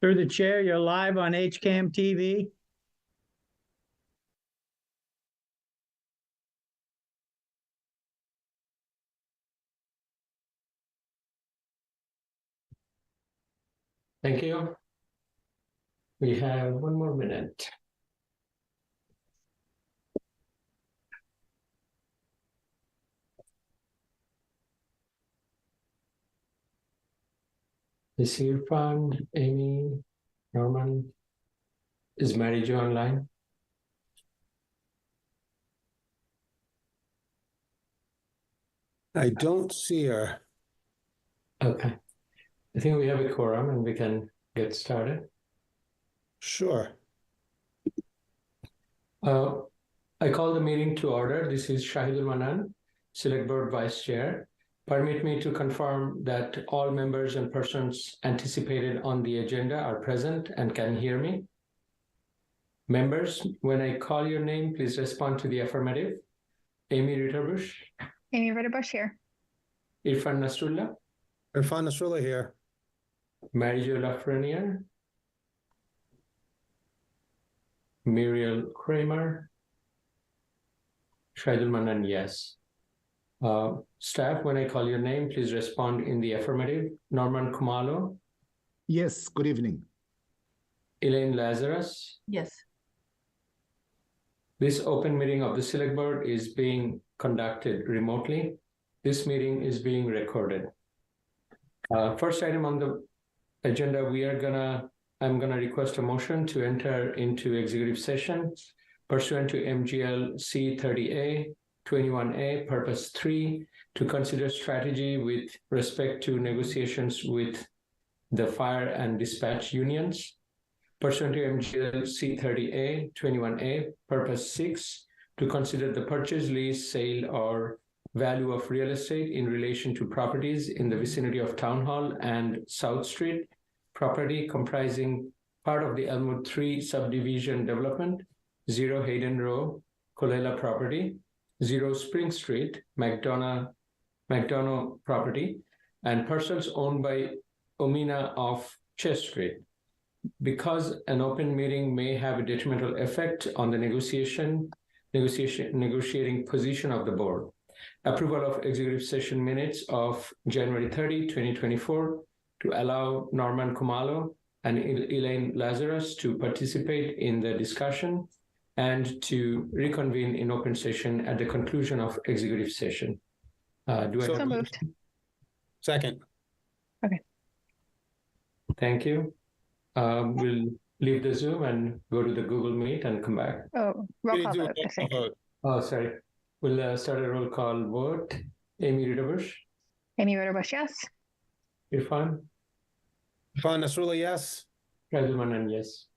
Through the chair, you're live on HCAM TV. Thank you. We have 1 more minute. Is Irfan, Amy, Norman? Is Mary Jo online? I don't see her. Okay. I think we have a quorum and we can get started. Sure. I call the meeting to order. This is Shahidul Manan, Select Board Vice Chair. Permit me to confirm that all members and persons anticipated on the agenda are present and can hear me. Members, when I call your name, please respond to the affirmative. Amy Ritterbusch. Amy Ritterbusch here. Irfan Nasrullah. Irfan Nasrullah here. Mary Jo Lafreniere. Muriel Kramer. Shahidul Manan, yes. Staff, when I call your name, please respond in the affirmative. Norman Kumalo. Yes, good evening. Elaine Lazarus. Yes. This open meeting of the Select Board is being conducted remotely. This meeting is being recorded. First item on the agenda, I'm gonna request a motion to enter into executive session pursuant to MGL C30A 21A Purpose 3 to consider strategy with respect to negotiations with the fire and dispatch unions. Pursuant to MGL C30A 21A Purpose 6 to consider the purchase, lease, sale, or value of real estate in relation to properties in the vicinity of Town Hall and South Street, property comprising part of the Elmwood 3 subdivision development, 0 Hayden Row, Colella property, 0 Spring Street, McDonough property, and parcels owned by Omina of Chest Street. Because an open meeting may have a detrimental effect on the negotiating position of the board. Approval of executive session minutes of January 30, 2024 to allow Norman Kumalo and Elaine Lazarus to participate in the discussion and to reconvene in open session at the conclusion of executive session. So moved. Second. Okay. Thank you. We'll leave the Zoom and go to the Google Meet and come back. Oh, roll call vote, I think. Oh, sorry. We'll start a roll call vote. Amy Ritterbusch. Amy Ritterbusch, yes. Irfan. Irfan Nasrullah, yes. Shahidul Manan, yes.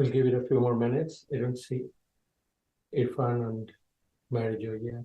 We'll give it a few more minutes. I don't see Irfan and Mary Jo yet.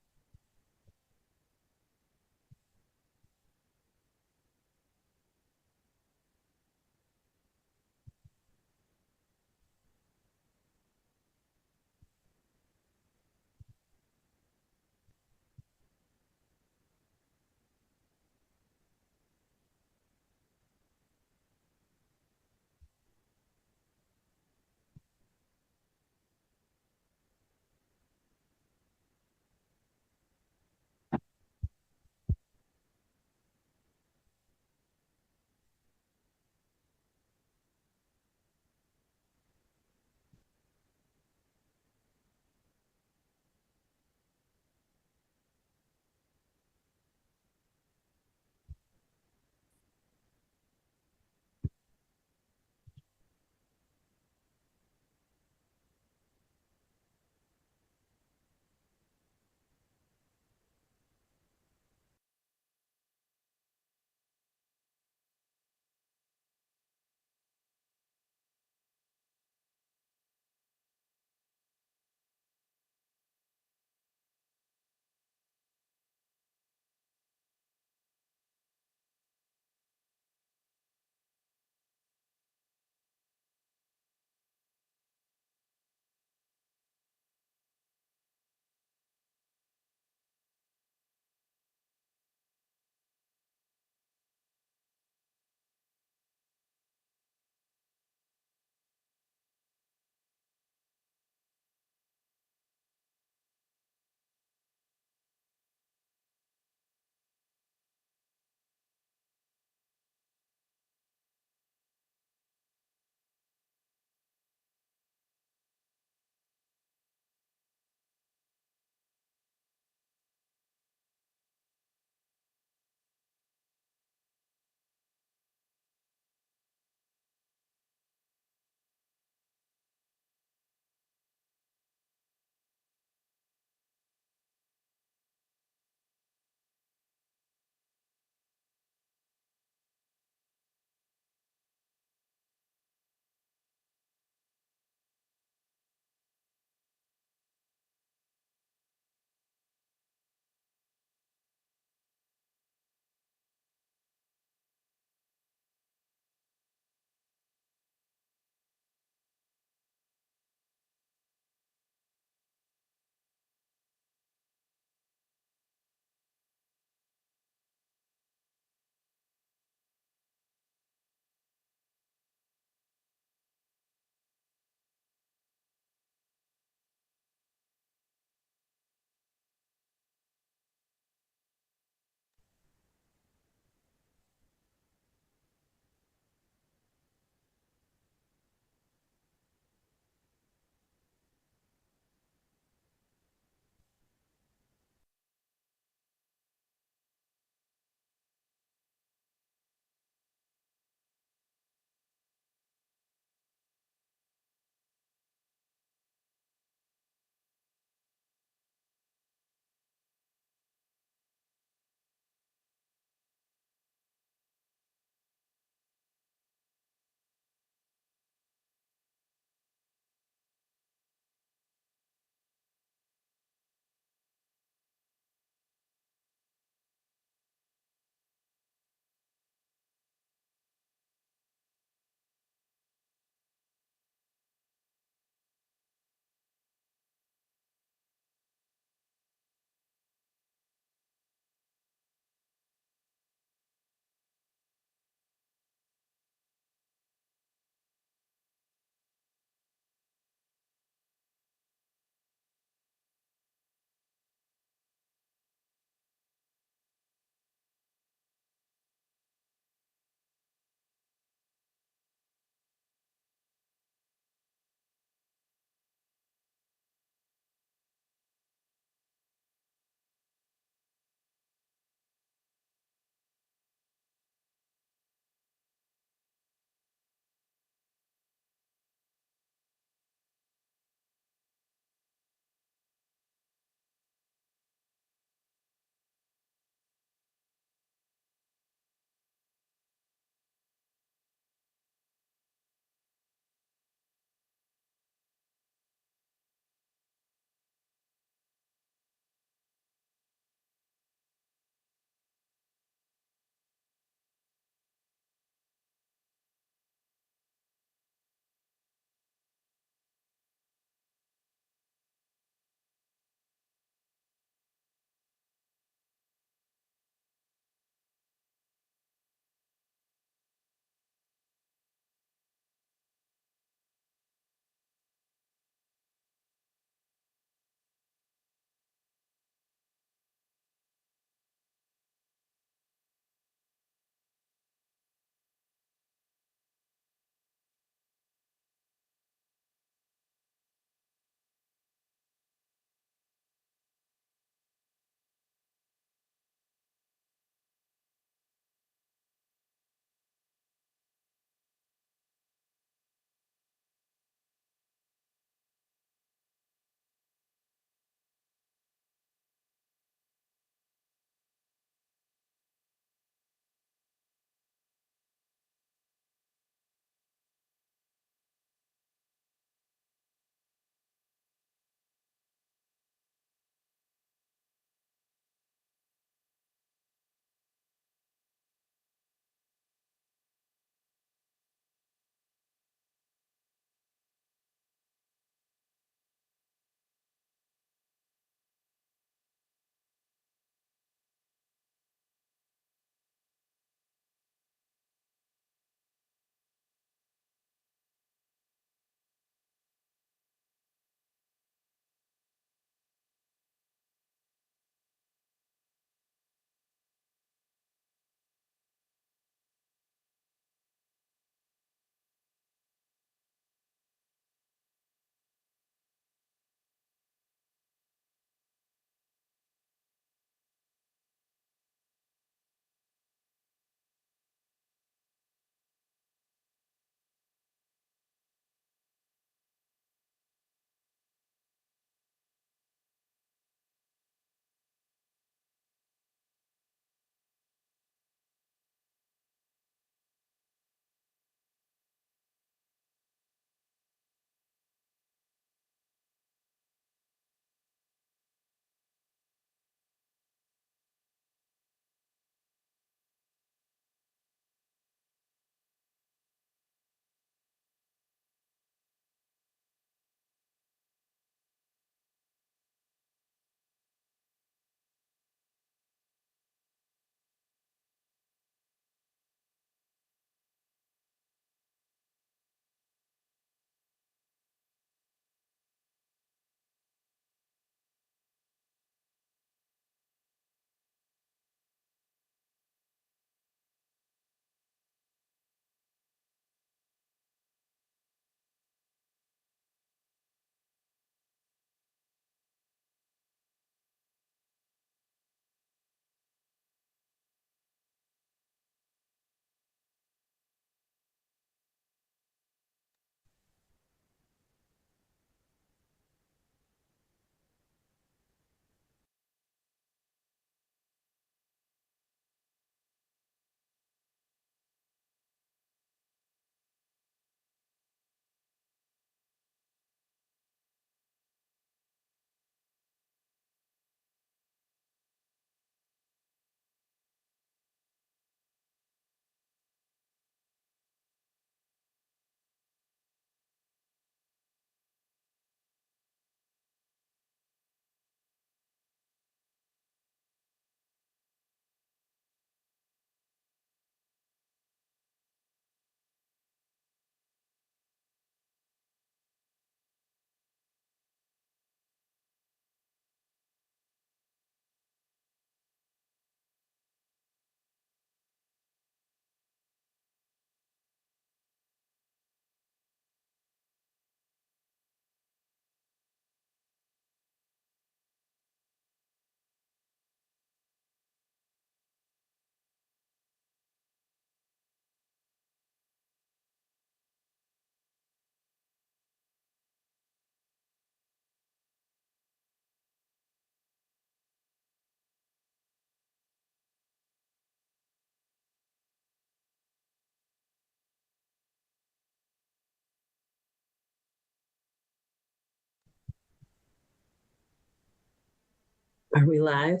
Are we live?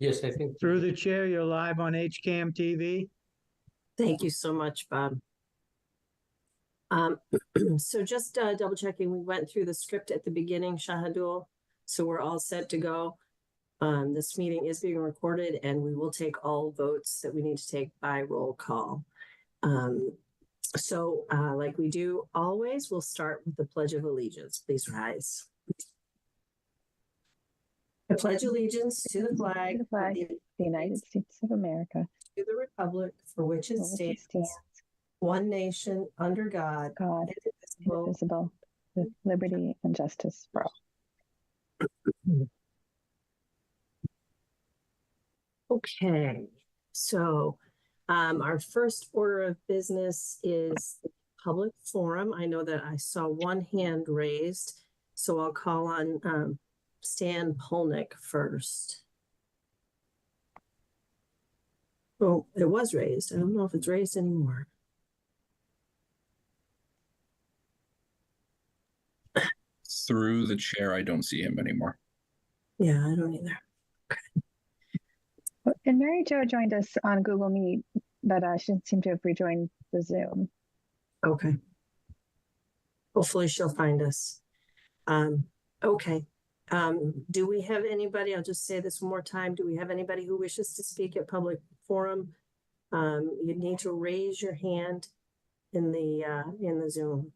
Yes, I think. Through the chair, you're live on HCAM TV. Thank you so much, Bob. So just double checking, we went through the script at the beginning, Shahadul, so we're all set to go. This meeting is being recorded and we will take all votes that we need to take by roll call. So like we do always, we'll start with the Pledge of Allegiance. Please rise. I pledge allegiance to the flag, The flag of the United States of America, to the republic for which it for which it stands, stands, one nation, under God, God, indivisible, indivisible, with liberty and justice for all. Okay, so our first order of business is the public forum. I know that I saw one hand raised, so I'll call on Stan Polnick first. Oh, it was raised. I don't know if it's raised anymore. Through the chair, I don't see him anymore. Yeah, I don't either. And Mary Jo joined us on Google Meet, but she didn't seem to have rejoined the Zoom. Okay. Hopefully she'll find us. Okay. Do we have anybody, I'll just say this one more time. Do we have anybody who wishes to speak at public forum? You need to raise your hand in the Zoom.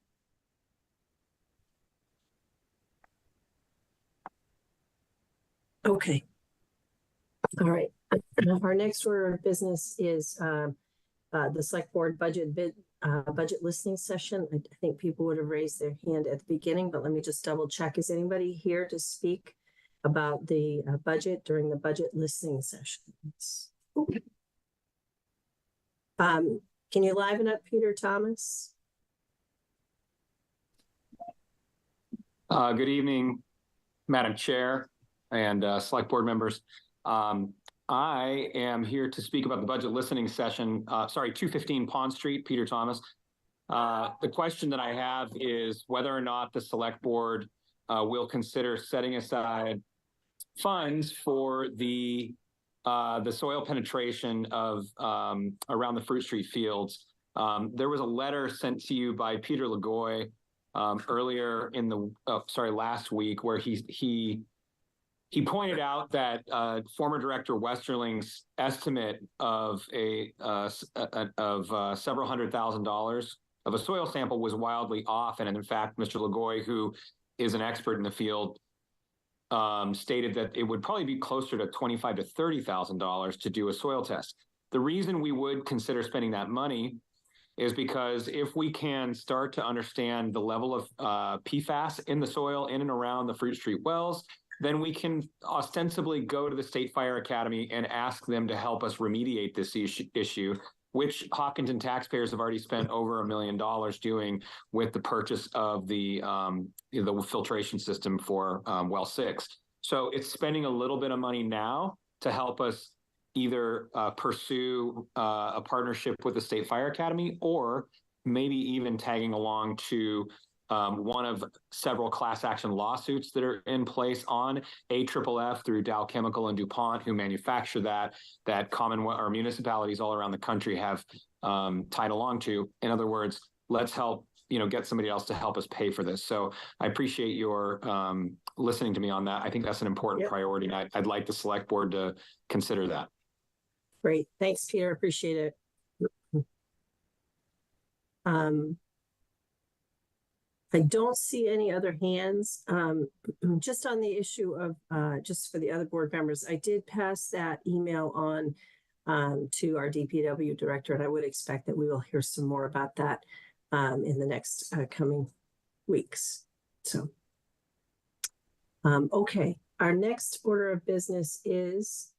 Okay. All right. Our next order of business is the select board budget listening session. I think people would have raised their hand at the beginning, but let me just double check. Is anybody here to speak about the budget during the budget listening sessions? Can you liven up Peter Thomas? Good evening, Madam Chair and select board members. I am here to speak about the budget listening session. 215 Pond Street, Peter Thomas. The question that I have is whether or not the select board will consider setting aside funds for the soil penetration of around the Fruit Street fields. There was a letter sent to you by Peter Lagoy earlier in the last week, where he pointed out that former Director Westerling's estimate of several $100,000 of a soil sample was wildly off, and in fact, Mr. Lagoy, who is an expert in the field, stated that it would probably be closer to $25,000 to $30,000 to do a soil test. The reason we would consider spending that money is because if we can start to understand the level of PFAS in the soil in and around the Fruit Street wells, then we can ostensibly go to the State Fire Academy and ask them to help us remediate this issue, which Hopkinton taxpayers have already spent over $1 million doing with the purchase of the filtration system for well 6. So it's spending a little bit of money now to help us either pursue a partnership with the State Fire Academy, or maybe even tagging along to one of several class action lawsuits that are in place on AFFF through Dow Chemical and DuPont, who manufacture that Commonwealth or municipalities all around the country have tied along to. In other words, let's help get somebody else to help us pay for this. So I appreciate your listening to me on that. I think that's an important priority, and I'd like the select board to consider that. Great. Thanks, Peter. Appreciate it. I don't see any other hands. Just on the issue of, just for the other board members, I did pass that email on to our DPW director, and I would expect that we will hear some more about that in the next coming weeks. So, okay. Our next order of business is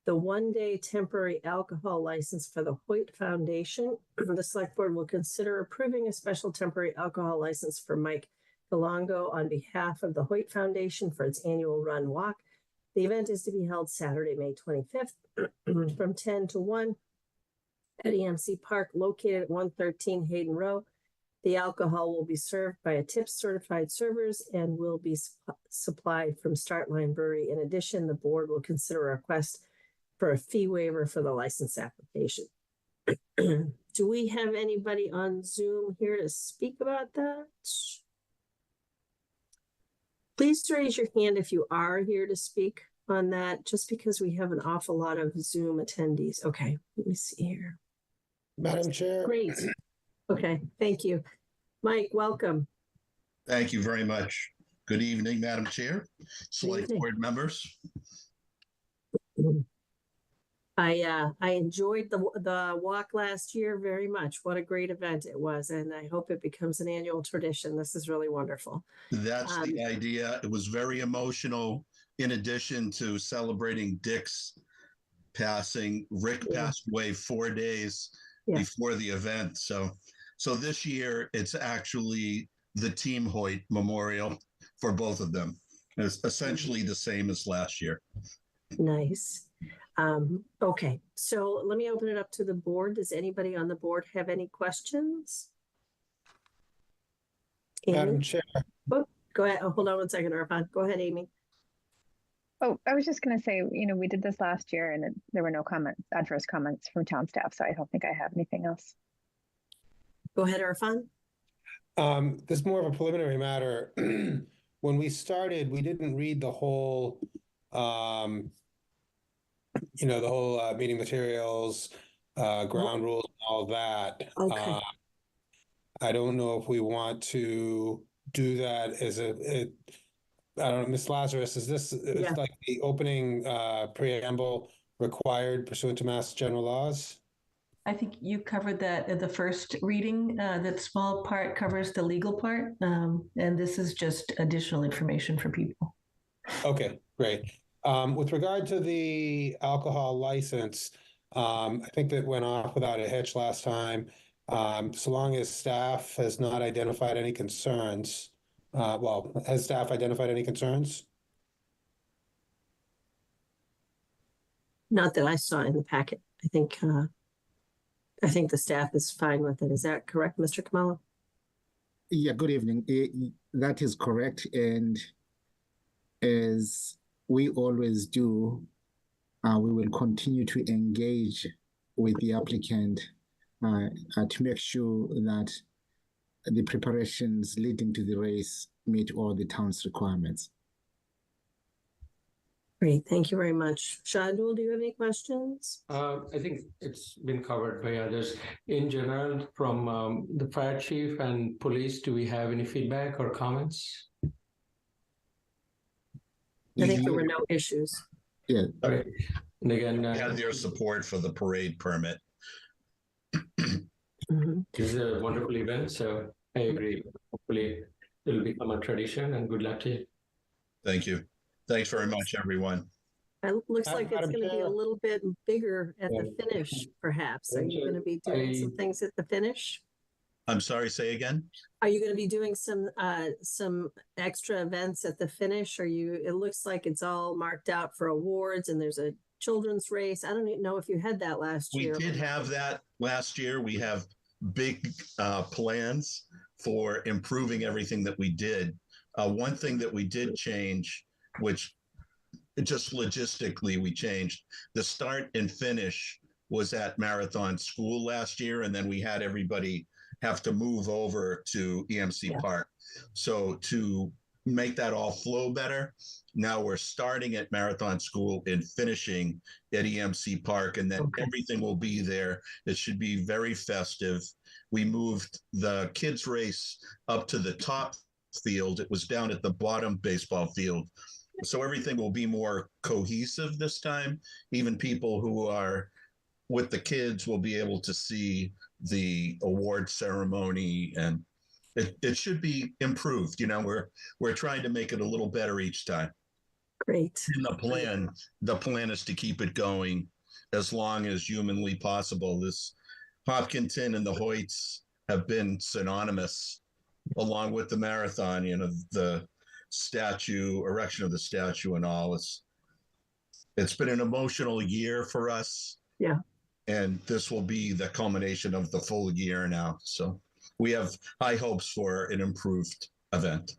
the one-day temporary alcohol license for the Hoyt Foundation. The select board will consider approving a special temporary alcohol license for Mike Galongo on behalf of the Hoyt Foundation for its annual run walk. The event is to be held Saturday, May 25th from 10 to 1 at EMC Park, located at 113 Hayden Row. The alcohol will be served by a tip certified servers and will be supplied from Startline Brewery. In addition, the board will consider a request for a fee waiver for the license application. Do we have anybody on Zoom here to speak about that? Please raise your hand if you are here to speak on that, just because we have an awful lot of Zoom attendees. Okay, let me see here. Madam Chair. Great. Okay, thank you. Mike, welcome. Thank you very much. Good evening, Madam Chair, Select evening. Board members. I enjoyed the walk last year very much. What a great event it was, and I hope it becomes an annual tradition. This is really wonderful. That's the idea. It was very emotional. In addition to celebrating Dick's passing, Rick passed away 4 days before the event. So this year it's actually the Team Hoyt Memorial for both of them. It's essentially the same as last year. Nice. Okay, so let me open it up to the board. Does anybody on the board have any questions? Madam Amy? Chair. Oh, go ahead. Oh, hold on one second, Irfan. Go ahead, Amy. Oh, I was just going to say, we did this last year and there were no adverse comments from town staff. So I don't think I have anything else. Go ahead, Irfan. This is more of a preliminary matter. When we started, we didn't read the whole, meeting materials, ground rules, and all that. Okay. I don't know if we want to do that as I don't know, Ms. Lazarus, is this like the opening preamble required pursuant to Mass General laws? I think you covered that at the first reading. That small part covers the legal part, and this is just additional information for people. Okay, great. With regard to the alcohol license, I think that went off without a hitch last time. So long as staff has not identified any concerns. Has staff identified any concerns? Not that I saw in the packet. I think the staff is fine with it. Is that correct, Mr. Kamala? Yeah, good evening. That is correct. And as we always do, we will continue to engage with the applicant to make sure that the preparations leading to the race meet all the town's requirements. Great, thank you very much. Shadul, do you have any questions? I think it's been covered by others. In general, from the fire chief and police, do we have any feedback or comments? I think there were no issues. Yeah. Right. And again, Had their support for the parade permit. This is a wonderful event, so I agree. Hopefully, it will become a tradition, and good luck to you. Thank you. Thanks very much, everyone. It looks like it's Madam going to be Chair. a little bit bigger at the finish, perhaps. Are you going to be doing some things at the finish? I'm sorry, say again? Are you going to be doing some extra events at the finish? It looks like it's all marked out for awards and there's a children's race. I don't even know if you had that last year. We did have that last year. We have big plans for improving everything that we did. One thing that we did change, which just logistically we changed, the start and finish was at Marathon School last year, and then we had everybody have to move over to EMC Park. So to make that all flow better, now we're starting at Marathon School and finishing at EMC Park, and then everything will be there. It should be very festive. We moved the kids race up to the top field. It was down at the bottom baseball field. So everything will be more cohesive this time. Even people who are with the kids will be able to see the award ceremony, and it should be improved. We're trying to make it a little better each time. Great. And the plan is to keep it going as long as humanly possible. This Hopkinton and the Hoyts have been synonymous, along with the marathon, the statue, erection of the statue and all. It's been an emotional year for us. Yeah. And this will be the culmination of the full year now. So we have high hopes for an improved event.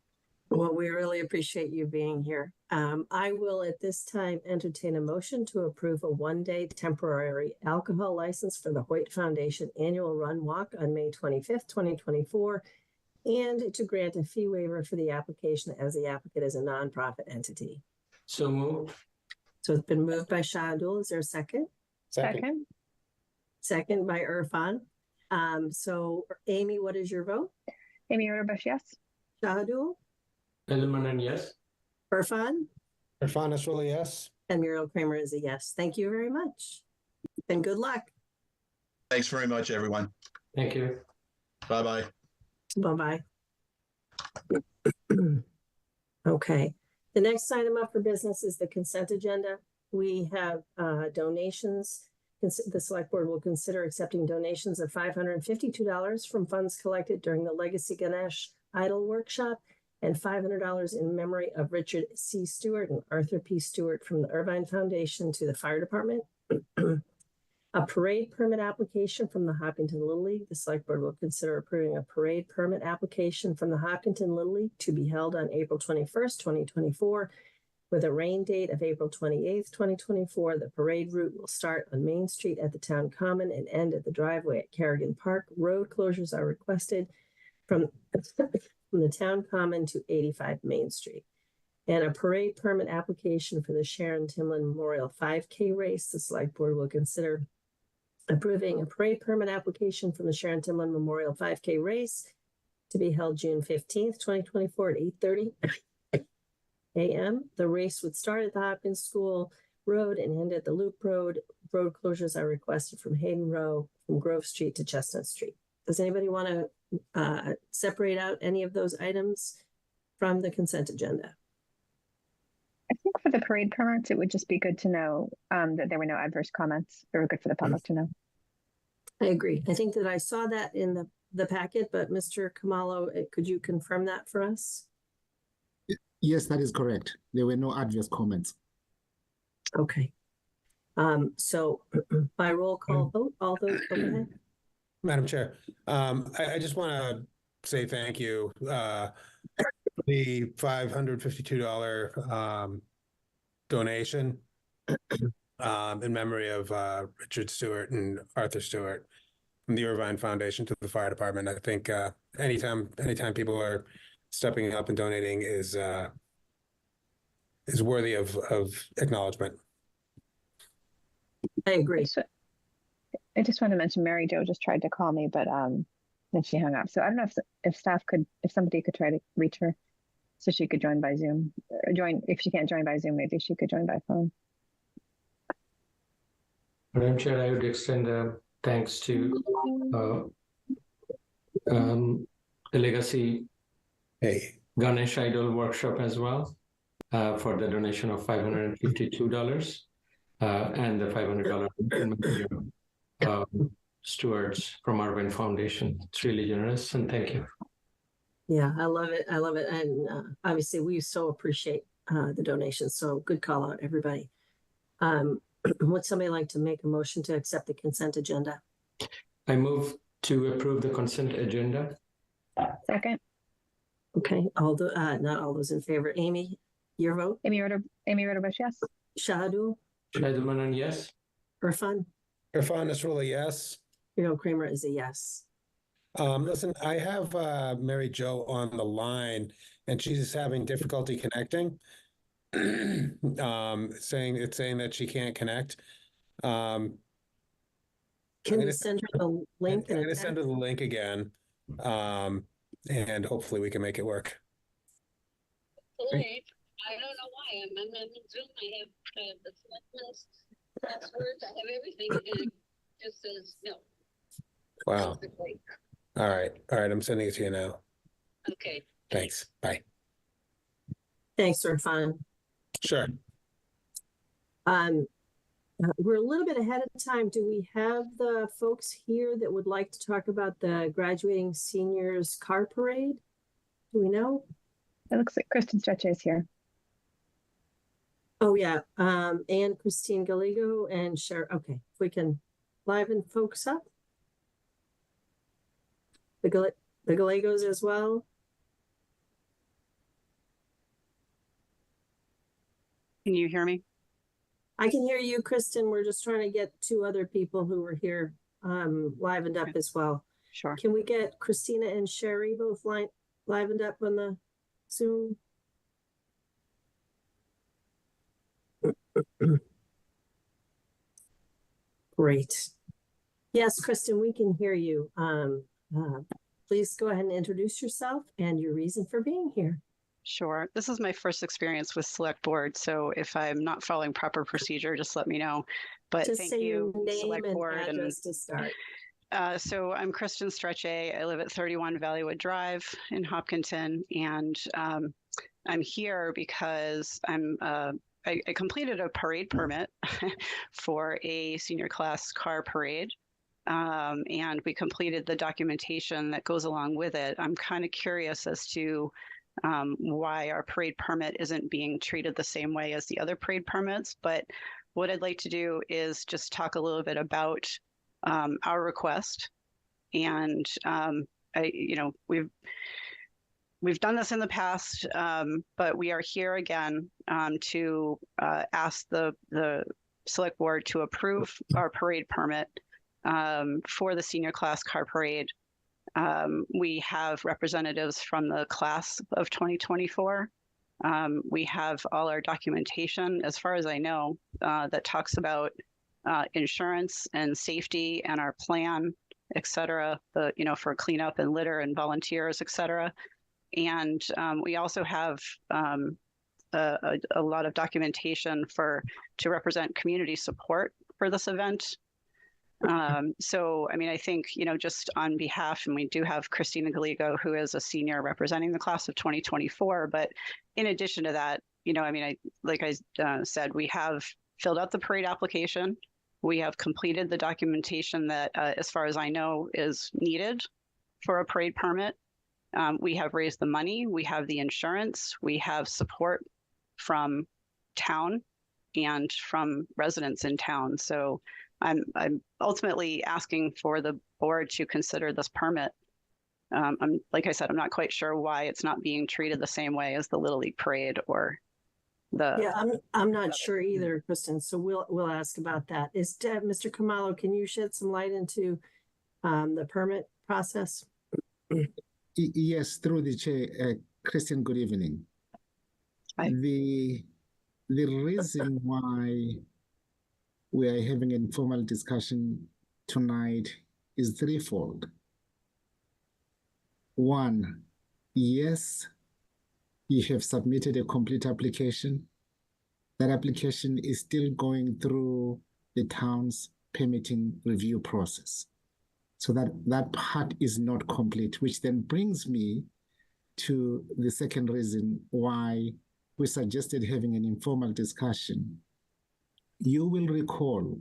Well, we really appreciate you being here. I will at this time entertain a motion to approve a one-day temporary alcohol license for the Hoyt Foundation Annual Run Walk on May 25th, 2024, and to grant a fee waiver for the application as the applicant is a nonprofit entity. So moved. So it's been moved by Shahidul. Is there a second? Second. Second by Irfan. So Amy, what is your vote? Amy Rodebush, yes. Shahidul? Edelman, yes. Irfan? Irfan Nasrullah, yes. And Muriel Kramer is a yes. Thank you very much. And good luck. Thanks very much, everyone. Thank you. Bye-bye. Bye-bye. Okay. The next item up for business is the consent agenda. We have donations. The select board will consider accepting donations of $552 from funds collected during the Legacy Ganesh Idol Workshop and $500 in memory of Richard C. Stewart and Arthur P. Stewart from the Irvine Foundation to the fire department. A parade permit application from the Hopkinton Little League. The select board will consider approving a parade permit application from the Hopkinton Little League to be held on April 21st, 2024, with a rain date of April 28th, 2024. The parade route will start on Main Street at the Town Common and end at the driveway at Kerrigan Park. Road closures are requested from the Town Common to 85 Main Street. And a parade permit application for the Sharon Timlin Memorial 5K race. The select board will consider approving a parade permit application from the Sharon Timlin Memorial 5K race to be held June 15th, 2024 at 8:30 a.m. The race would start at the Hopkins School Road and end at the Loop Road. Road closures are requested from Hayden Row, from Grove Street to Chestnut Street. Does anybody want to separate out any of those items from the consent agenda? I think for the parade permits, it would just be good to know that there were no adverse comments. They were good for the public to know. I agree. I think that I saw that in the packet, but Mr. Kamalo, could you confirm that for us? Yes, that is correct. There were no adverse comments. Okay. So by roll call vote, all those, go ahead. Madam Chair, I just want to say thank you. The $552 donation in memory of Richard Stewart and Arthur Stewart from the Irvine Foundation to the fire department. I think anytime people are stepping up and donating is worthy of acknowledgement. I agree. I just want to mention Mary Jo just tried to call me, but then she hung up. So I don't know if somebody could try to reach her so she could join by Zoom. If she can't join by Zoom, maybe she could join by phone. Madam Chair, I would extend thanks to the Legacy Ganesh Idol Workshop as well for the donation of $552 and the $500 stewards from Irvine Foundation. It's really generous, and thank you. Yeah, I love it. I love it. And obviously we so appreciate the donations. So good call out, everybody. Would somebody like to make a motion to accept the consent agenda? I move to approve the consent agenda. Second. Okay, not all those in favor. Amy, your vote? Amy Rodebush, yes. Shahidul? Shahidul, yes. Irfan? Irfan Nasrullah, yes. Muriel Kramer is a yes. Listen, I have Mary Jo on the line, and she's having difficulty connecting. saying that she can't connect. Can you send her the link? I'm going to send her the link again, and hopefully we can make it work. Great. I don't know why. I'm on Zoom. I have the selectmen's passwords. I have everything, and it just says no. Wow. All right. I'm sending it to you now. Okay. Thanks. Bye. Thanks, Irfan. Sure. We're a little bit ahead of time. Do we have the folks here that would like to talk about the graduating seniors car parade? Do we know? It looks like Kristen Stretch is here. Oh yeah, and Christine Gallego and Cher. Okay, if we can liven folks up. The Gallegos as well? Can you hear me? I can hear you, Kristen. We're just trying to get two other people who were here livened up as well. Sure. Can we get Christina and Sherry both livened up on the Zoom? Great. Yes, Kristen, we can hear you. Please go ahead and introduce yourself and your reason for being here. Sure. This is my first experience with Select Board, so if I'm not following proper procedure, just let me know. But Just thank say you, your name Select and Board. address to start. So I'm Kristen Stretche. I live at 31 Valleywood Drive in Hopkinton, and I'm here because I completed a parade permit for a senior class car parade. And we completed the documentation that goes along with it. I'm kind of curious as to why our parade permit isn't being treated the same way as the other parade permits. But what I'd like to do is just talk a little bit about our request. And we've done this in the past, but we are here again to ask the Select Board to approve our parade permit for the senior class car parade. We have representatives from the class of 2024. We have all our documentation, as far as I know, that talks about insurance and safety and our plan, et cetera, for cleanup and litter and volunteers, et cetera. And we also have a lot of documentation to represent community support for this event. So, I mean, I think, just on behalf, and we do have Christina Gallego, who is a senior representing the class of 2024. But in addition to that, like I said, we have filled out the parade application. We have completed the documentation that, as far as I know, is needed for a parade permit. We have raised the money. We have the insurance. We have support from town and from residents in town. So I'm ultimately asking for the board to consider this permit. Like I said, I'm not quite sure why it's not being treated the same way as the Little League Parade or the. Yeah, I'm not sure either, Kristen. So we'll ask about that. Mr. Khumalo, can you shed some light into the permit process? Yes, through the chair, Kristen. Good evening. Hi. The reason why we are having an informal discussion tonight is threefold. One, yes, you have submitted a complete application. That application is still going through the town's permitting review process. So that part is not complete, which then brings me to the second reason why we suggested having an informal discussion. You will recall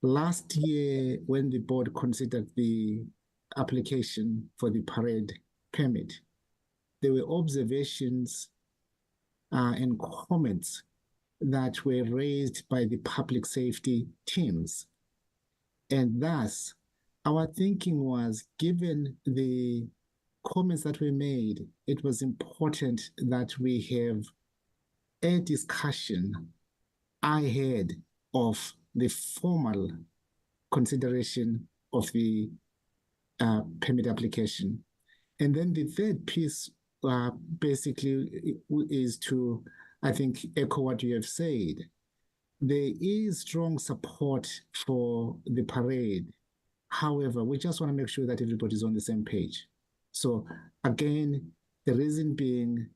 last year when the board considered the application for the parade permit, there were observations and comments that were raised by the public safety teams. And thus, our thinking was, given the comments that were made, it was important that we have a discussion ahead of the formal consideration of the permit application. And then the third piece basically is to, I think, echo what you have said. There is strong support for the parade. However, we just want to make sure that everybody's on the same page. So again, the reason being,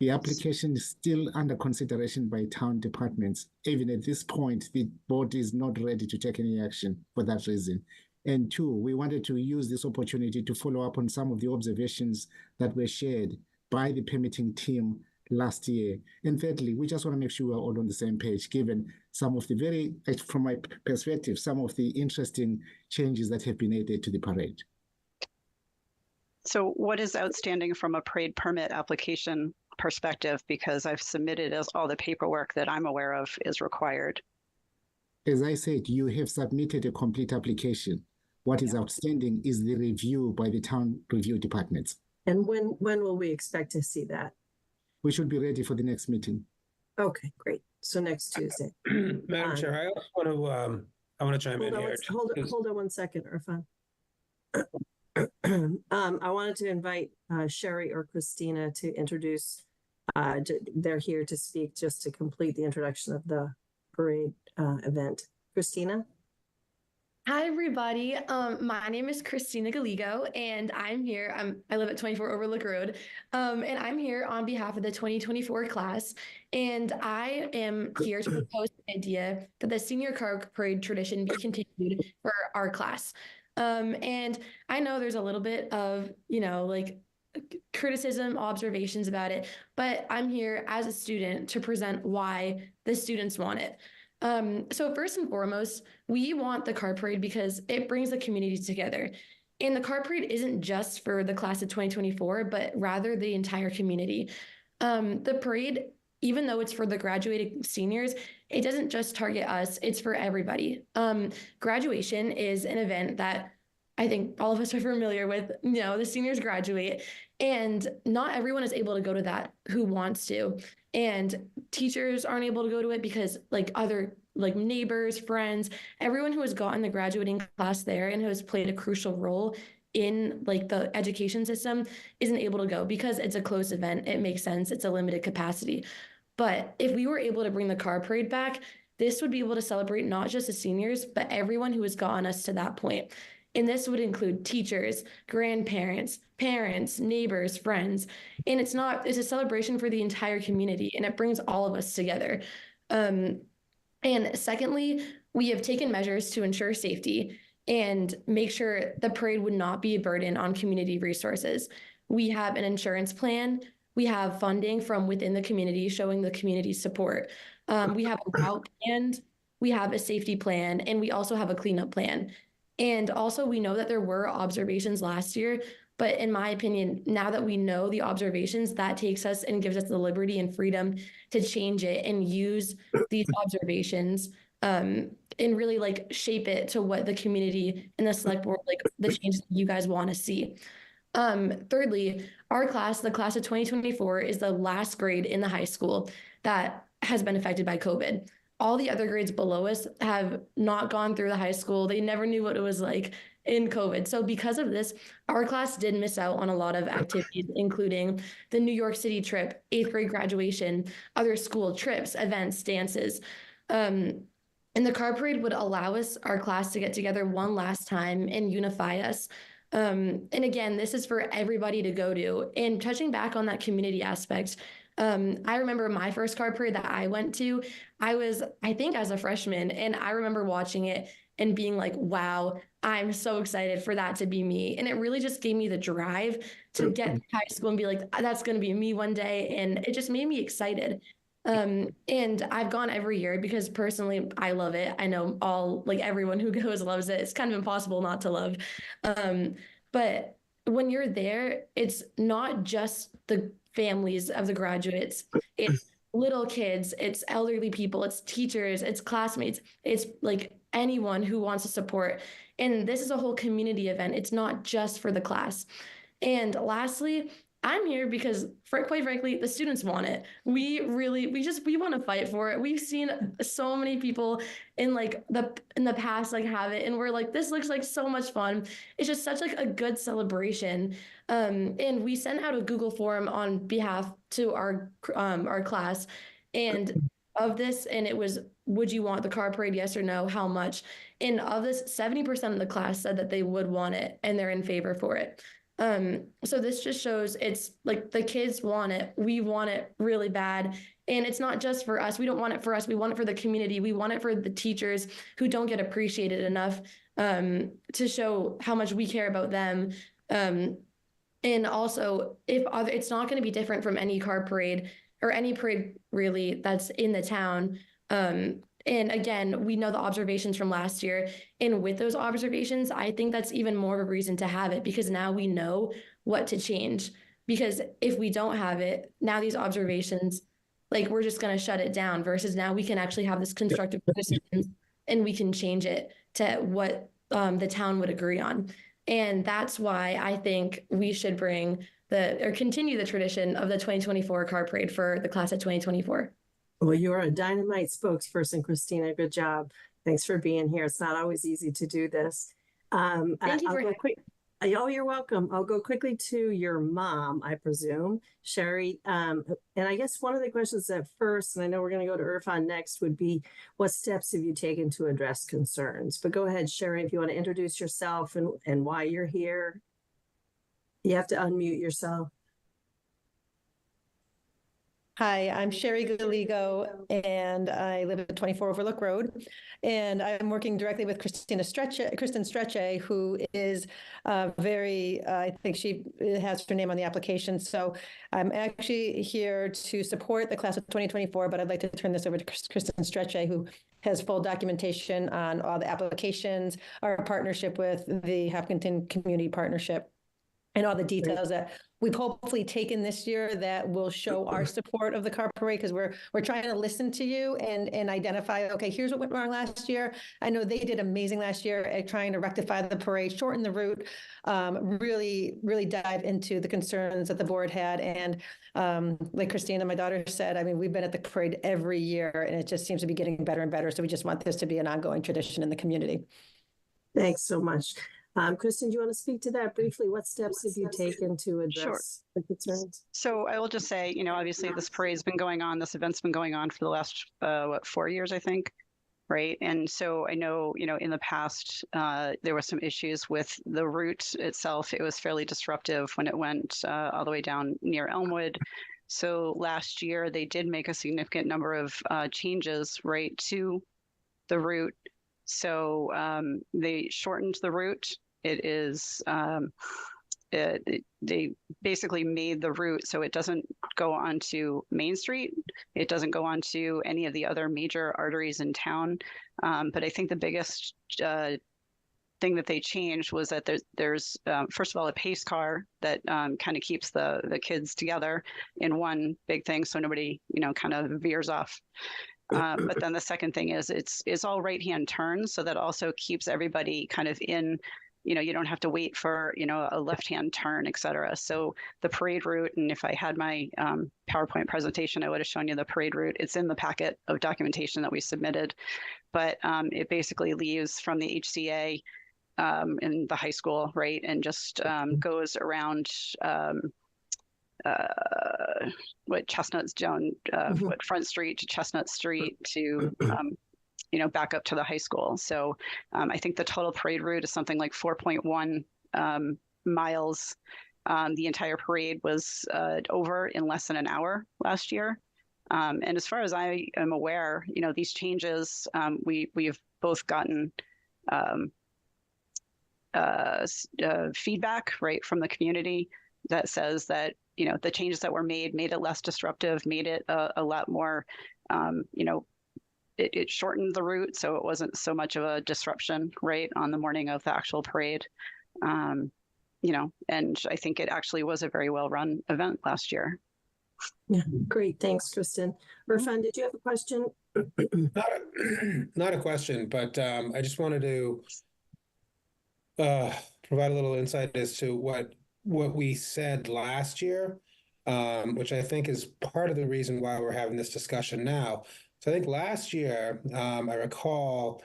the application is still under consideration by town departments. Even at this point, the board is not ready to take any action for that reason. And two, we wanted to use this opportunity to follow up on some of the observations that were shared by the permitting team last year. And thirdly, we just want to make sure we're all on the same page, given some of the from my perspective, some of the interesting changes that have been added to the parade. So what is outstanding from a parade permit application perspective? Because I've submitted all the paperwork that I'm aware of is required. As I said, you have submitted a complete application. What is outstanding is the review by the town review departments. And when will we expect to see that? We should be ready for the next meeting. Okay, great. So next Tuesday. Madam Chair, I also want to chime in here. Hold on 1 second, Irfan. I wanted to invite Sherry or Christina to introduce. They're here to speak just to complete the introduction of the parade event. Christina? Hi, everybody. My name is Christina Galigo, and I'm here. I live at 24 Overlook Road, and I'm here on behalf of the 2024 class. And I am here to propose the idea that the senior car parade tradition be continued for our class. And I know there's a little bit of, like criticism, observations about it, but I'm here as a student to present why the students want it. So first and foremost, we want the car parade because it brings the community together. And the car parade isn't just for the class of 2024, but rather the entire community. The parade, even though it's for the graduating seniors, it doesn't just target us, it's for everybody. Graduation is an event that I think all of us are familiar with. The seniors graduate, and not everyone is able to go to that who wants to. And teachers aren't able to go to it because other neighbors, friends, everyone who has gotten the graduating class there and who has played a crucial role in the education system isn't able to go because it's a closed event. It makes sense. It's a limited capacity. But if we were able to bring the car parade back, this would be able to celebrate not just the seniors, but everyone who has gotten us to that point. And this would include teachers, grandparents, parents, neighbors, friends. And it's a celebration for the entire community, and it brings all of us together. And secondly, we have taken measures to ensure safety and make sure the parade would not be a burden on community resources. We have an insurance plan. We have funding from within the community showing the community support. We have a route plan. We have a safety plan, and we also have a cleanup plan. And also, we know that there were observations last year, but in my opinion, now that we know the observations, that takes us and gives us the liberty and freedom to change it and use these observations and really shape it to what the community and the select board, the changes that you guys want to see. Thirdly, our class, the class of 2024, is the last grade in the high school that has been affected by COVID. All the other grades below us have not gone through the high school. They never knew what it was like in COVID. So because of this, our class did miss out on a lot of activities, including the New York City trip, 8th grade graduation, other school trips, events, dances. And the car parade would allow our class to get together one last time and unify us. And again, this is for everybody to go to. And touching back on that community aspect, I remember my first car parade that I went to, I think as a freshman, and I remember watching it and being like, wow, I'm so excited for that to be me. And it really just gave me the drive to get to high school and be like, that's going to be me one day. And it just made me excited. And I've gone every year because personally, I love it. I know everyone who goes loves it. It's kind of impossible not to love. But when you're there, it's not just the families of the graduates. It's little kids, it's elderly people, it's teachers, it's classmates, it's anyone who wants to support. And this is a whole community event. It's not just for the class. And lastly, I'm here because quite frankly, the students want it. We want to fight for it. We've seen so many people in the past have it, and we're like, this looks like so much fun. It's just such a good celebration. And we sent out a Google form on behalf to our class, and of this, and it was, would you want the car parade? Yes or no? How much? And of this, 70% of the class said that they would want it, and they're in favor for it. So this just shows it's the kids want it. We want it really bad. And it's not just for us. We don't want it for us. We want it for the community. We want it for the teachers who don't get appreciated enough, to show how much we care about them. And also it's not going to be different from any car parade or any parade really that's in the town. And again, we know the observations from last year. And with those observations, I think that's even more of a reason to have it, because now we know what to change. Because if we don't have it, now these observations, we're just going to shut it down, versus now we can actually have this constructive criticism and we can change it to what the town would agree on. And that's why I think we should continue the tradition of the 2024 car parade for the class of 2024. Well, you're a dynamite spokesperson, Christina. Good job. Thanks for being here. It's not always easy to do this. Thank you for Oh, you're welcome. I'll go quickly to your mom, I presume, Sherry. And I guess one of the questions at first, and I know we're going to go to Irfan next, would be what steps have you taken to address concerns? But go ahead, Sherry, if you want to introduce yourself and why you're here. You have to unmute yourself. Hi, I'm Sherry Galigo, and I live at 24 Overlook Road. And I'm working directly with Kristen Strecce, who is I think she has her name on the application. So I'm actually here to support the class of 2024, but I'd like to turn this over to Kristen Strecce, who has full documentation on all the applications, our partnership with the Hopkinton Community Partnership, and all the details that we've hopefully taken this year that will show our support of the car parade, because we're trying to listen to you and identify, okay, here's what went wrong last year. I know they did amazing last year at trying to rectify the parade, shorten the route, really dive into the concerns that the board had. And like Christina, my daughter said, I mean, we've been at the parade every year and it just seems to be getting better and better. So we just want this to be an ongoing tradition in the community. Thanks so much. Kristen, do you want to speak to that briefly? What steps have you taken to address the concerns? So I will just say, obviously this parade's been going on, this event's been going on for the last, 4 years, I think, right? And so I know, in the past, there were some issues with the route itself. It was fairly disruptive when it went all the way down near Elmwood. So last year, they did make a significant number of changes, right, to the route. So they shortened the route. It is, they basically made the route so it doesn't go onto Main Street. It doesn't go onto any of the other major arteries in town. But I think the biggest thing that they changed was that there's first of all, a pace car that kind of keeps the kids together in one big thing, so nobody, kind of veers off. But then the second thing is it's all right-hand turns, so that also keeps everybody kind of in, you don't have to wait for, a left-hand turn, et cetera. So the parade route, and if I had my PowerPoint presentation, I would have shown you the parade route. It's in the packet of documentation that we submitted, but it basically leaves from the HCA in the high school, right, and just goes around Chestnut Jones, Front Street to Chestnut Street to, back up to the high school. So I think the total parade route is something like 4.1 miles. The entire parade was over in less than an hour last year. And as far as I am aware, these changes, we've both gotten feedback, right, from the community that says that, the changes that were made it less disruptive, made it a lot more, it shortened the route, so it wasn't so much of a disruption, right, on the morning of the actual parade. And I think it actually was a very well-run event last year. Yeah, great. Thanks, Kristen. Irfan, did you have a question? Not a question, but I just wanted to provide a little insight as to what we said last year, which I think is part of the reason why we're having this discussion now. So I think last year, I recall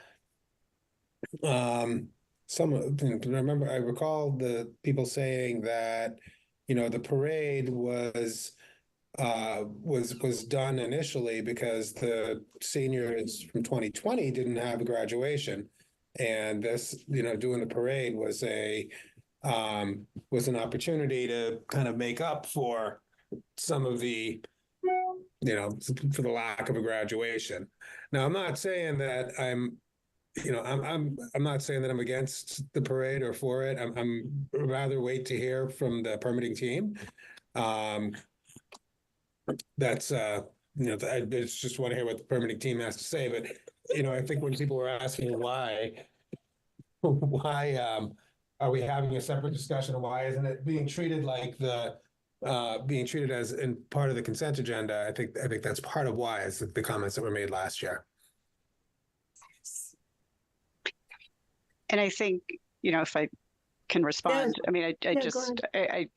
I recall the people saying that, the parade was done initially because the seniors from 2020 didn't have a graduation. And this, doing the parade was an opportunity to kind of make up for some of the, for the lack of a graduation. Now, I'm not saying that I'm not saying that I'm against the parade or for it. I'm rather wait to hear from the permitting team. That's I just want to hear what the permitting team has to say. But I think when people were asking why are we having a separate discussion, and why isn't it being treated like being treated as in part of the consent agenda? I think that's part of why is the comments that were made last year. And I think, you know, if I can respond, I mean, I go just, I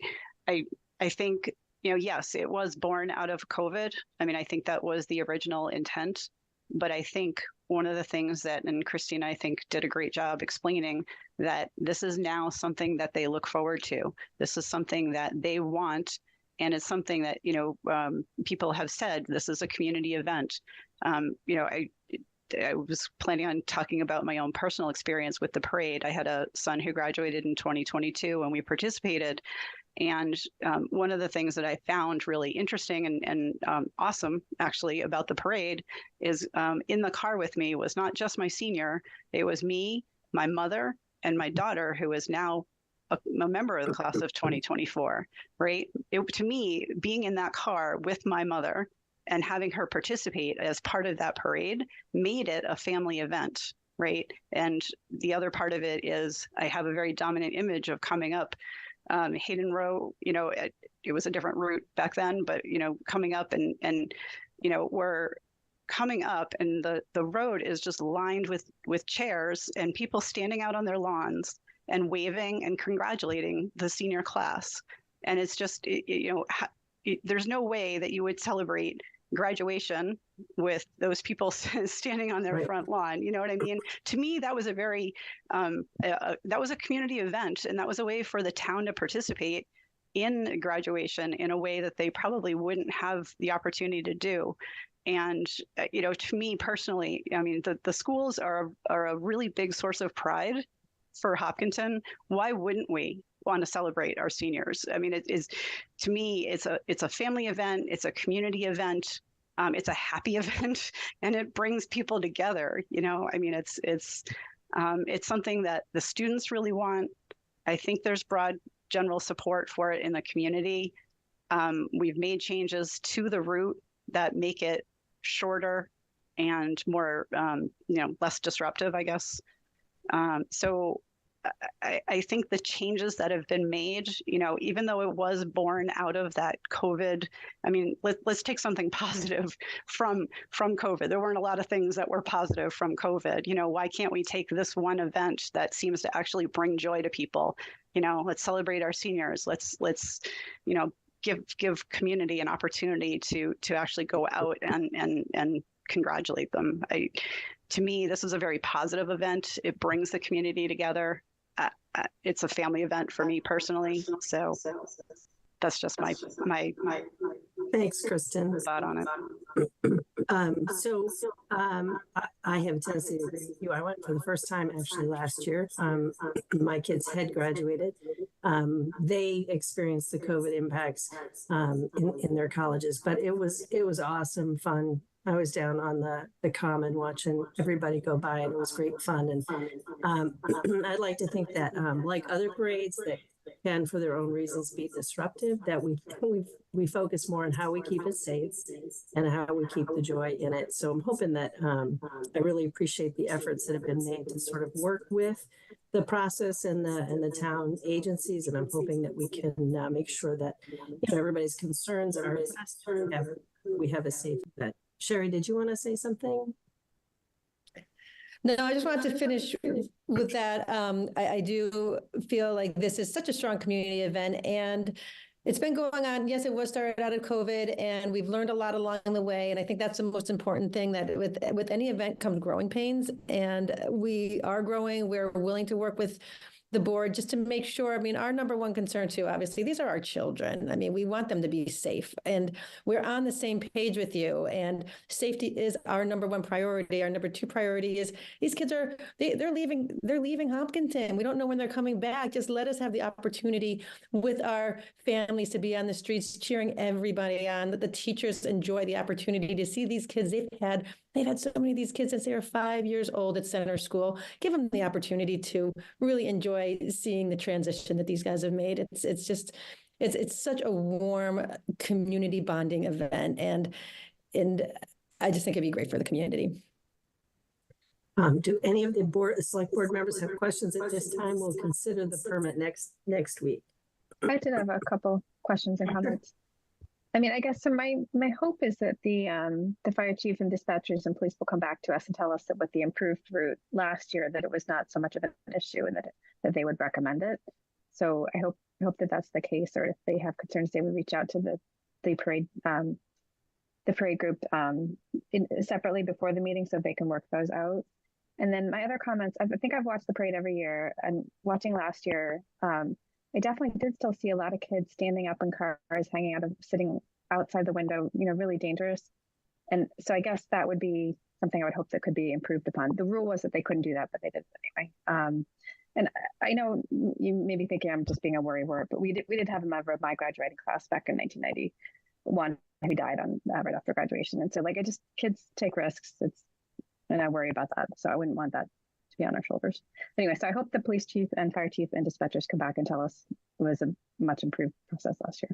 think, you know, yes, it was born out of COVID. I mean, I think that was the original intent, but I think one of the things that, and Christina, I think, did a great job explaining that this is now something that they look forward to. This is something that they want. And it's something that, you know, people have said, this is a community event. You know, I was planning on talking about my own personal experience with the parade. I had a son who graduated in 2022 and we participated. And one of the things that I found really interesting and awesome, actually, about the parade is in the car with me was not just my senior, it was me, my mother, and my daughter, who is now a member of the class of 2024, right? To me, being in that car with my mother and having her participate as part of that parade made it a family event, right? And the other part of it is I have a very dominant image of coming up Hayden Row, you know, it was a different route back then, but, you know, coming up and you know, we're coming up and the road is just lined with chairs and people standing out on their lawns and waving and congratulating the senior class. And it's just, you know, there's no way that you would celebrate graduation with those people standing on their front lawn. You know what I mean? To me, that was a very, that was a community event, and that was a way for the town to participate in graduation in a way that they probably wouldn't have the opportunity to do. And, you know, to me personally, I mean, the schools are a really big source of pride for Hopkinton. Why wouldn't we want to celebrate our seniors? I mean, it is, to me, it's a family event, it's a community event, it's a happy event, and it brings people together. You know, I mean, it's something that the students really want. I think there's broad general support for it in the community. We've made changes to the route that make it shorter and more, you know, less disruptive, I guess. So I think the changes that have been made, you know, even though it was born out of that COVID, I mean, let's take something positive from COVID. There weren't a lot of things that were positive from COVID. You know, why can't we take this one event that seems to actually bring joy to people? You know, let's celebrate our seniors. Let's, you know, give community an opportunity to actually go out and congratulate them. To me, this is a very positive event. It brings the community together. It's a family event for me personally. So that's just my thanks, Kristen. Thought on it. I have a tendency to agree with you. I went for the first time actually last year. My kids had graduated. They experienced the COVID impacts in their colleges, but it was awesome, fun. I was down on the common watching everybody go by, and it was great fun. And I'd like to think that, like other parades that can, for their own reasons, be disruptive, that we focus more on how we keep it safe and how we keep the joy in it. So I'm hoping that I really appreciate the efforts that have been made to sort of work with the process and the town agencies, and I'm hoping that we can make sure that, you know, everybody's concerns are addressed. We have a safe event. Sherry, did you want to say something? No, I just wanted to finish with that. I do feel like this is such a strong community event, and it's been going on. Yes, it was started out of COVID, and we've learned a lot along the way. And I think that's the most important thing, that with any event comes growing pains, and we are growing. We're willing to work with the board just to make sure. I mean, our number one concern too, obviously, these are our children. I mean, we want them to be safe, and we're on the same page with you, and safety is our number one priority. Our number two priority is these kids they're leaving Hopkinton. We don't know when they're coming back. Just let us have the opportunity with our families to be on the streets cheering everybody on, that the teachers enjoy the opportunity to see these kids. They've had so many of these kids since they were 5 years old at Center School. Give them the opportunity to really enjoy seeing the transition that these guys have made. It's such a warm community bonding event, and I just think it'd be great for the community. Do any of the select board members have questions at this time? We'll consider the permit next week. I did have a couple questions and comments. I mean, I guess so. My hope is that the fire chief and dispatchers and police will come back to us and tell us that with the improved route last year, that it was not so much of an issue, and that they would recommend it. So I hope that that's the case. Or if they have concerns, they would reach out to the parade group separately before the meeting, so they can work those out. And then my other comments, I think I've watched the parade every year, and watching last year, I definitely did still see a lot of kids standing up in cars, sitting outside the window, really dangerous. And so I guess that would be something I would hope that could be improved upon. The rule was that they couldn't do that, but they did it anyway. And I know you may be thinking I'm just being a worrywart, but we did have a member of my graduating class back in 1991 who died right after graduation. And so kids take risks. And I worry about that. So I wouldn't want that to be on our shoulders. Anyway, so I hope the police chief and fire chief and dispatchers come back and tell us it was a much improved process last year.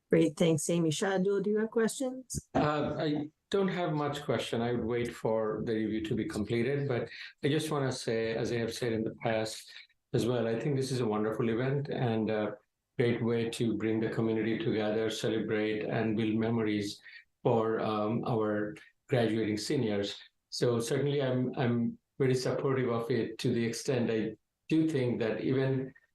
Great, thanks, Amy. Shahidul, do you have questions? I don't have much question. I would wait for the review to be completed, but I just want to say, as I have said in the past as well, I think this is a wonderful event and a great way to bring the community together, celebrate, and build memories for our graduating seniors. So certainly I'm very supportive of it, to the extent I do think that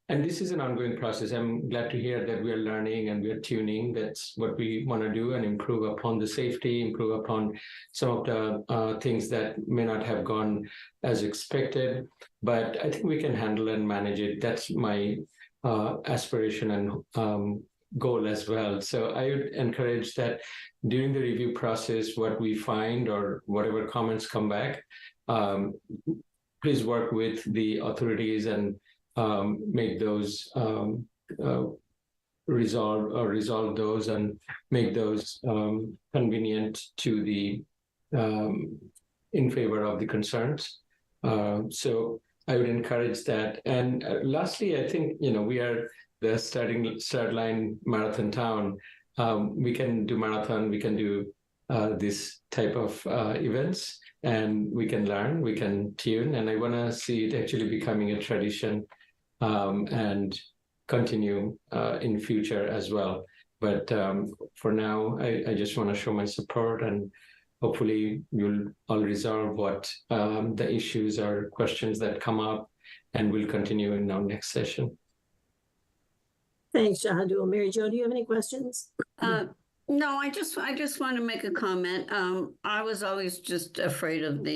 and this is an ongoing process. I'm glad to hear that we are learning and we are tuning. That's what we want to do, and improve upon the safety, improve upon some of the things that may not have gone as expected. But I think we can handle and manage it. That's my aspiration and goal as well. So I would encourage that during the review process, what we find or whatever comments come back, please work with the authorities and make those resolve those and make those convenient to the in favor of the concerns. So I would encourage that. And lastly, I think we are the start line marathon town. We can do marathon, we can do this type of events, and we can learn, we can tune, and I want to see it actually becoming a tradition and continue in future as well. But for now, I just want to show my support, and hopefully you'll all resolve what the issues or questions that come up, and we'll continue in our next session. Thanks, Shahidul. Mary Jo, do you have any questions? No, I just want to make a comment. I was always just afraid of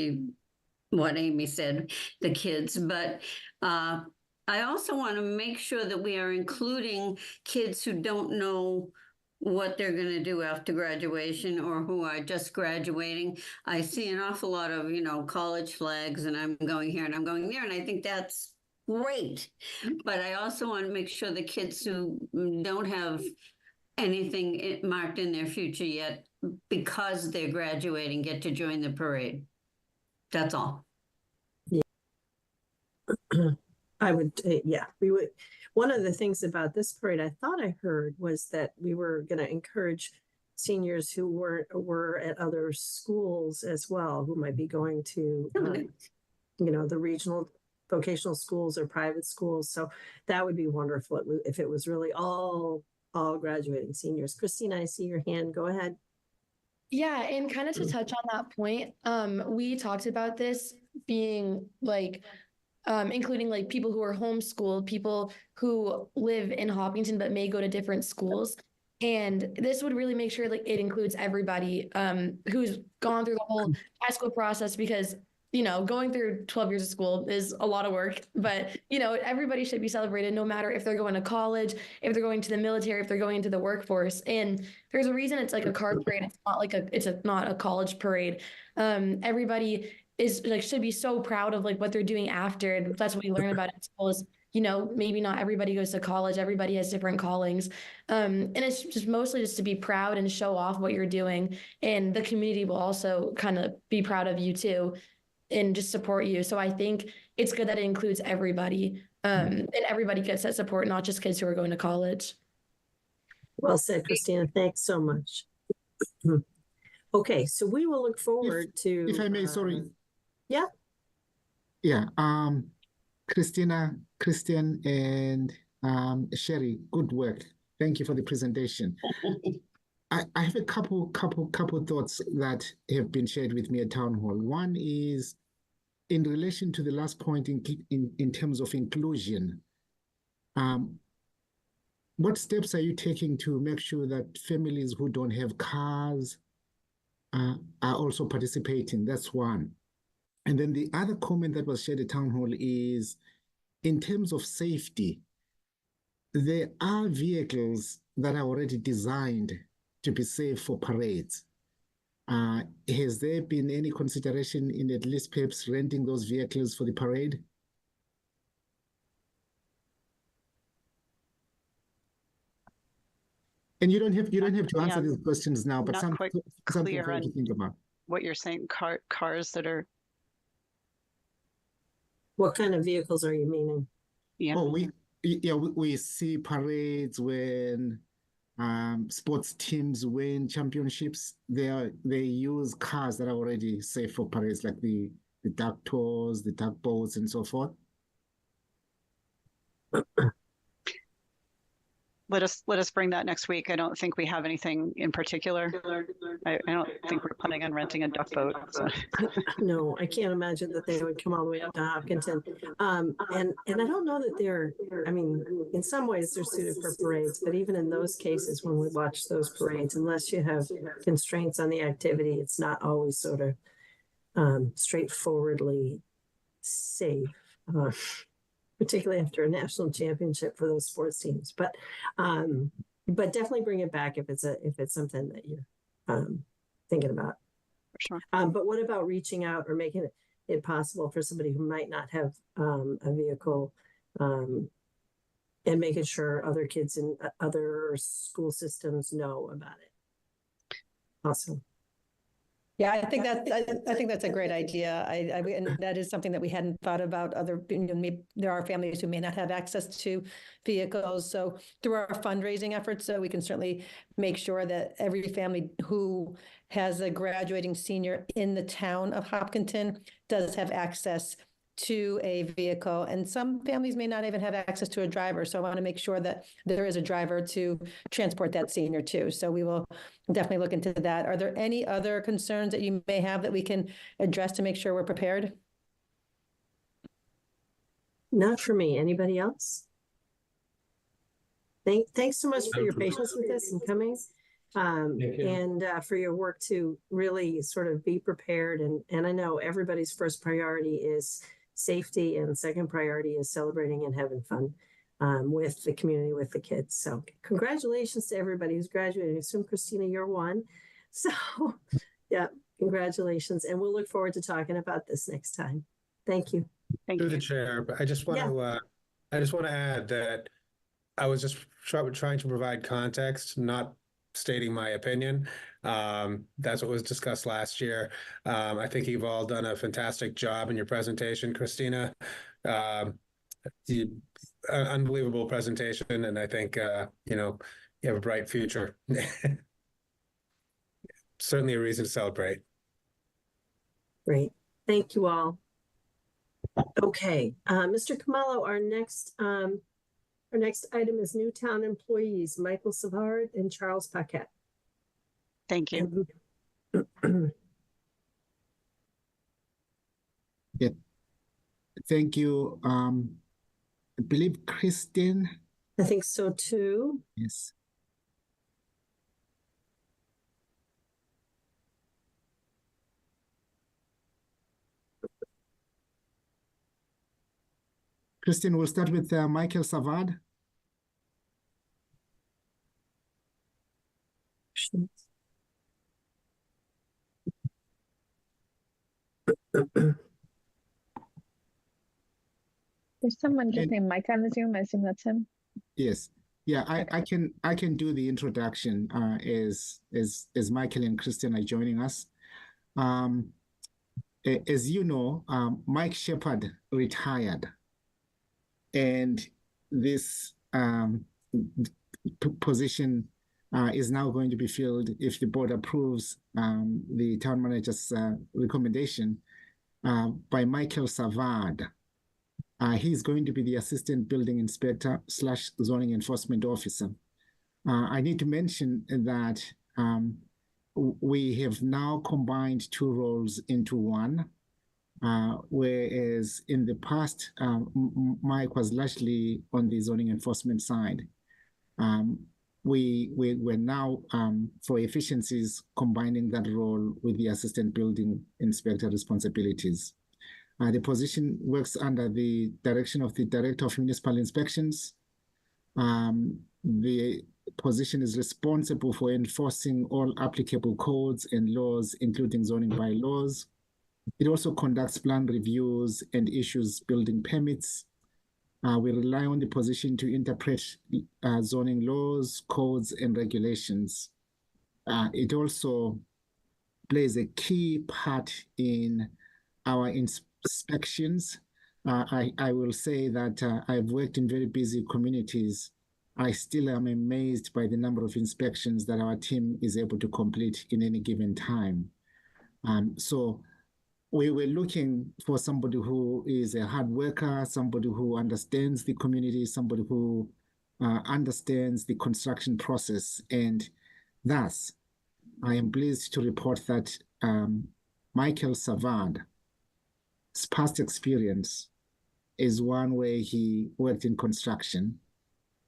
what Amy said, the kids, but I also want to make sure that we are including kids who don't know what they're going to do after graduation, or who are just graduating. I see an awful lot of, college flags, and I'm going here and I'm going there, and I think that's great. But I also want to make sure the kids who don't have anything marked in their future yet, because they're graduating, get to join the parade. That's all. Yeah. I would, we would. One of the things about this parade I thought I heard was that we were going to encourage seniors who were at other schools as well, who might be going to, the regional vocational schools or private schools. So that would be wonderful if it was really all graduating seniors. Christina, I see your hand. Go ahead. Yeah, and kind of to touch on that point, we talked about this being including people who are homeschooled, people who live in Hopkinton but may go to different schools. And this would really make sure it includes everybody who's gone through the whole high school process, because going through 12 years of school is a lot of work, but everybody should be celebrated, no matter if they're going to college, if they're going to the military, if they're going into the workforce. And there's a reason it's like a car parade. It's not not a college parade. Everybody is should be so proud of what they're doing after. And that's what we learn about at school is, maybe not everybody goes to college. Everybody has different callings. And it's just mostly just to be proud and show off what you're doing. And the community will also kind of be proud of you too, and just support you. So I think it's good that it includes everybody, and everybody gets that support, not just kids who are going to college. Well said, Christina. Thanks so much. Okay, so we will look forward to... If I may, sorry. Yeah. Yeah. Christina, Christian, and Sherry, good work. Thank you for the presentation. I have a couple thoughts that have been shared with me at Town Hall. One is in relation to the last point in terms of inclusion. What steps are you taking to make sure that families who don't have cars are also participating? That's one. And then the other comment that was shared at Town Hall is, in terms of safety, there are vehicles that are already designed to be safe for parades. Has there been any consideration in at least perhaps renting those vehicles for the parade? And you don't have to answer these questions now, but Not quite something clear for you on to think about. what you're saying, cars that are, What kind of vehicles are you meaning? yeah. Oh, we see parades when sports teams win championships. They use cars that are already safe for parades, like the duck tours, the duck boats, and so forth. Let us bring that next week. I don't think we have anything in particular. I don't think we're planning on renting a duck boat. So. No, I can't imagine that they would come all the way up to Hopkinton. And I don't know that they're, I mean, in some ways they're suited for parades, but even in those cases, when we watch those parades, unless you have constraints on the activity, it's not always sort of straightforwardly safe. Particularly after a national championship for those sports teams, but definitely bring it back if it's something that you're thinking about. Sure. But what about reaching out or making it possible for somebody who might not have a vehicle, and making sure other kids in other school systems know about it? Awesome. Yeah, I think that's a great idea. And that is something that we hadn't thought about. Maybe there are families who may not have access to vehicles. So through our fundraising efforts, so we can certainly make sure that every family who has a graduating senior in the town of Hopkinton does have access to a vehicle. And some families may not even have access to a driver. So I want to make sure that there is a driver to transport that senior too. So we will definitely look into that. Are there any other concerns that you may have that we can address to make sure we're prepared? Not for me. Anybody else? Thanks so much for your patience with this and coming. And for your work to really sort of be prepared. And I know everybody's first priority is safety, and second priority is celebrating and having fun with the community, with the kids. So congratulations to everybody who's graduating. I assume, Christina, you're one. So yeah, congratulations. And we'll look forward to talking about this next time. Thank you. Through the chair, but I just want to add that I was just trying to provide context, not stating my opinion. That's what was discussed last year. I think you've all done a fantastic job in your presentation, Christina. Unbelievable presentation, and I think you have a bright future. Certainly a reason to celebrate. Great. Thank you all. Okay, Mr. Khumalo, our next item is new town employees, Michael Savard and Charles Paquette. Thank you. Yeah. Thank you. I believe Kristen. I think so too. Yes. Kristen, we'll start with Michael Savard. There's someone just named Mike on the Zoom. I assume that's him. Yes. Yeah, I can do the introduction as Michael and Kristen are joining us. As you know, Mike Shepard retired, and this position is now going to be filled, if the board approves the town manager's recommendation, by Michael Savard. He's going to be the assistant building inspector / zoning enforcement officer. I need to mention that we have now combined two roles into one, whereas in the past, Mike was largely on the zoning enforcement side. We're now, for efficiencies, combining that role with the assistant building inspector responsibilities. The position works under the direction of the Director of Municipal Inspections. The position is responsible for enforcing all applicable codes and laws, including zoning bylaws. It also conducts plan reviews and issues building permits. We rely on the position to interpret zoning laws, codes, and regulations. It also plays a key part in our inspections. I will say that I've worked in very busy communities. I still am amazed by the number of inspections that our team is able to complete in any given time. So we were looking for somebody who is a hard worker, somebody who understands the community, somebody who understands the construction process. And thus, I am pleased to report that Michael Savard's past experience is one where he worked in construction.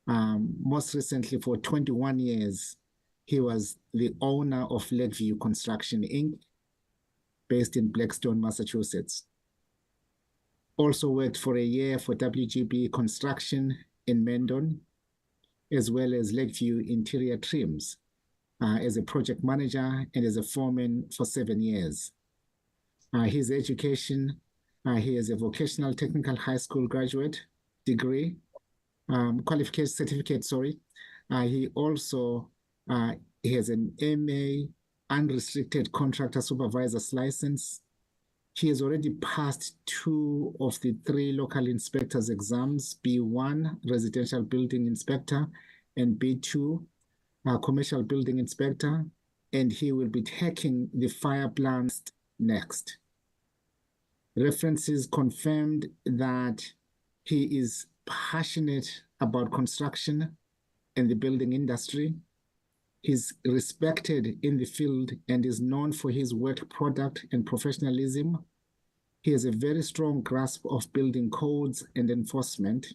Most recently, for 21 years, he was the owner of Lakeview Construction, Inc., based in Blackstone, Massachusetts. Also worked for a year for WGB Construction in Mendon, as well as Lakeview Interior Trims, as a project manager and as a foreman for 7 years. His education, he is a vocational technical high school graduate degree, qualification certificate, sorry. He also he has an MA unrestricted contractor supervisor's license. He has already passed 2 of the 3 local inspectors exams, B1, residential building inspector, and B2, commercial building inspector, and he will be taking the fire plans next. References confirmed that he is passionate about construction and the building industry. He's respected in the field and is known for his work product and professionalism. He has a very strong grasp of building codes and enforcement.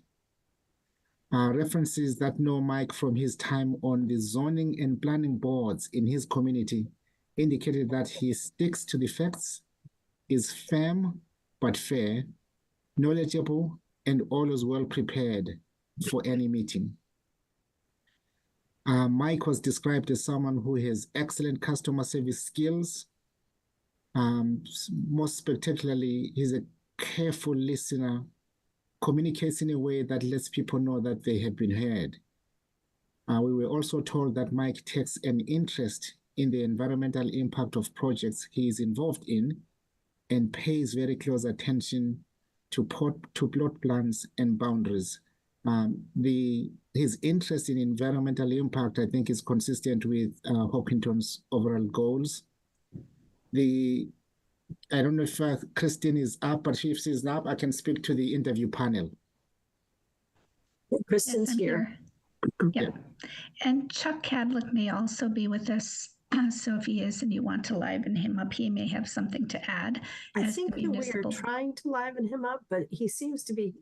References that know Mike from his time on the zoning and planning boards in his community indicated that he sticks to the facts, is firm but fair, knowledgeable, and always well prepared for any meeting. Mike was described as someone who has excellent customer service skills. Most spectacularly, he's a careful listener, communicates in a way that lets people know that they have been heard. We were also told that Mike takes an interest in the environmental impact of projects he is involved in and pays very close attention to plot plans and boundaries. His interest in environmental impact, I think, is consistent with Hopkinton's overall goals. I don't know if Christine is up, but if she's up, I can speak to the interview panel. Kristen's here. Yeah. And Chuck Cadlick may also be with us. So if he is and you want to liven him up, he may have something to add. I think that we are trying to liven him up, but he seems to be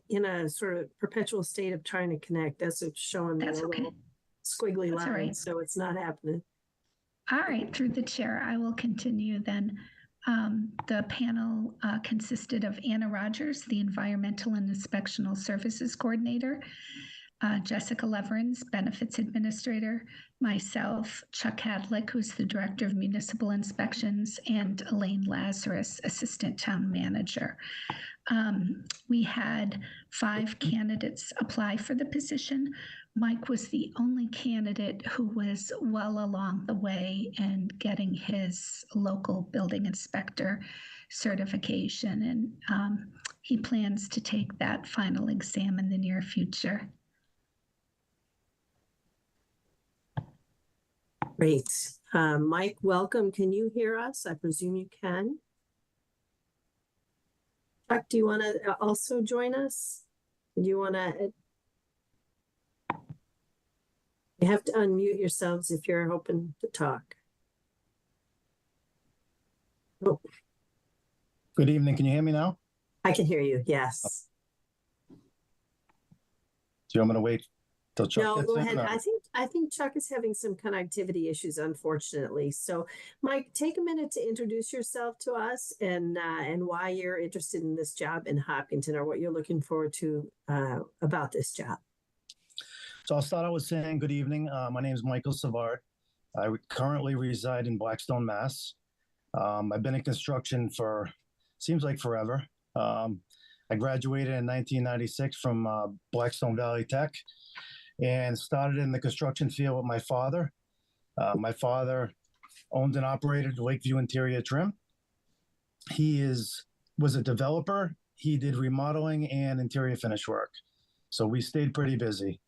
in a sort of perpetual state of trying to connect. That's what's showing me a little squiggly line, right. So it's not happening. All right, through the chair, I will continue then. The panel consisted of Anna Rogers, the Environmental and Inspectional Services Coordinator, Jessica Leverins, Benefits Administrator, myself, Chuck Cadlick, who's the Director of Municipal Inspections, and Elaine Lazarus, Assistant Town Manager. We had 5 candidates apply for the position. Mike was the only candidate who was well along the way in getting his local building inspector certification, and he plans to take that final exam in the near future. Great. Mike, welcome. Can you hear us? I presume you can. Chuck, do you want to also join us? Do you want to? You have to unmute yourselves if you're hoping to talk. Oh, Good evening. Can you hear me now? I can hear you. Yes. So I'm going to wait till Chuck No, gets go in, ahead. or- I think Chuck is having some connectivity issues, unfortunately. So, Mike, take a minute to introduce yourself to us and why you're interested in this job in Hopkinton, or what you're looking forward to about this job. So I'll start out with saying good evening. My name is Michael Savard. I currently reside in Blackstone, Mass. I've been in construction for, seems like forever. I graduated in 1996 from Blackstone Valley Tech and started in the construction field with my father. My father owned and operated Lakeview Interior Trim. He was a developer. He did remodeling and interior finish work. So we stayed pretty busy.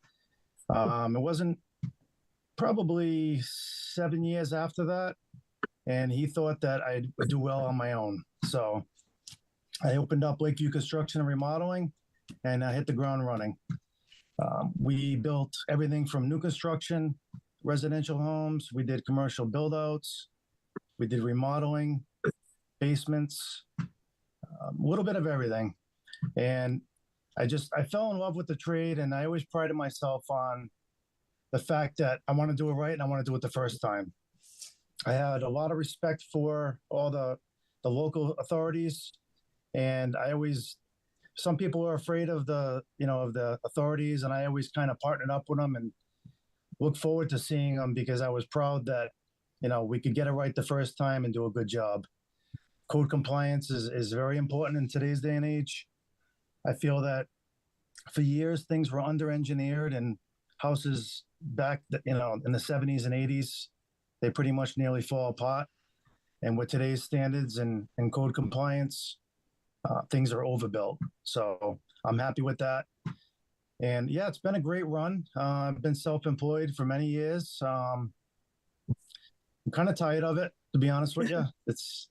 It wasn't probably 7 years after that, and he thought that I would do well on my own. So I opened up Lakeview Construction and Remodeling, and I hit the ground running. We built everything from new construction, residential homes. We did commercial build-outs. We did remodeling, basements, a little bit of everything. And I fell in love with the trade, and I always prided myself on the fact that I want to do it right and I want to do it the first time. I had a lot of respect for all the local authorities, and some people are afraid of the authorities, and I always kind of partnered up with them and look forward to seeing them because I was proud that, we could get it right the first time and do a good job. Code compliance is very important in today's day and age. I feel that for years, things were under-engineered, and houses back, in the 70s and 80s, they pretty much nearly fall apart. And with today's standards and code compliance, things are overbuilt. So I'm happy with that. And yeah, it's been a great run. I've been self-employed for many years. I'm kind of tired of it, to be honest with you. It's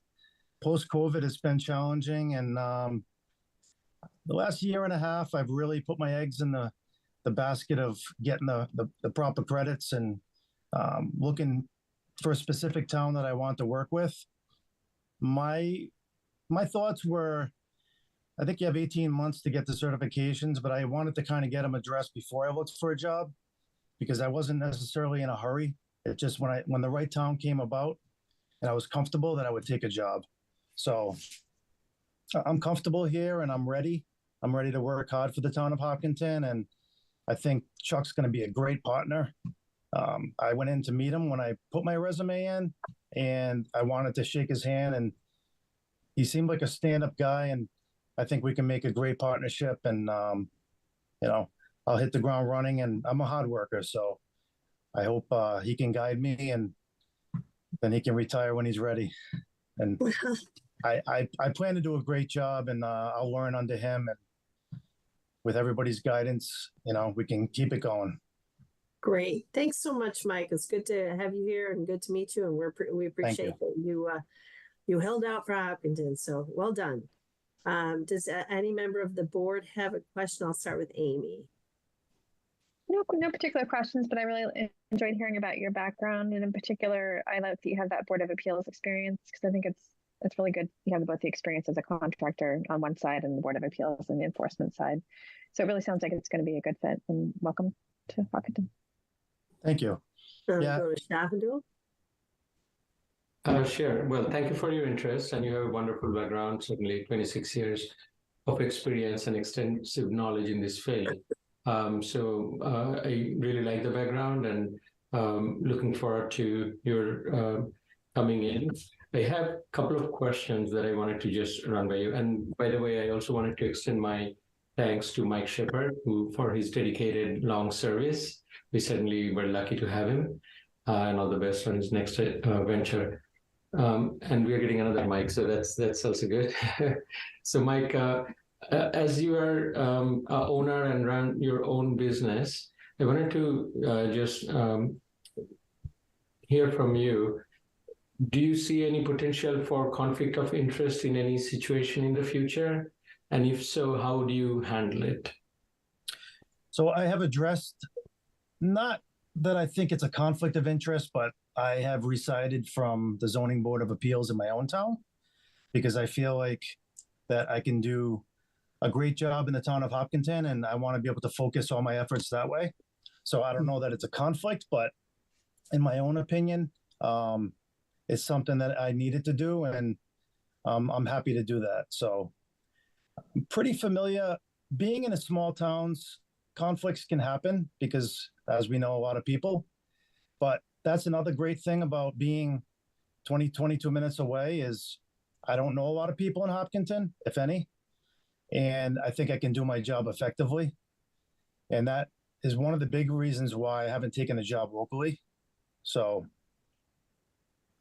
post-COVID, it's been challenging. And the last year and a half, I've really put my eggs in the basket of getting the proper credits and looking for a specific town that I want to work with. My thoughts were, I think you have 18 months to get the certifications, but I wanted to kind of get them addressed before I looked for a job because I wasn't necessarily in a hurry. It just when the right town came about and I was comfortable, that I would take a job. So I'm comfortable here and I'm ready. I'm ready to work hard for the town of Hopkinton, and I think Chuck's going to be a great partner. I went in to meet him when I put my resume in, and I wanted to shake his hand, and he seemed like a stand-up guy, and I think we can make a great partnership, and I'll hit the ground running, and I'm a hard worker, so I hope he can guide me, and then he can retire when he's ready. And I plan to do a great job, and I'll learn under him, and with everybody's guidance, we can keep it going. Great. Thanks so much, Mike. It's good to have you here and good to meet you. And we appreciate that you held out for Hopkinton. So well done. Does any member of the board have a question? I'll start with Amy. No particular questions, but I really enjoyed hearing about your background. And in particular, I like that you have that Board of Appeals experience, because I think it's really good. You have both the experience as a contractor on one side and the Board of Appeals on the enforcement side. So it really sounds like it's going to be a good fit, and welcome to Hopkinton. Thank you. Yeah. Go to Shafandul. Sure. Well, thank you for your interest, and you have a wonderful background, certainly 26 years of experience and extensive knowledge in this field. So I really like the background, and looking forward to your coming in. I have a couple of questions that I wanted to just run by you. And by the way, I also wanted to extend my thanks to Mike Shepard, for his dedicated long service. We certainly were lucky to have him, and all the best on his next venture. And we are getting another mic, so that's also good. So Mike, as you are an owner and run your own business, I wanted to just hear from you. Do you see any potential for conflict of interest in any situation in the future? And if so, how do you handle it? So I have addressed not that I think it's a conflict of interest, but I have resided from the Zoning Board of Appeals in my own town because I feel like that I can do a great job in the town of Hopkinton, and I want to be able to focus all my efforts that way. So I don't know that it's a conflict, but in my own opinion, it's something that I needed to do, and I'm happy to do that. So I'm pretty familiar. Being in a small towns, conflicts can happen because, as we know, a lot of people. But that's another great thing about being 22 minutes away is I don't know a lot of people in Hopkinton, if any. And I think I can do my job effectively. And that is one of the big reasons why I haven't taken a job locally. So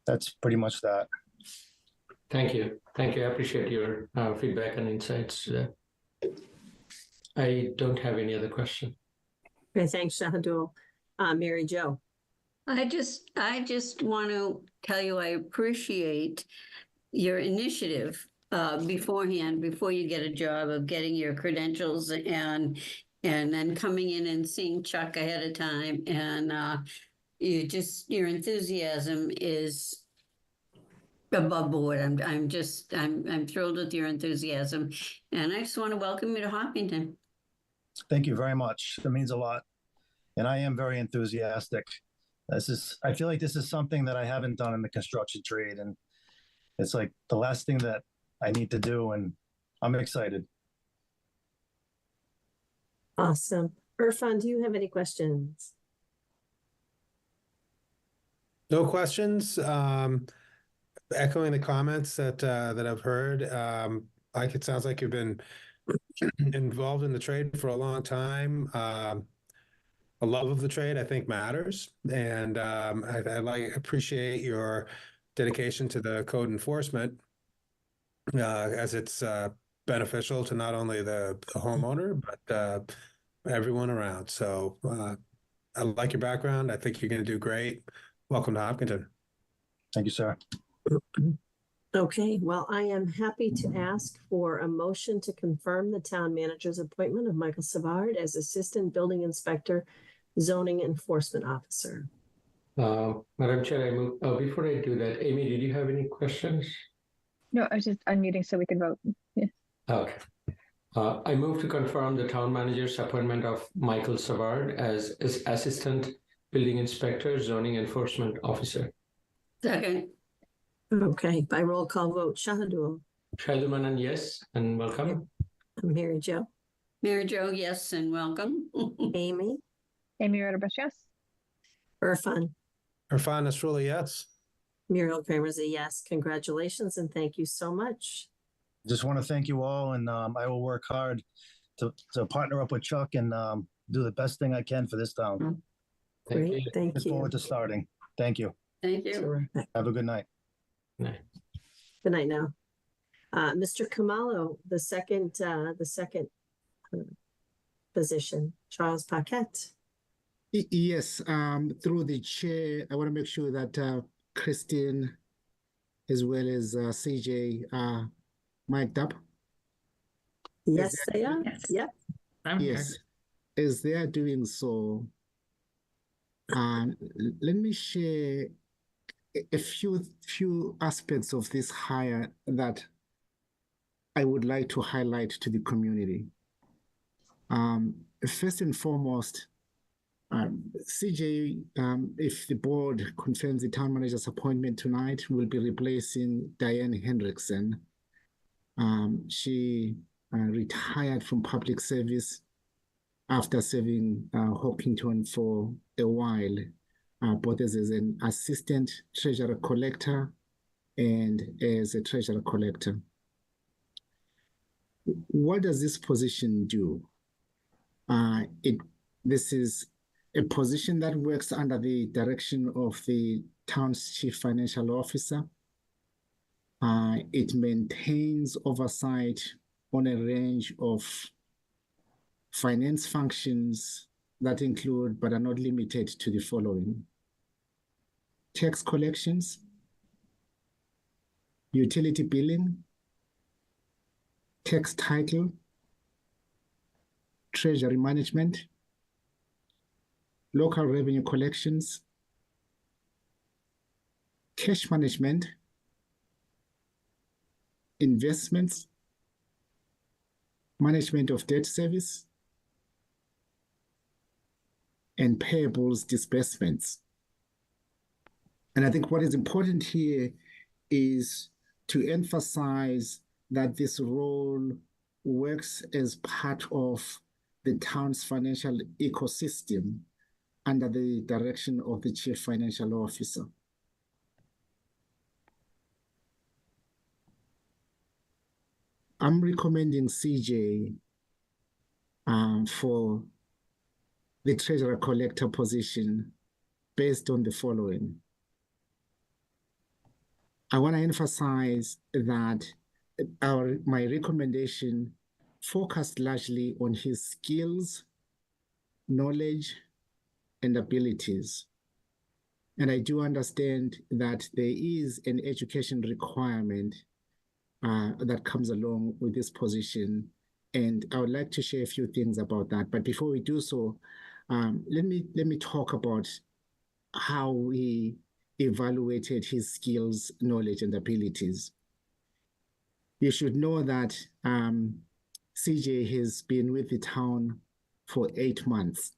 that's pretty much that. Thank you. Thank you. I appreciate your feedback and insights. I don't have any other question. Okay, thanks, Shahadul. Mary Jo. I just want to tell you I appreciate your initiative beforehand, before you get a job, of getting your credentials and then coming in and seeing Chuck ahead of time. And your enthusiasm is above board. I'm thrilled with your enthusiasm, and I just want to welcome you to Hopkinton. Thank you very much. That means a lot. And I am very enthusiastic. I feel like this is something that I haven't done in the construction trade, and it's like the last thing that I need to do, and I'm excited. Awesome. Irfan, do you have any questions? No questions. Echoing the comments that I've heard, like it sounds like you've been involved in the trade for a long time. A love of the trade, I think, matters, and I appreciate your dedication to the code enforcement, as it's beneficial to not only the homeowner but everyone around. So I like your background. I think you're going to do great. Welcome to Hopkinton. Thank you, sir. Okay, well, I am happy to ask for a motion to confirm the town manager's appointment of Michael Savard as Assistant Building Inspector, Zoning Enforcement Officer. Madam Chair, I move. Before I do that, Amy, did you have any questions? No, I was just unmuting so we could vote. Yeah. Okay. I move to confirm the town manager's appointment of Michael Savard as Assistant Building Inspector, Zoning Enforcement Officer. Second. Okay, by roll call vote, Shahadul. Sheldon, yes, and welcome. Mary Jo. Mary Jo, yes, and welcome. Amy. Amy Rodebush, yes. Irfan. Irfan Nasrullah, yes. Muriel Kramer's a yes. Congratulations and thank you so much. Just want to thank you all, and I will work hard to partner up with Chuck and do the best thing I can for this town. Great, thank Look you. forward to starting. Thank you. Thank you. Terrific. Have a good night. Good night now. Mr. Kamalo, the second position, Charles Paquette. Yes, through the chair, I want to make sure that Christine as well as CJ are mic'd up. Yes, they are. Yes. Yep. Yes. As they are doing so, let me share a few aspects of this hire that I would like to highlight to the community. First and foremost, CJ, if the board confirms the town manager's appointment tonight, will be replacing Diane Hendrickson. She retired from public service after serving Hopkinton for a while, both as an assistant treasurer collector and as a treasurer collector. What does this position do? This is a position that works under the direction of the town's chief financial officer. It maintains oversight on a range of finance functions that include, but are not limited to, the following: tax collections, utility billing, tax title, treasury management, local revenue collections, cash management, investments, management of debt service, and payables disbursements. And I think what is important here is to emphasize that this role works as part of the town's financial ecosystem under the direction of the Chief Financial Officer. I'm recommending CJ for the treasurer collector position based on the following. I want to emphasize that my recommendation focused largely on his skills, knowledge, and abilities. And I do understand that there is an education requirement that comes along with this position. And I would like to share a few things about that. But before we do so, let me talk about how we evaluated his skills, knowledge, and abilities. You should know that CJ has been with the town for 8 months.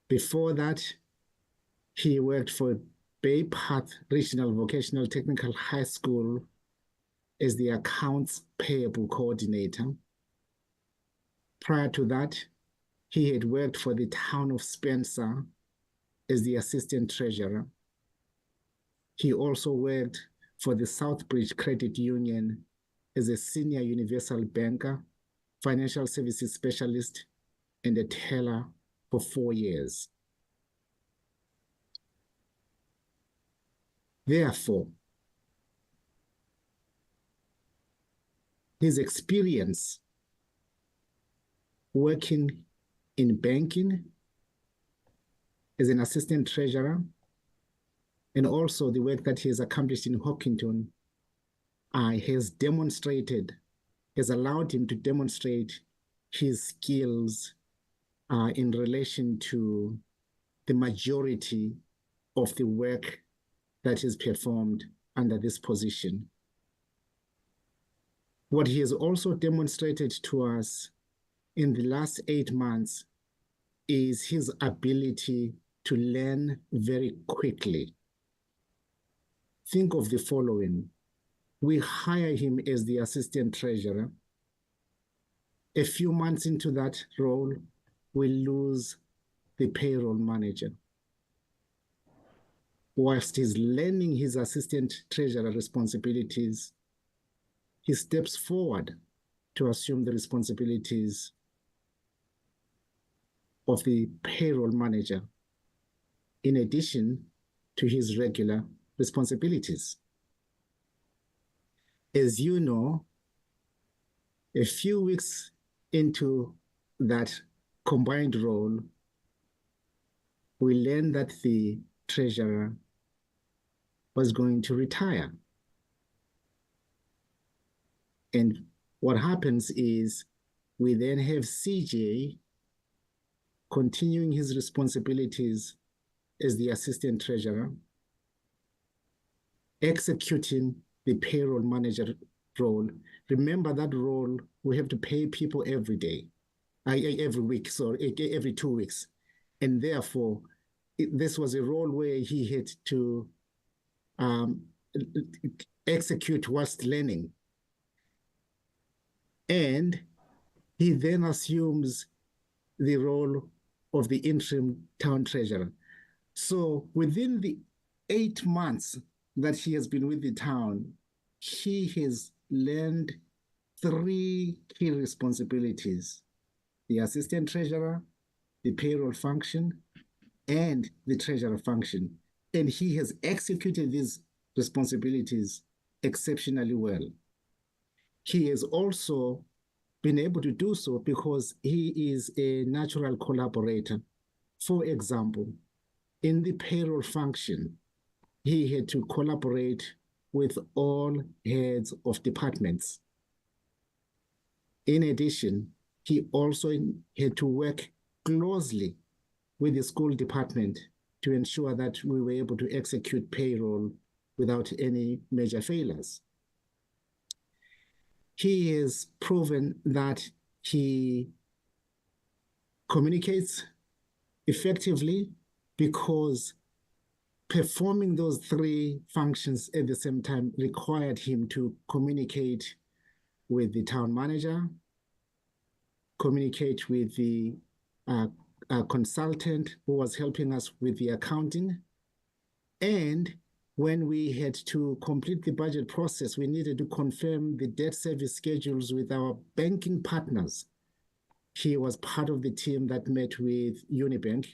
Before that, he worked for Bay Path Regional Vocational Technical High School as the accounts payable coordinator. Prior to that, he had worked for the town of Spencer as the assistant treasurer. He also worked for the Southbridge Credit Union as a senior universal banker, financial services specialist, and a teller for 4 years. Therefore, his experience working in banking as an assistant treasurer, and also the work that he has accomplished in Hopkinton has allowed him to demonstrate his skills in relation to the majority of the work that is performed under this position. What he has also demonstrated to us in the last 8 months is his ability to learn very quickly. Think of the following. We hire him as the assistant treasurer. A few months into that role, we lose the payroll manager. Whilst he's learning his assistant treasurer responsibilities, he steps forward to assume the responsibilities of the payroll manager, in addition to his regular responsibilities. As you know, a few weeks into that combined role, we learned that the treasurer was going to retire. And what happens is we then have CJ continuing his responsibilities as the assistant treasurer, executing the payroll manager role. Remember that role, we have to pay people every day, every week, every 2 weeks. And therefore, this was a role where he had to execute whilst learning. And he then assumes the role of the interim town treasurer. So within the 8 months that he has been with the town, he has learned 3 key responsibilities: the assistant treasurer, the payroll function, and the treasurer function. And he has executed these responsibilities exceptionally well. He has also been able to do so because he is a natural collaborator. For example, in the payroll function, he had to collaborate with all heads of departments. In addition, he also had to work closely with the school department to ensure that we were able to execute payroll without any major failures. He has proven that he communicates effectively, because performing those three functions at the same time required him to communicate with the town manager, communicate with the consultant who was helping us with the accounting, and when we had to complete the budget process, we needed to confirm the debt service schedules with our banking partners. He was part of the team that met with Unibank.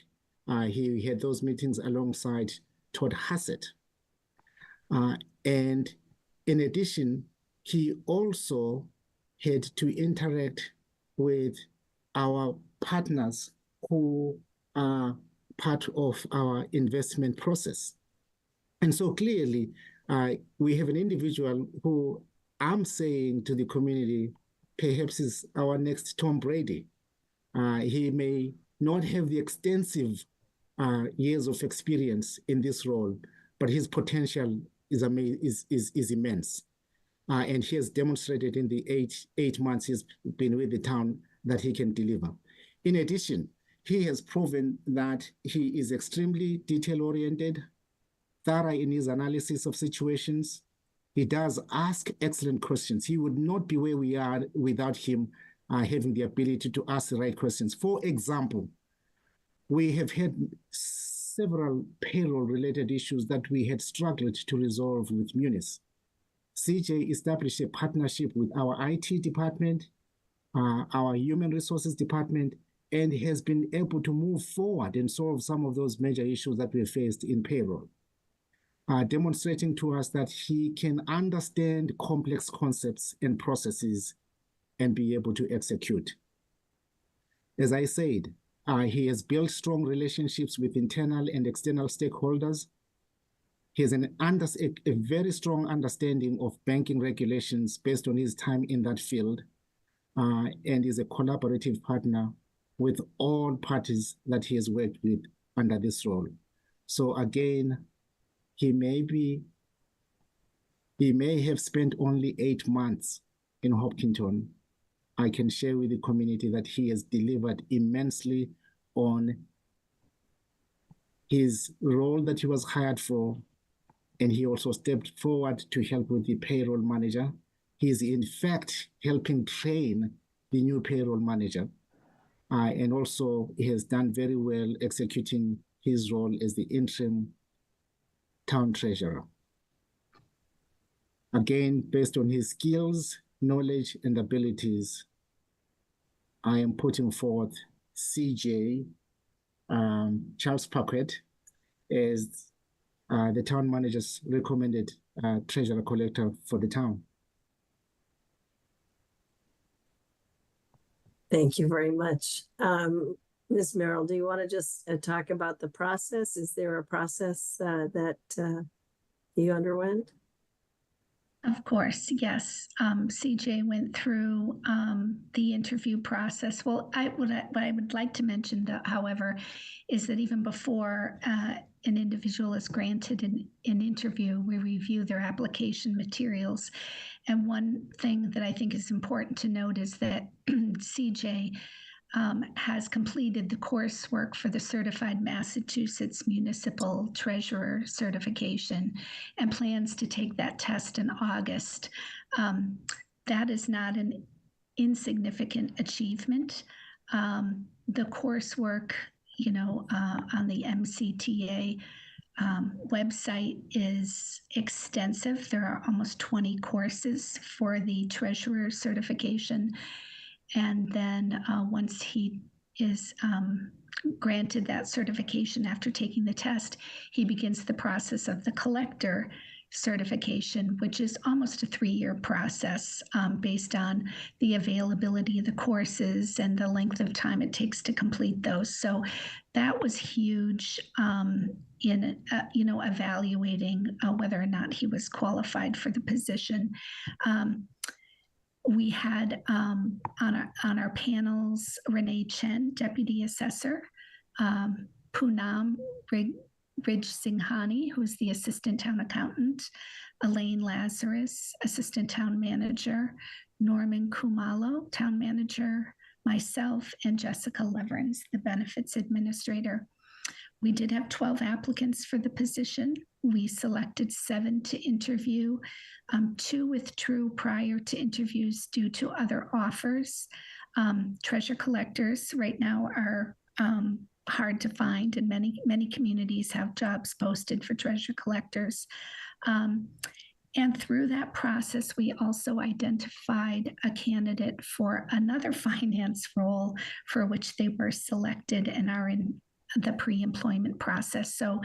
He had those meetings alongside Todd Hassett. And in addition, he also had to interact with our partners who are part of our investment process. And so clearly, we have an individual who I'm saying to the community, perhaps is our next Tom Brady. He may not have the extensive years of experience in this role, but his potential is immense. And he has demonstrated in the eight months he's been with the town that he can deliver. In addition, he has proven that he is extremely detail-oriented, thorough in his analysis of situations. He does ask excellent questions. He would not be where we are without him having the ability to ask the right questions. For example, we have had several payroll-related issues that we had struggled to resolve with Munis. CJ established a partnership with our IT department, our human resources department, and has been able to move forward and solve some of those major issues that we faced in payroll, demonstrating to us that he can understand complex concepts and processes and be able to execute. As I said, he has built strong relationships with internal and external stakeholders. He has a very strong understanding of banking regulations based on his time in that field, and is a collaborative partner with all parties that he has worked with under this role. So again, he may have spent only 8 months in Hopkinton. I can share with the community that he has delivered immensely on his role that he was hired for, and he also stepped forward to help with the payroll manager. He is in fact helping train the new payroll manager, and also he has done very well executing his role as the interim town treasurer. Again, based on his skills, knowledge, and abilities, I am putting forth CJ Charles Paquette as the town manager's recommended treasurer collector for the town. Thank you very much. Ms. Merrill, do you want to just talk about the process? Is there a process that you underwent? Of course, yes. CJ went through the interview process. Well, what I would like to mention, however, is that even before an individual is granted an interview, we review their application materials. And one thing that I think is important to note is that CJ has completed the coursework for the Certified Massachusetts Municipal Treasurer certification and plans to take that test in August. That is not an insignificant achievement. The coursework, on the MCTA website is extensive. There are almost 20 courses for the treasurer certification. And then once he is granted that certification after taking the test, he begins the process of the collector certification, which is almost a 3-year process based on the availability of the courses and the length of time it takes to complete those. So that was huge in evaluating whether or not he was qualified for the position. We had on our panels Renee Chen, Deputy Assessor, Poonam Ridge Singhani, who's the assistant town accountant, Elaine Lazarus, assistant town manager, Norman Kumalo, town manager, myself, and Jessica Leverins, the benefits administrator. We did have 12 applicants for the position. We selected 7 to interview. 2 withdrew prior to interviews due to other offers. Treasure collectors right now are hard to find, and many communities have jobs posted for treasure collectors. And through that process, we also identified a candidate for another finance role for which they were selected and are in the pre-employment process. So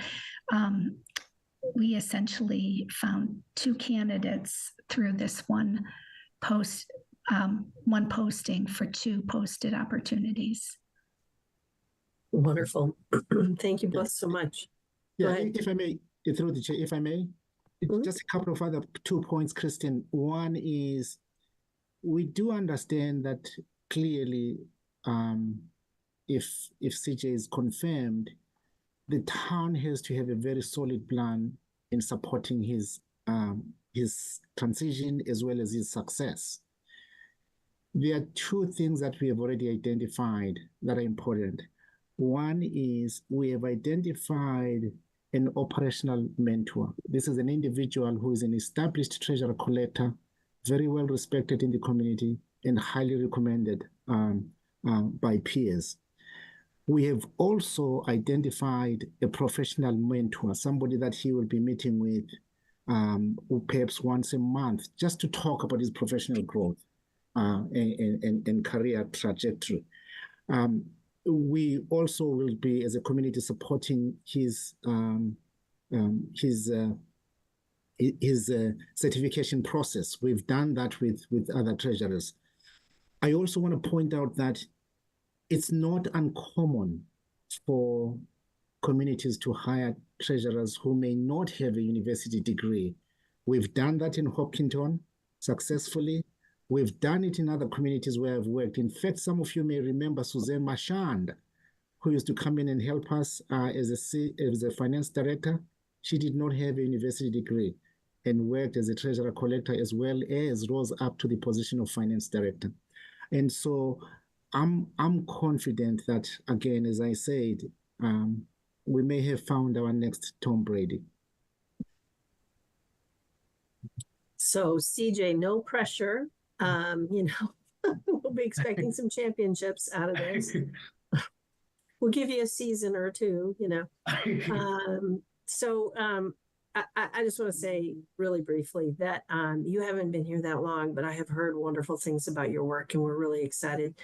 we essentially found 2 candidates through this one posting for 2 posted opportunities. Wonderful. Thank you both so much. Yeah, if I may, through the chair, if I may, just a couple of other 2 points, Kristen. One is we do understand that clearly, if CJ is confirmed, the town has to have a very solid plan in supporting his transition as well as his success. There are 2 things that we have already identified that are important. One is we have identified an operational mentor. This is an individual who is an established treasurer collector, very well respected in the community and highly recommended by peers. We have also identified a professional mentor, somebody that he will be meeting with perhaps once a month, just to talk about his professional growth and career trajectory. We also will be, as a community, supporting his certification process. We've done that with other treasurers. I also want to point out that it's not uncommon for communities to hire treasurers who may not have a university degree. We've done that in Hopkinton successfully. We've done it in other communities where I've worked. In fact, some of you may remember Suzanne Marchand, who used to come in and help us as a finance director. She did not have a university degree and worked as a treasurer collector as well as rose up to the position of finance director. And so I'm confident that, again, as I said, we may have found our next Tom Brady. So CJ, no pressure. We'll be expecting some championships out of this. We'll give you a season or 2, I just want to say really briefly that you haven't been here that long, but I have heard wonderful things about your work, and we're really excited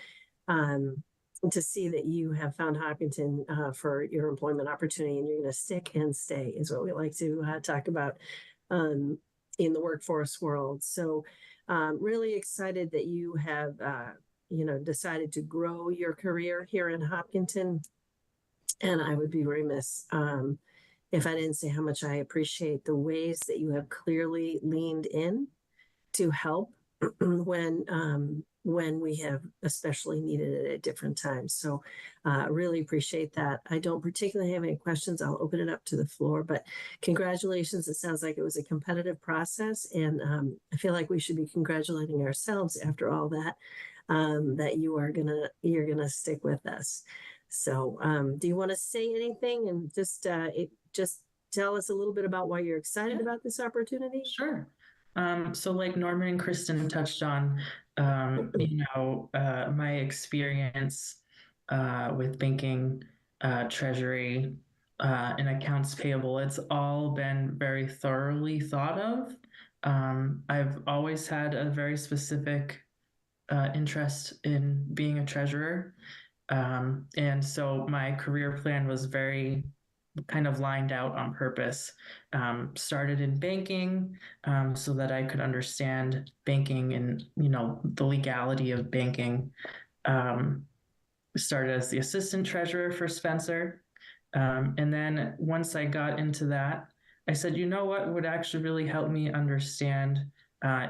to see that you have found Hopkinton for your employment opportunity, and you're going to stick and stay is what we like to talk about in the workforce world. So really excited that you have, decided to grow your career here in Hopkinton. And I would be remiss if I didn't say how much I appreciate the ways that you have clearly leaned in to help when we have especially needed it at different times. So really appreciate that. I don't particularly have any questions. I'll open it up to the floor, but congratulations. It sounds like it was a competitive process, and I feel like we should be congratulating ourselves after all that, that you're gonna stick with us. So do you want to say anything and just tell us a little bit about why you're excited about this opportunity? Sure. So like Norman and Kristen touched on, my experience with banking, treasury, and accounts payable, it's all been very thoroughly thought of. I've always had a very specific interest in being a treasurer. And so my career plan was very kind of lined out on purpose. Started in banking so that I could understand banking and, the legality of banking. Started as the assistant treasurer for Spencer. And then once I got into that, I said, you know what would actually really help me understand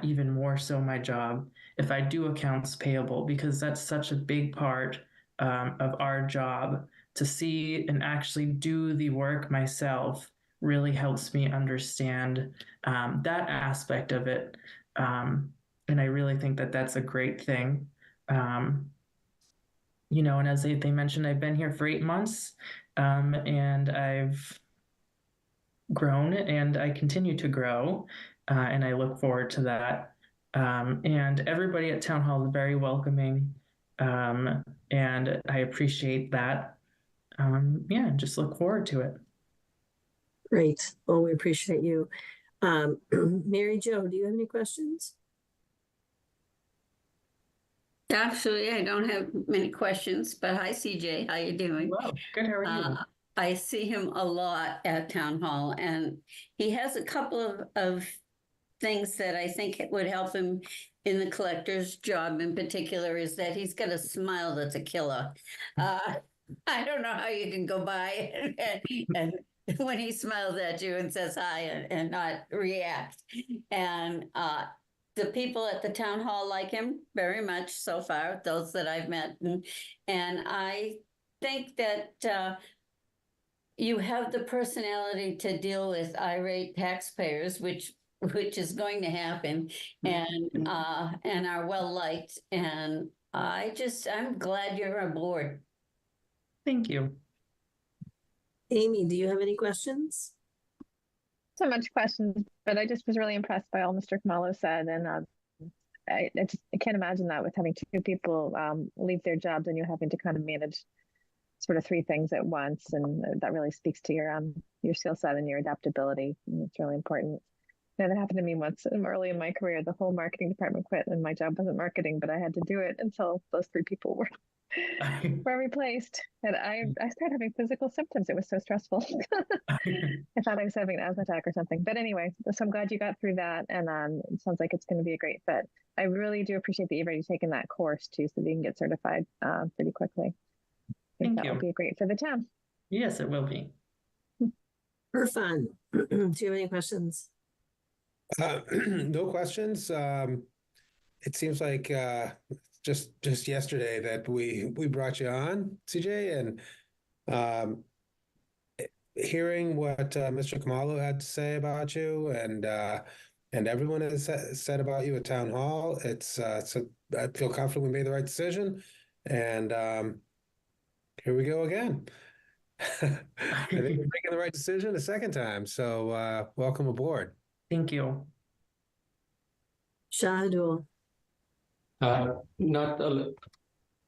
even more so my job if I do accounts payable, because that's such a big part of our job to see and actually do the work myself really helps me understand that aspect of it. And I really think that that's a great thing. You know, and as they mentioned, I've been here for 8 months, and I've grown and I continue to grow, and I look forward to that. And everybody at Town Hall is very welcoming, and I appreciate that. Yeah, just look forward to it. Great. Well, we appreciate you. Mary Jo, do you have any questions? Actually, I don't have many questions, but hi, CJ. How you doing? Well, good. How are you? I see him a lot at Town Hall, and he has a couple of things that I think would help him in the collector's job in particular, is that he's got a smile that's a killer. I don't know how you can go by and when he smiles at you and says hi and not react. And the people at the Town Hall like him very much so far, those that I've met. And I think that you have the personality to deal with irate taxpayers, which is going to happen, and are well liked. And I'm glad you're aboard. Thank you. Amy, do you have any questions? So much questions, but I just was really impressed by all Mr. Khumalo said, and I can't imagine that with having two people leave their jobs and you having to kind of manage sort of three things at once, and that really speaks to your skill set and your adaptability. And it's really important. Yeah, that happened to me once early in my career. The whole marketing department quit, and my job wasn't marketing, but I had to do it until those three people were replaced. And I started having physical symptoms. It was so stressful. I thought I was having an asthma attack or something. But anyway, so I'm glad you got through that, and it sounds like it's going to be a great fit. I really do appreciate that you've already taken that course too, so that you can get certified pretty quickly. I think that will be great for the town. Yes, it will be. For fun. Do you have any questions? No questions. It seems like just yesterday that we brought you on, CJ, and hearing what Mr. Khumalo had to say about you, and everyone has said about you at Town Hall. I feel confident we made the right decision, and here we go again. I think we're making the right decision a second time. So welcome aboard. Thank you. Shahidul. I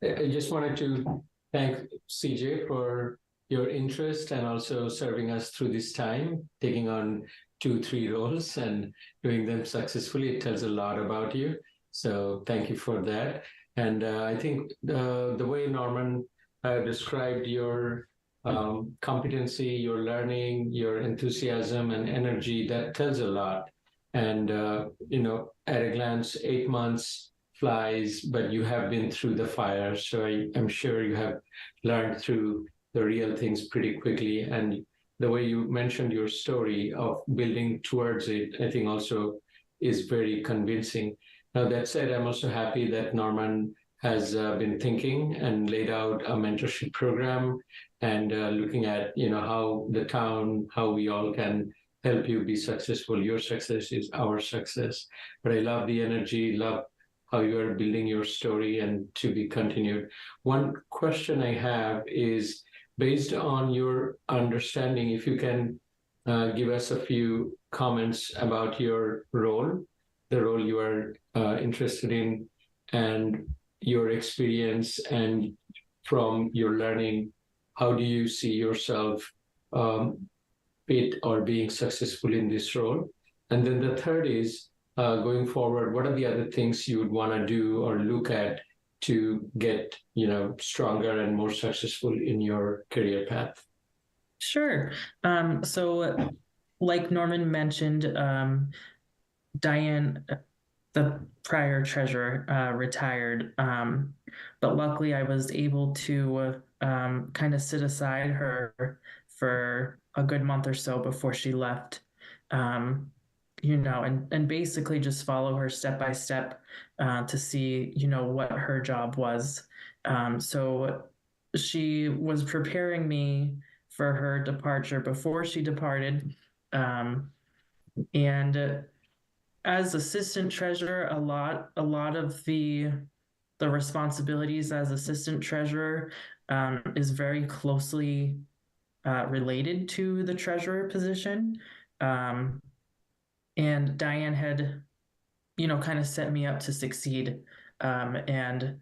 just wanted to thank CJ for your interest and also serving us through this time, taking on 2-3 roles and doing them successfully. It tells a lot about you. So thank you for that. And I think the way Norman described your competency, your learning, your enthusiasm and energy, that tells a lot. And, at a glance, 8 months flies, but you have been through the fire. So I'm sure you have learned through the real things pretty quickly. And the way you mentioned your story of building towards it, I think also is very convincing. Now, that said, I'm also happy that Norman has been thinking and laid out a mentorship program and looking at, how the town, how we all can help you be successful. Your success is our success. But I love the energy, love how you are building your story, and to be continued. One question I have is, based on your understanding, if you can give us a few comments about your role, the role you are interested in, and your experience, and from your learning, how do you see yourself fit or being successful in this role? And then the third is, going forward, what are the other things you would want to do or look at to get, stronger and more successful in your career path? Sure. So like Norman mentioned, Diane, the prior treasurer, retired, but luckily I was able to kind of sit aside her for a good month or so before she left, and basically just follow her step by step to see, what her job was. So she was preparing me for her departure before she departed. And as assistant treasurer, a lot of the responsibilities as assistant treasurer is very closely related to the treasurer position. And Diane had, kind of set me up to succeed, and,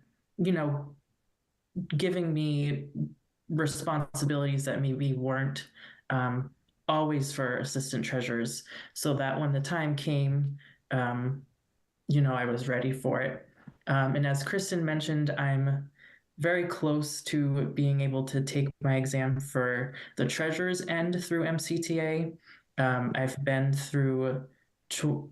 giving me responsibilities that maybe weren't always for assistant treasurers, so that when the time came, I was ready for it. And as Kristen mentioned, I'm very close to being able to take my exam for the treasurer's end through MCTA. I've been through two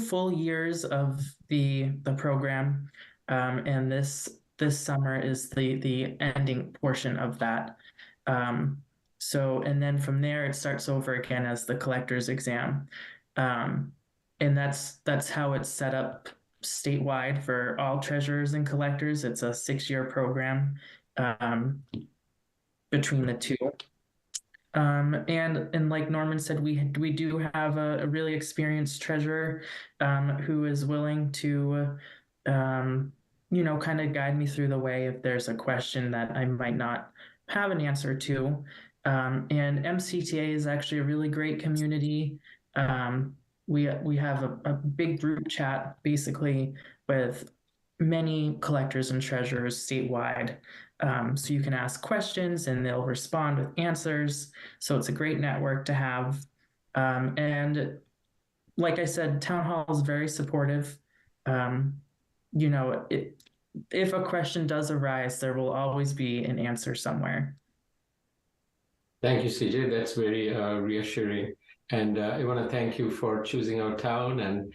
full years of the program, and this summer is the ending portion of that. So, and then from there it starts over again as the collector's exam, and that's how it's set up statewide for all treasurers and collectors. It's a 6-year program between the two. And like Norman said, we do have a really experienced treasurer who is willing to kind of guide me through the way if there's a question that I might not have an answer to. And MCTA is actually a really great community. We have a big group chat basically with many collectors and treasurers statewide. So you can ask questions and they'll respond with answers. So it's a great network to have. And like I said, Town Hall is very supportive. If a question does arise, there will always be an answer somewhere. Thank you, CJ. That's very reassuring. And I want to thank you for choosing our town and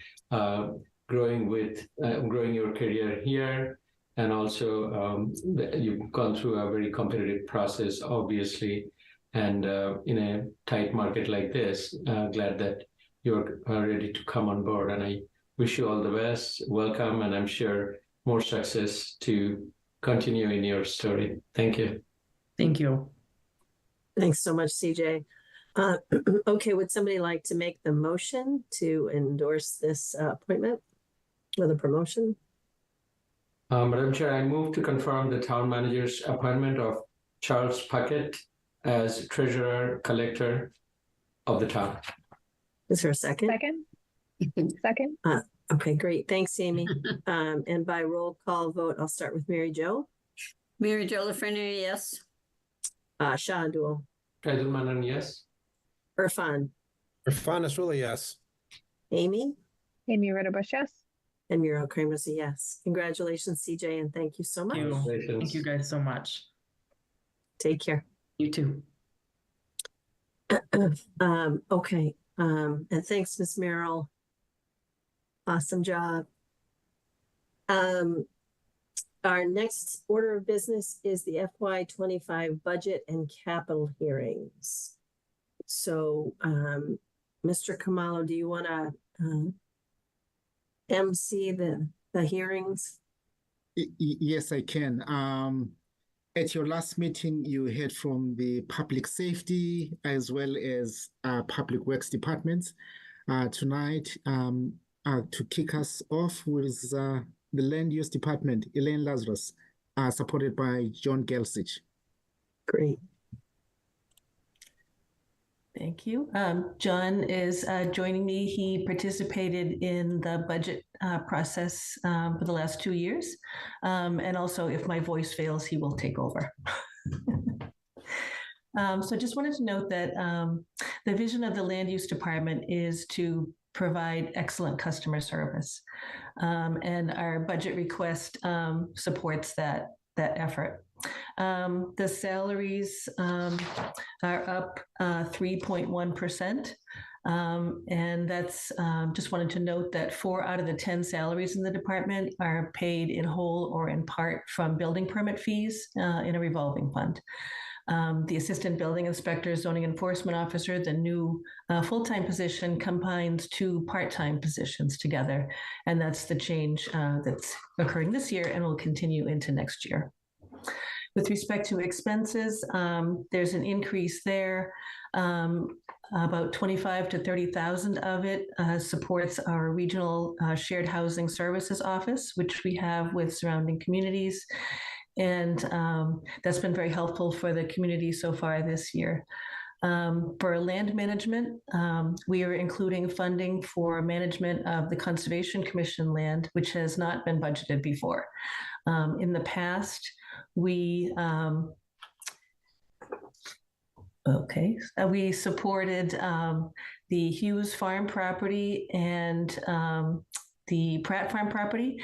growing your career here. And also, you've gone through a very competitive process, obviously. And in a tight market like this, glad that you're ready to come on board. And I wish you all the best. Welcome. And I'm sure more success to continue in your story. Thank you. Thank you. Thanks so much, CJ. Okay, would somebody like to make the motion to endorse this appointment or the promotion? Madam Chair, I move to confirm the town manager's appointment of Charles Puckett as treasurer collector of the town. Is there a second? Second. Okay, great. Thanks, Amy. And by roll call vote, I'll start with Mary Jo. Mary Jo Lafreniere, yes. Shahidul. Manan, yes. Irfan. Irfan Nasrullah, yes. Amy. Amy Ritterbush, yes. And Muriel Kramer's a yes. Congratulations, CJ, and thank you so much. Thank you guys so much. Take care. You too. Okay. And thanks, Miss Merrill. Awesome job. Our next order of business is the FY25 budget and capital hearings. So, Mr. Khumalo, do you want to MC the hearings? Yes, I can. At your last meeting, you heard from the public safety as well as public works departments. Tonight, to kick us off with the land use department, Elaine Lazarus, supported by John Gelsich. Great. Thank you. John is joining me. He participated in the budget process for the last 2 years. And also, if my voice fails, he will take over. So just wanted to note that the vision of the land use department is to provide excellent customer service. And our budget request supports that effort. The salaries are up 3.1%. And that's just wanted to note that 4 out of the 10 salaries in the department are paid in whole or in part from building permit fees in a revolving fund. The assistant building inspector, zoning enforcement officer, the new full-time position combines 2 part-time positions together. And that's the change that's occurring this year and will continue into next year. With respect to expenses, there's an increase there. About 25 to 30,000 of it supports our regional shared housing services office, which we have with surrounding communities. And that's been very helpful for the community so far this year. For land management, we are including funding for management of the Conservation Commission land, which has not been budgeted before. In the past, we we supported the Hughes Farm property and the Pratt Farm property.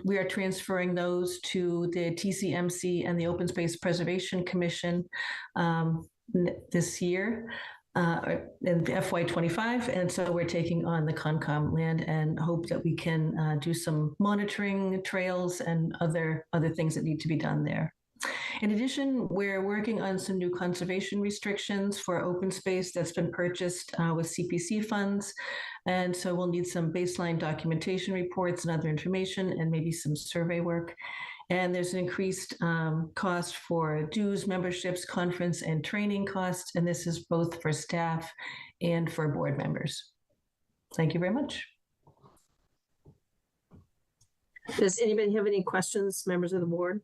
We are transferring those to the TCMC and the Open Space Preservation Commission this year in FY25. And so we're taking on the Concom land and hope that we can do some monitoring trails and other things that need to be done there. In addition, we're working on some new conservation restrictions for open space that's been purchased with CPC funds. And so we'll need some baseline documentation reports and other information and maybe some survey work. And there's an increased cost for dues, memberships, conference, and training costs. And this is both for staff and for board members. Thank you very much. Does anybody have any questions, members of the board?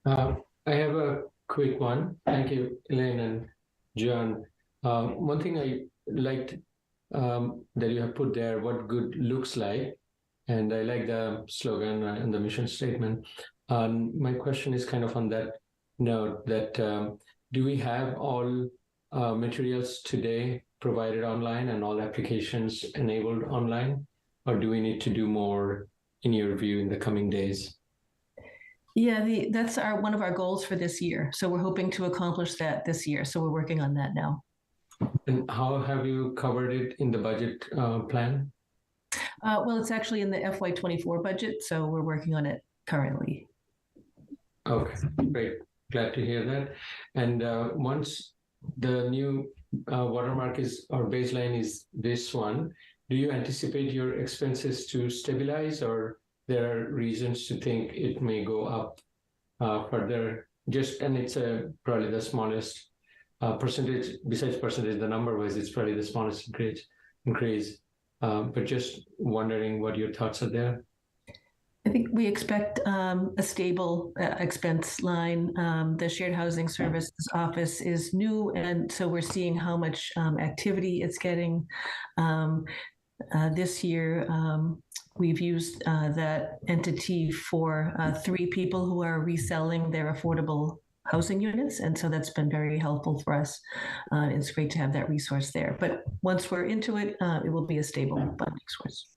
I have a quick one. Thank you, Elaine and John. One thing I liked that you have put there, what good looks like, and I like the slogan and the mission statement. My question is kind of on that note that do we have all materials today provided online and all applications enabled online, or do we need to do more in your view in the coming days? Yeah, that's one of our goals for this year. So we're hoping to accomplish that this year. So we're working on that now. And how have you covered it in the budget plan? Well, it's actually in the FY24 budget, so we're working on it currently. Okay, great. Glad to hear that. And once the new watermark is, or baseline is this one, do you anticipate your expenses to stabilize, or there are reasons to think it may go up further? And it's probably the smallest percentage, besides percentage, the number wise, it's probably the smallest increase. But just wondering what your thoughts are there. I think we expect a stable expense line. The Shared Housing Services Office is new, and so we're seeing how much activity it's getting. This year, we've used that entity for 3 people who are reselling their affordable housing units. And so that's been very helpful for us. It's great to have that resource there. But once we're into it, it will be a stable funding source.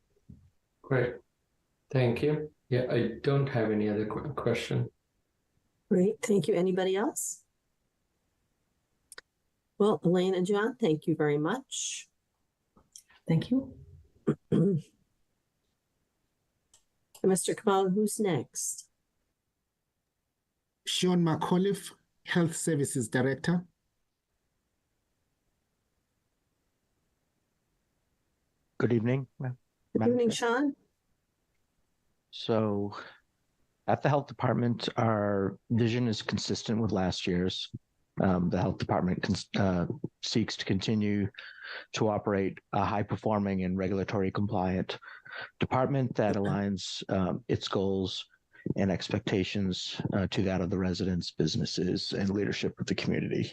Great. Thank you. Yeah, I don't have any other question. Great. Thank you. Anybody else? Well, Elaine and John, thank you very much. Thank you. Mr. Kamal, who's next? Sean McAuliffe, Health Services Director. Good evening. Good evening, Sean. So at the health department, our vision is consistent with last year's. The health department seeks to continue to operate a high-performing and regulatory compliant department that aligns its goals and expectations to that of the residents, businesses, and leadership of the community.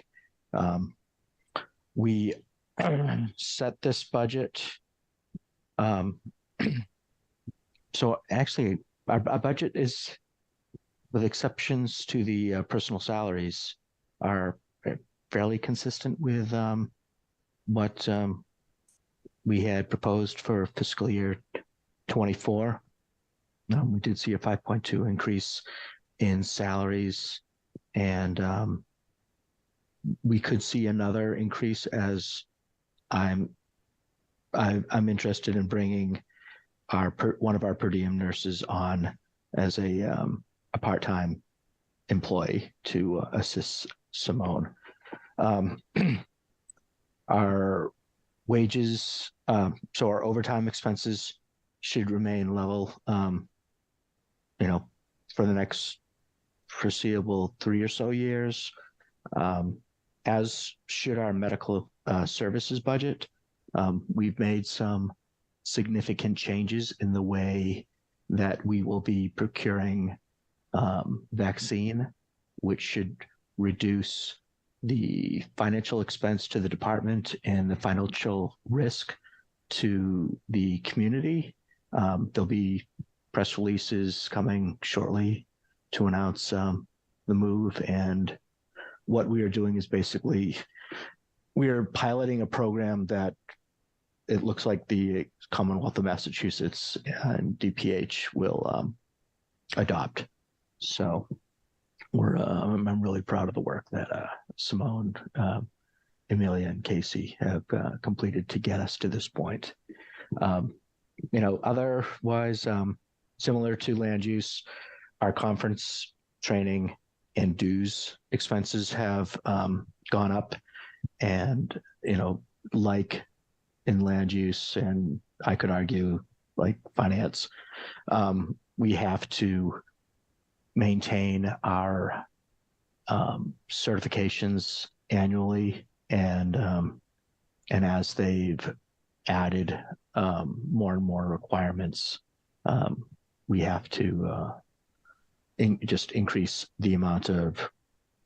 We set this budget. So actually, our budget is, with exceptions to the personal salaries, are fairly consistent with what we had proposed for fiscal year 24. We did see a 5.2 increase in salaries, and we could see another increase as I'm interested in bringing one of our per diem nurses on as a part-time employee to assist Simone. Our wages, so our overtime expenses should remain level, you know, for the next foreseeable 3 or so years, as should our medical services budget. We've made some significant changes in the way that we will be procuring vaccine, which should reduce the financial expense to the department and the financial risk to the community. There'll be press releases coming shortly to announce the move. And what we are doing is basically we are piloting a program that it looks like the Commonwealth of Massachusetts and DPH will adopt. So I'm really proud of the work that Simone, Amelia, and Casey have completed to get us to this point. Otherwise, similar to land use, our conference training and dues expenses have gone up, and like in land use, and I could argue like finance, we have to maintain our certifications annually, and as they've added more and more requirements, we have to just increase the amount of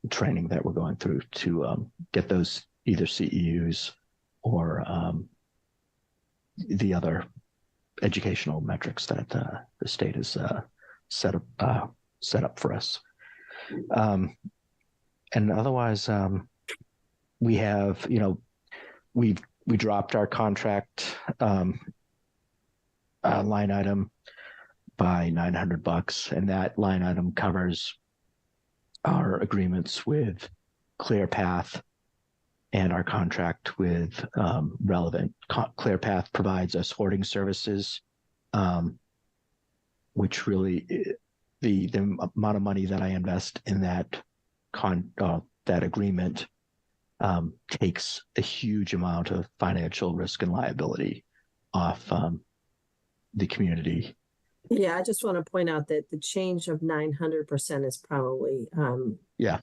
training that we're going through to get those either CEUs or the other educational metrics that the state has set up for us. And otherwise, we have, we dropped our contract line item by $900, and that line item covers our agreements with ClearPath and our contract with Relevant. ClearPath provides us hoarding services, which really the amount of money that I invest in that agreement takes a huge amount of financial risk and liability off the community. Yeah, I just want to point out that the change of 900% is probably yeah.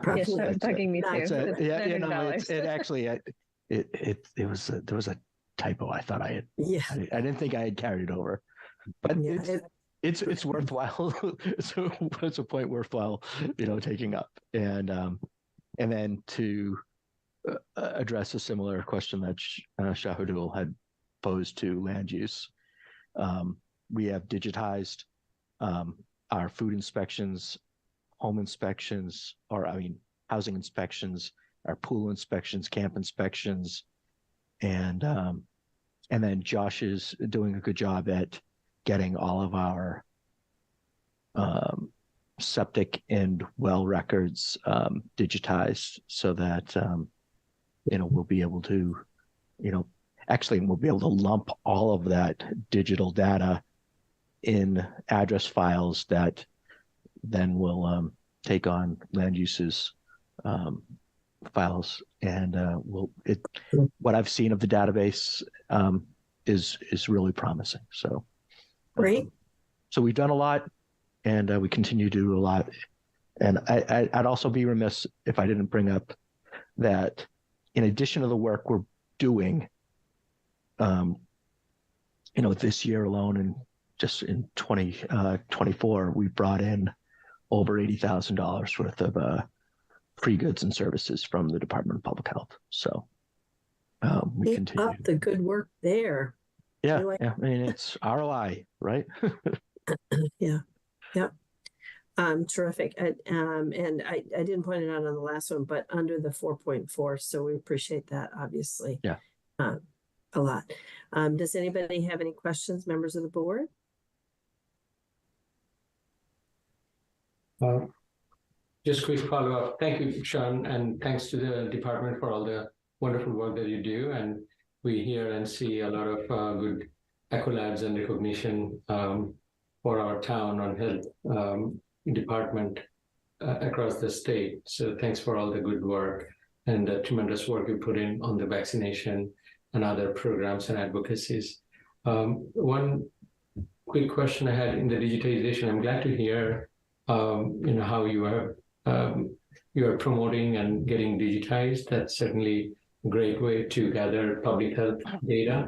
Probably Yes, that was bugging me too. There was a typo. I thought I had. Yeah. I didn't think I had carried over, but Yeah, it's worthwhile. So it's a point worthwhile, taking up, and then to address a similar question that Shahidul had posed to land use. We have digitized our food inspections, home inspections, housing inspections, our pool inspections, camp inspections, and then Josh is doing a good job at getting all of our septic and well records digitized, so that we'll be able to, we'll be able to lump all of that digital data in address files that then will take on land uses files, and what I've seen of the database is really promising. So great. So we've done a lot, and we continue to do a lot. And I'd also be remiss if I didn't bring up that in addition to the work we're doing, this year alone, and just in 2024, we brought in over $80,000 worth of free goods and services from the Department of Public Health. So we continue up the good work there. Yeah, yeah. I mean, it's ROI, right? Yeah. Terrific. And I didn't point it out on the last one, but under the 4.4. So we appreciate that, obviously. Yeah. A lot. Does anybody have any questions, members of the board? Just quick follow-up. Thank you, Sean, and thanks to the department for all the wonderful work that you do. And we hear and see a lot of good accolades and recognition for our town on health department across the state. So thanks for all the good work and the tremendous work you put in on the vaccination and other programs and advocacies. One quick question I had in the digitization. I'm glad to hear, how you are promoting and getting digitized. That's certainly a great way to gather public health data,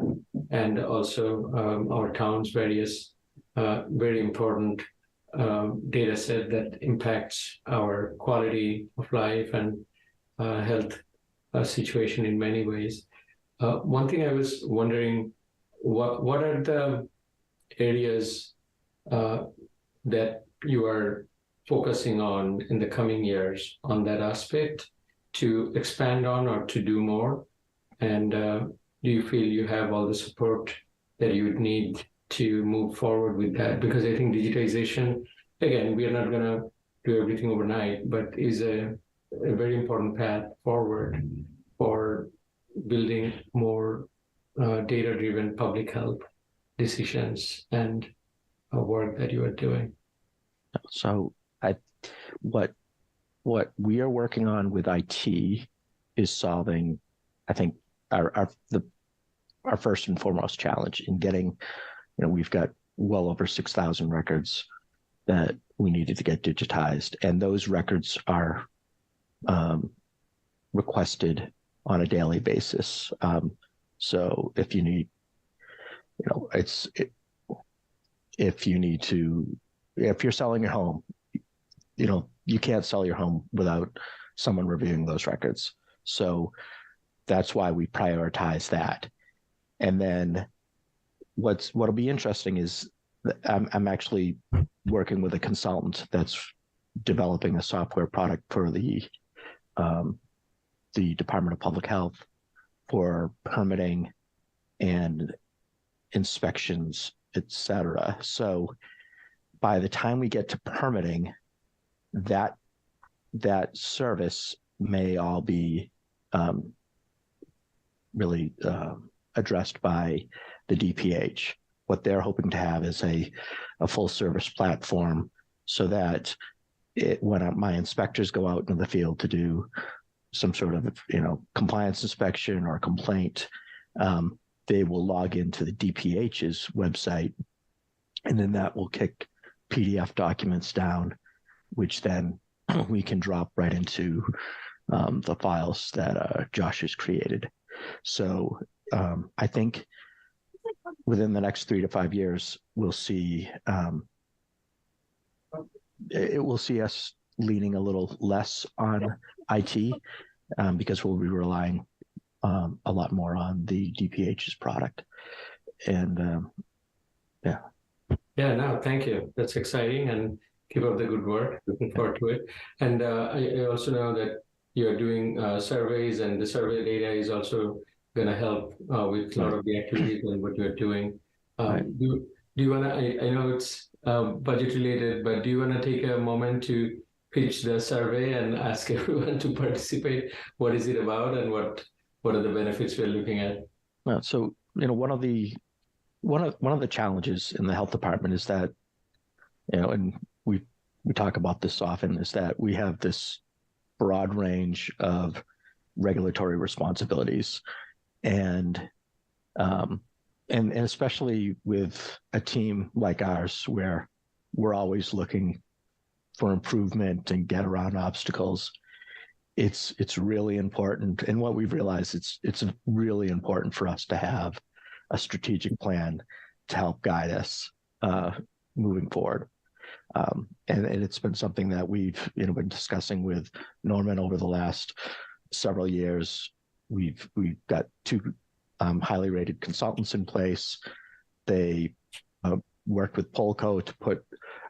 and also our town's various very important data set that impacts our quality of life and health situation in many ways. One thing I was wondering, what are the areas that you are focusing on in the coming years on that aspect to expand on or to do more? And do you feel you have all the support that you would need to move forward with that? Because I think digitization, again, we are not going to do everything overnight, but is a very important path forward for building more data-driven public health decisions and work that you are doing. So what we are working on with IT is solving, I think, our first and foremost challenge in getting, we've got well over 6,000 records that we needed to get digitized, and those records are requested on a daily basis. So if you need, if you're selling your home, you can't sell your home without someone reviewing those records. So that's why we prioritize that. And then what'll be interesting is I'm actually working with a consultant that's developing a software product for the Department of Public Health for permitting and inspections, et cetera. So by the time we get to permitting, that service may all be really addressed by the DPH. What they're hoping to have is a full service platform so that when my inspectors go out into the field to do some sort of compliance inspection or complaint, they will log into the DPH's website, and then that will kick PDF documents down, which then we can drop right into the files that Josh has created. So I think within the next 3 to 5 years, we'll see us leaning a little less on IT because we'll be relying a lot more on the DPH's product. And yeah. Yeah, no, thank you. That's exciting, and keep up the good work. Looking forward to it. And I also know that you're doing surveys, and the survey data is also going to help with a lot of the activities and what you're doing. Do you want to, I know it's budget related, but do you want to take a moment to pitch the survey and ask everyone to participate? What is it about, and what are the benefits we're looking at? So, one of the challenges in the health department is that, and we talk about this often, is that we have this broad range of regulatory responsibilities, and especially with a team like ours, where we're always looking for improvement and get around obstacles. It's really important, and what we've realized, it's really important for us to have a strategic plan to help guide us moving forward. And it's been something that we've been discussing with Norman over the last several years. We've got 2 highly rated consultants in place. They worked with Polco to put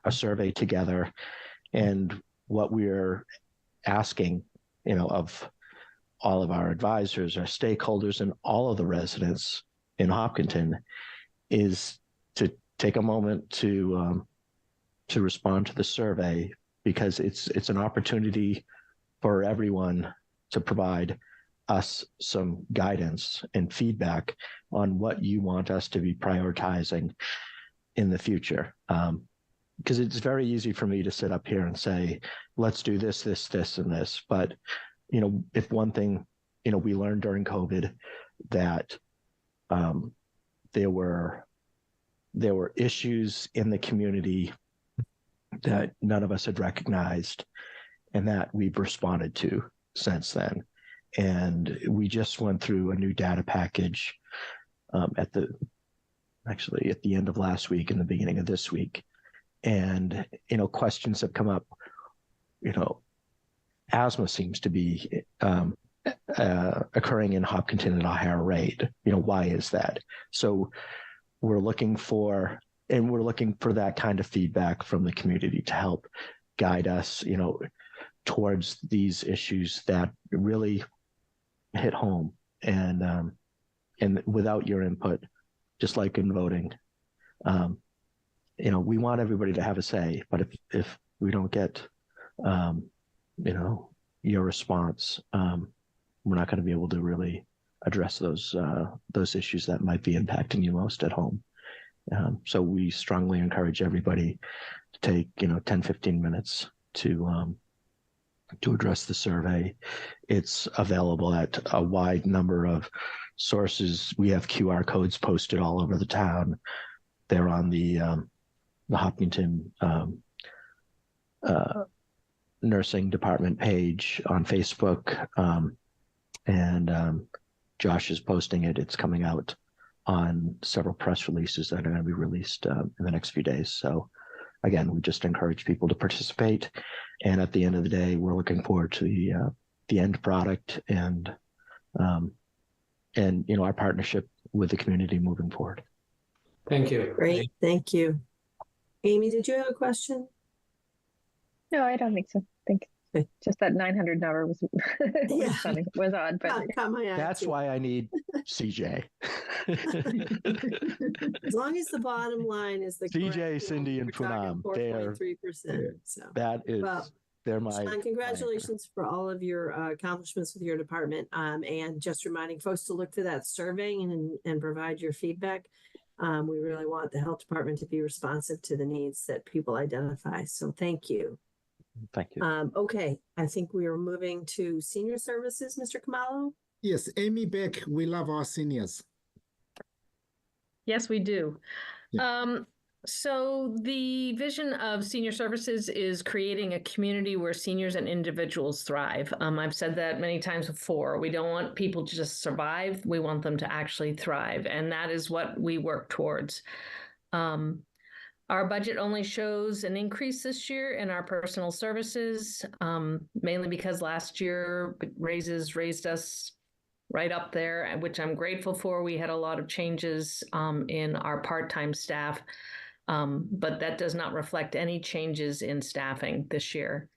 a survey together, and what we're asking of all of our advisors, our stakeholders, and all of the residents in Hopkinton is to take a moment to respond to the survey, because it's an opportunity for everyone to provide us some guidance and feedback on what you want us to be prioritizing in the future. Because it's very easy for me to sit up here and say, let's do this, this, this, and this. But, if one thing, we learned during COVID that there were there were issues in the community that none of us had recognized and that we've responded to since then. And we just went through a new data package at the end of last week and the beginning of this week. And, questions have come up, asthma seems to be occurring in Hopkinton at a higher rate. Why is that? So we're looking for that kind of feedback from the community to help guide us, towards these issues that really hit home. And without your input, just like in voting, we want everybody to have a say, but if we don't get, your response, we're not going to be able to really address those issues that might be impacting you most at home. So we strongly encourage everybody to take, 10, 15 minutes to address the survey. It's available at a wide number of sources. We have QR codes posted all over the town. They're on the Hopkinton nursing department page on Facebook. And Josh is posting it. It's coming out on several press releases that are going to be released in the next few days. So again, we just encourage people to participate. And at the end of the day, we're looking forward to the end product and our partnership with the community moving forward. Thank you. Great. Thank you. Amy, did you have a question? No, I don't think so. Okay. Just that 900 number was Yeah. funny, was odd, but Caught my eye That's too. why I need CJ. As long as the bottom line is the CJ, correct Cindy, and Poonam, they're 4.3%. So that is Well, they're my Sean, congratulations for all of your accomplishments with your department. And just reminding folks to look for that survey and provide your feedback. We really want the health department to be responsive to the needs that people identify. So thank you. Thank you. Okay, I think we are moving to senior services, Mr. Kamalo. Yes, Amy Beck, we love our seniors. Yes, we do. So the vision of senior services is creating a community where seniors and individuals thrive. I've said that many times before. We don't want people to just survive. We want them to actually thrive. And that is what we work towards. Our budget only shows an increase this year in our personal services, mainly because last year raises raised us right up there, which I'm grateful for. We had a lot of changes in our part-time staff, but that does not reflect any changes in staffing this year.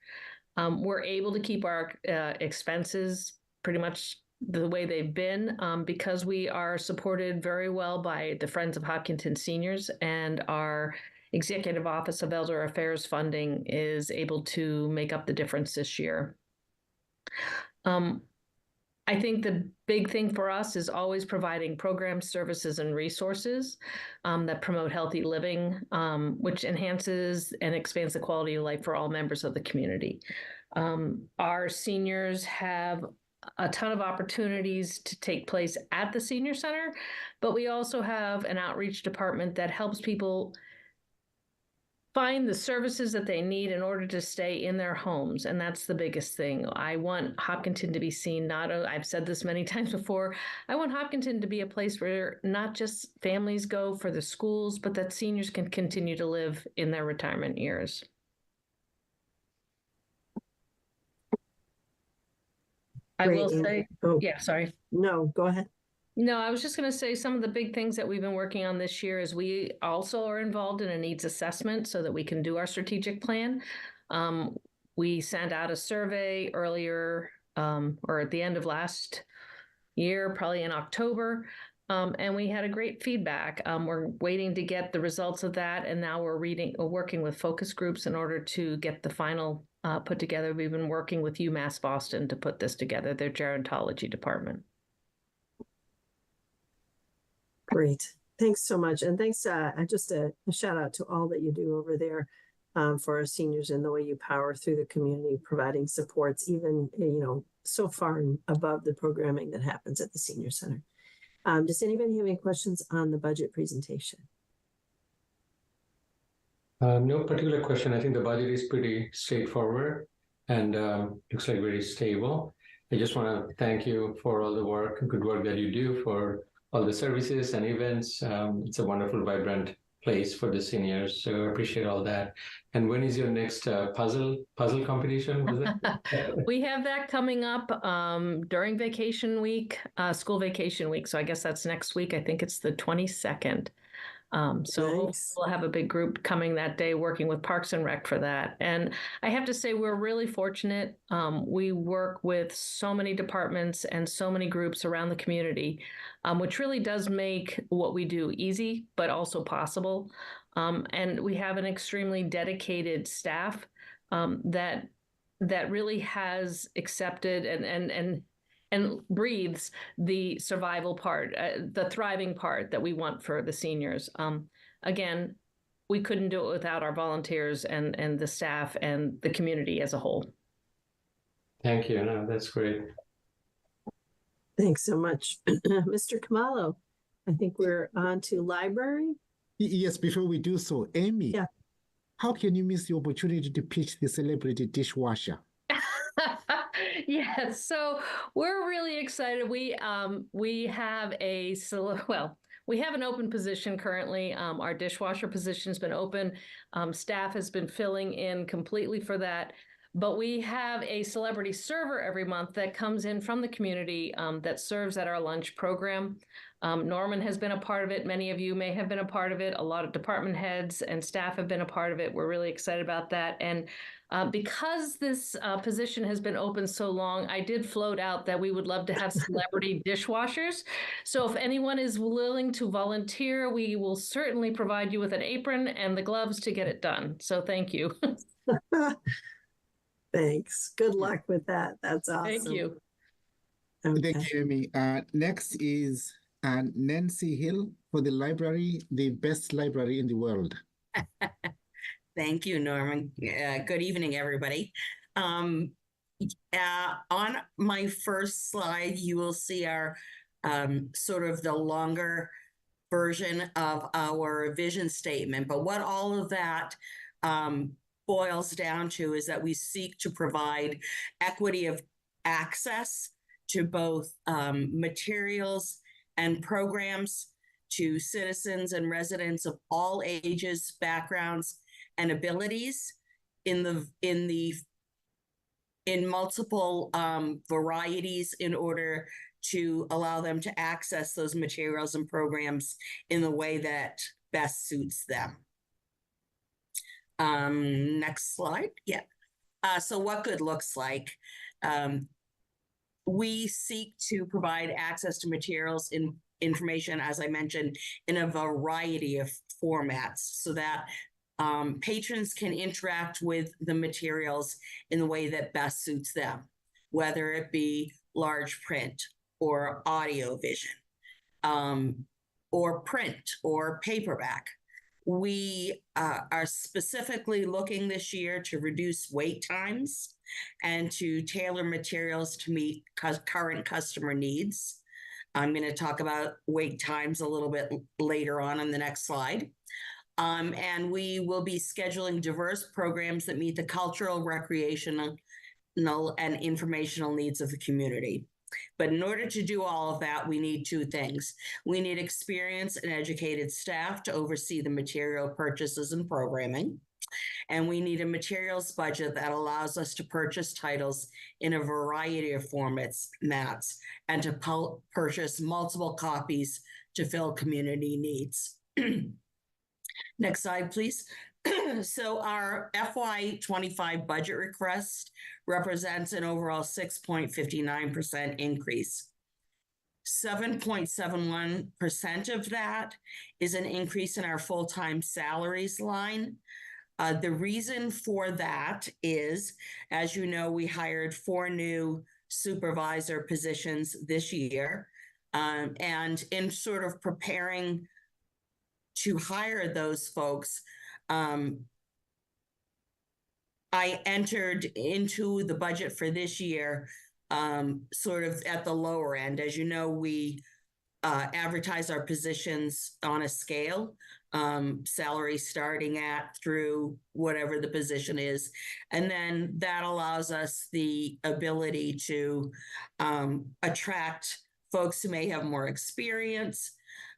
We're able to keep our expenses pretty much the way they've been because we are supported very well by the Friends of Hopkinton Seniors, and our Executive Office of Elder Affairs funding is able to make up the difference this year. I think the big thing for us is always providing programs, services, and resources that promote healthy living, which enhances and expands the quality of life for all members of the community. Our seniors have a ton of opportunities to take place at the senior center, but we also have an outreach department that helps people find the services that they need in order to stay in their homes. And that's the biggest thing. I want Hopkinton to be seen, I've said this many times before, I want Hopkinton to be a place where not just families go for the schools, but that seniors can continue to live in their retirement years. I will say, yeah, sorry. No, go ahead. No, I was just going to say some of the big things that we've been working on this year is we also are involved in a needs assessment so that we can do our strategic plan. We sent out a survey earlier or at the end of last year, probably in October, and we had a great feedback. We're waiting to get the results of that, and now we're working with focus groups in order to get the final put together. We've been working with UMass Boston to put this together, their gerontology department. Great. Thanks so much. And thanks, just a shout out to all that you do over there for our seniors and the way you power through the community, providing supports, even, so far and above the programming that happens at the senior center. Does anybody have any questions on the budget presentation? No particular question. I think the budget is pretty straightforward and looks like very stable. I just want to thank you for all the work, good work that you do for all the services and events. It's a wonderful, vibrant place for the seniors. So I appreciate all that. And when is your next puzzle competition? Was it? We have that coming up during vacation week, school vacation week. So I guess that's next week. I think it's the 22nd. So we'll have a big group coming that day working with Parks and Rec for that. And I have to say, we're really fortunate. We work with so many departments and so many groups around the community, which really does make what we do easy, but also possible. And we have an extremely dedicated staff that really has accepted and breathes the survival part, the thriving part that we want for the seniors. Again, we couldn't do it without our volunteers and the staff and the community as a whole. Thank you. No, that's great. Thanks so much. Mr. Kamalo, I think we're on to library. Yes, before we do so, Amy, how can you miss the opportunity to pitch the celebrity dishwasher? Yes, so we're really excited. We have we have an open position currently. Our dishwasher position has been open. Staff has been filling in completely for that. But we have a celebrity server every month that comes in from the community that serves at our lunch program. Norman has been a part of it. Many of you may have been a part of it. A lot of department heads and staff have been a part of it. We're really excited about that. And because this position has been open so long, I did float out that we would love to have celebrity dishwashers. So if anyone is willing to volunteer, we will certainly provide you with an apron and the gloves to get it done. So thank you. Thanks. Good luck with that. That's awesome. Thank you. Okay. Thank you, Amy. Next is Nancy Hill for the library, the best library in the world. Thank you, Norman. Good evening, everybody. On my first slide, you will see our sort of the longer version of our vision statement. But what all of that boils down to is that we seek to provide equity of access to both materials and programs to citizens and residents of all ages, backgrounds, and abilities in multiple varieties in order to allow them to access those materials and programs in the way that best suits them. Next slide. Yeah. So what good looks like. We seek to provide access to materials and information, as I mentioned, in a variety of formats so that patrons can interact with the materials in the way that best suits them, whether it be large print or audio vision, or print or paperback. We are specifically looking this year to reduce wait times and to tailor materials to meet current customer needs. I'm going to talk about wait times a little bit later on in the next slide. And we will be scheduling diverse programs that meet the cultural, recreational, and informational needs of the community. But in order to do all of that, we need two things. We need experienced and educated staff to oversee the material purchases and programming. And we need a materials budget that allows us to purchase titles in a variety of formats and to purchase multiple copies to fill community needs. Next slide, please. So our FY25 budget request represents an overall 6.59% increase. 7.71% of that is an increase in our full-time salaries line. The reason for that is, as you know, we hired 4 new supervisor positions this year. And in sort of preparing to hire those folks, I entered into the budget for this year sort of at the lower end. As you know, we advertise our positions on a scale, salary starting at through whatever the position is. And then that allows us the ability to attract folks who may have more experience,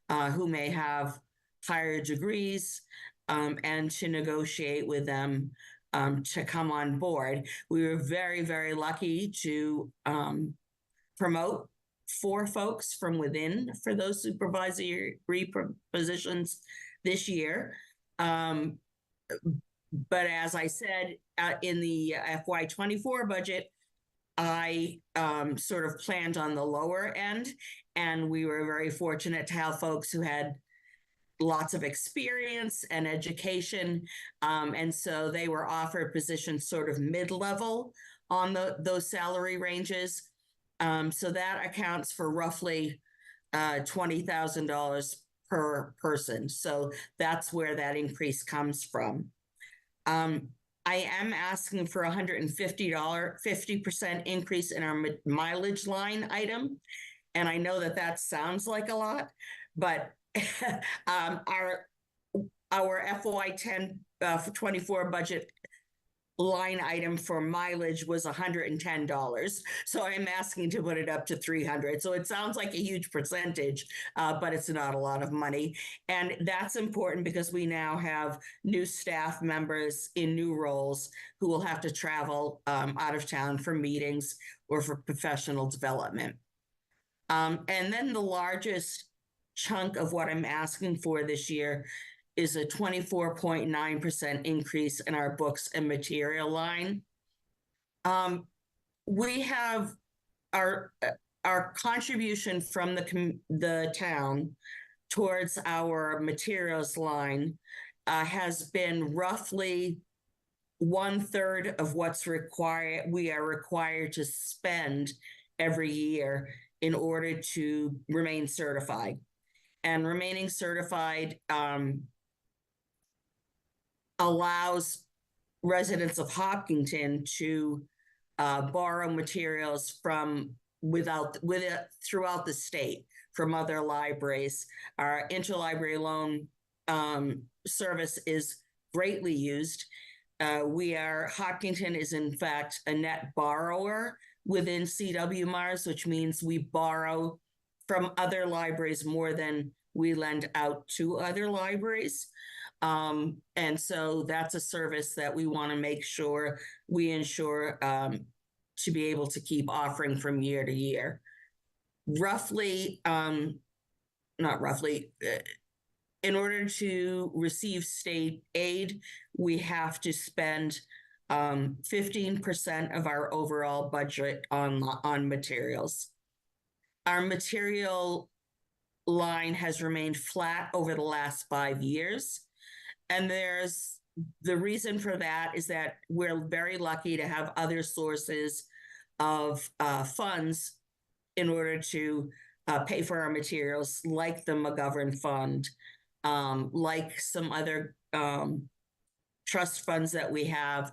who may have higher degrees, and to negotiate with them to come on board. We were very, very lucky to promote 4 folks from within for those supervisory positions this year. But as I said, in the FY24 budget, I sort of planned on the lower end, and we were very fortunate to have folks who had lots of experience and education. And so they were offered positions sort of mid-level on those salary ranges. So that accounts for roughly $20,000 per person. So that's where that increase comes from. I am asking for $150% increase in our mileage line item. And I know that sounds like a lot, but our FY10 24 budget line item for mileage was $110. So I'm asking to put it up to $300. So it sounds like a huge percentage, but it's not a lot of money. And that's important because we now have new staff members in new roles who will have to travel out of town for meetings or for professional development. And then the largest chunk of what I'm asking for this year is a 24.9% increase in our books and material line. We have our contribution from the town towards our materials line has been roughly 1/3 of what's required. We are required to spend every year in order to remain certified. And remaining certified allows residents of Hopkinton to borrow materials from throughout the state from other libraries. Our interlibrary loan service is greatly used. Hopkinton is in fact a net borrower within CW Mars, which means we borrow from other libraries more than we lend out to other libraries. And so that's a service that we want to make sure we ensure to be able to keep offering from year to year. In order to receive state aid, we have to spend 15% of our overall budget on materials. Our material line has remained flat over the last 5 years. And the reason for that is that we're very lucky to have other sources of funds in order to pay for our materials, like the McGovern Fund, like some other trust funds that we have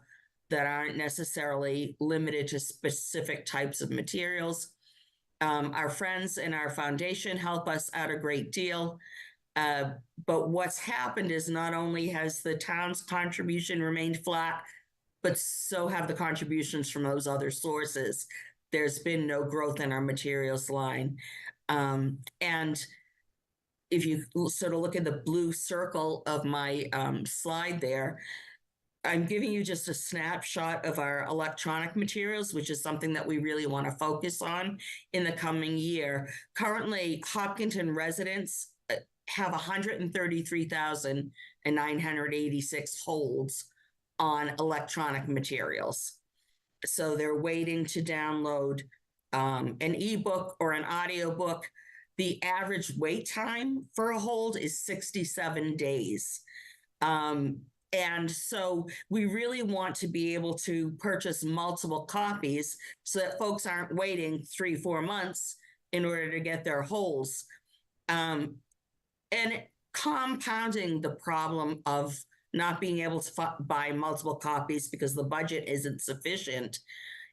that aren't necessarily limited to specific types of materials. Our friends in our foundation help us out a great deal. But what's happened is not only has the town's contribution remained flat, but so have the contributions from those other sources. There's been no growth in our materials line. And if you sort of look at the blue circle of my slide there, I'm giving you just a snapshot of our electronic materials, which is something that we really want to focus on in the coming year. Currently, Hopkinton residents have 133,986 holds on electronic materials. So they're waiting to download an ebook or an audiobook. The average wait time for a hold is 67 days. And so we really want to be able to purchase multiple copies so that folks aren't waiting 3-4 months in order to get their holds. And compounding the problem of not being able to buy multiple copies because the budget isn't sufficient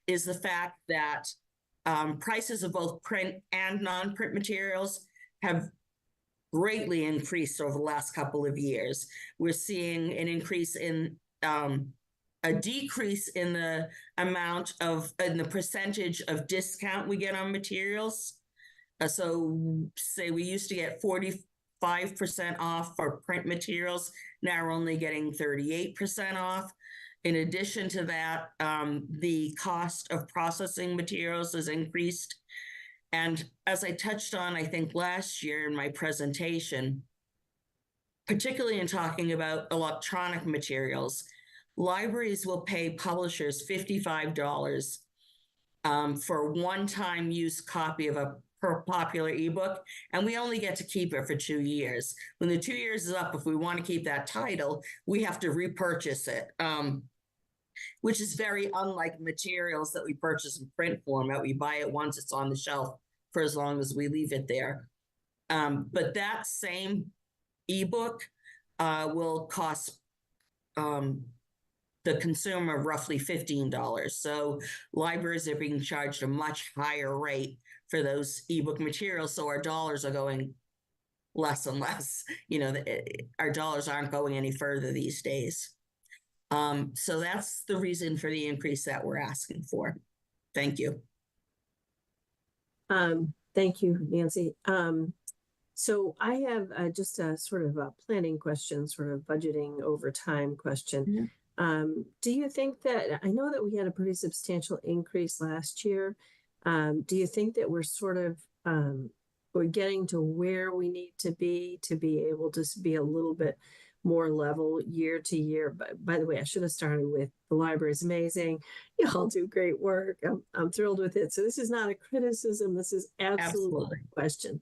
is the fact that prices of both print and non-print materials have greatly increased over the last couple of years. We're seeing an increase in a decrease in the amount of in the percentage of discount we get on materials. So say we used to get 45% off for print materials. Now we're only getting 38% off. In addition to that, the cost of processing materials has increased. And as I touched on, I think last year in my presentation, particularly in talking about electronic materials, libraries will pay publishers $55 for one-time use copy of a popular ebook, and we only get to keep it for 2 years. When the 2 years is up, if we want to keep that title, we have to repurchase it, which is very unlike materials that we purchase in print format. We buy it once, it's on the shelf for as long as we leave it there. But that same ebook will cost the consumer roughly $15. So libraries are being charged a much higher rate for those ebook materials. So our dollars are going less and less. You know, our dollars aren't going any further these days. So that's the reason for the increase that we're asking for. Thank you. Thank you, Nancy. So I have just a sort of a planning question, sort of budgeting over time question. Do you think that, I know that we had a pretty substantial increase last year. Do you think that we're sort of, we're getting to where we need to be able to be a little bit more level year to year? But by the way, I should have started with the library is amazing. You all do great work. I'm thrilled with it. So this is not a criticism. This is absolutely a question.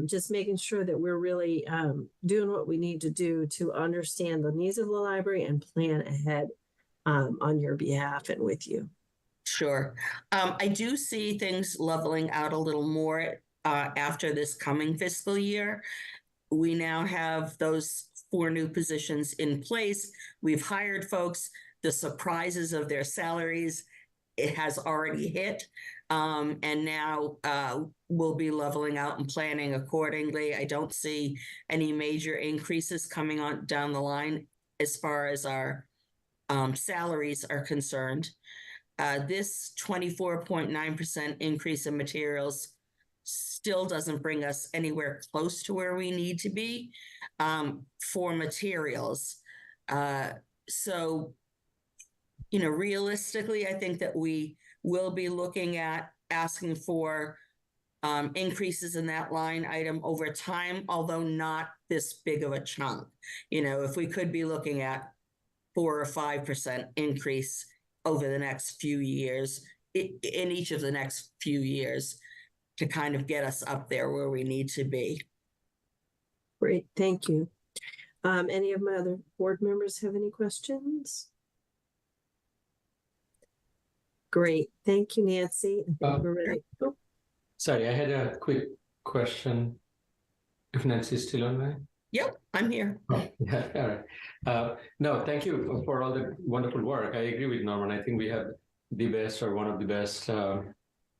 Just making sure that we're really doing what we need to do to understand the needs of the library and plan ahead on your behalf and with you. Sure. I do see things leveling out a little more after this coming fiscal year. We now have those 4 new positions in place. We've hired folks. The surprises of their salaries, it has already hit. And now we'll be leveling out and planning accordingly. I don't see any major increases coming on down the line as far as our salaries are concerned. This 24.9% increase in materials still doesn't bring us anywhere close to where we need to be for materials. So, you know, realistically, I think that we will be looking at asking for increases in that line item over time, although not this big of a chunk. You know, if we could be looking at 4 or 5% increase over the next few years, in each of the next few years, to kind of get us up there where we need to be. Great, thank you. Any of my other board members have any questions? Great, thank you, Nancy. We're ready. Oh. Sorry, I had a quick question. If Nancy's still online? Yep, I'm here. Oh, yeah, all right. No, thank you for all the wonderful work. I agree with Norman. I think we have the best or one of the best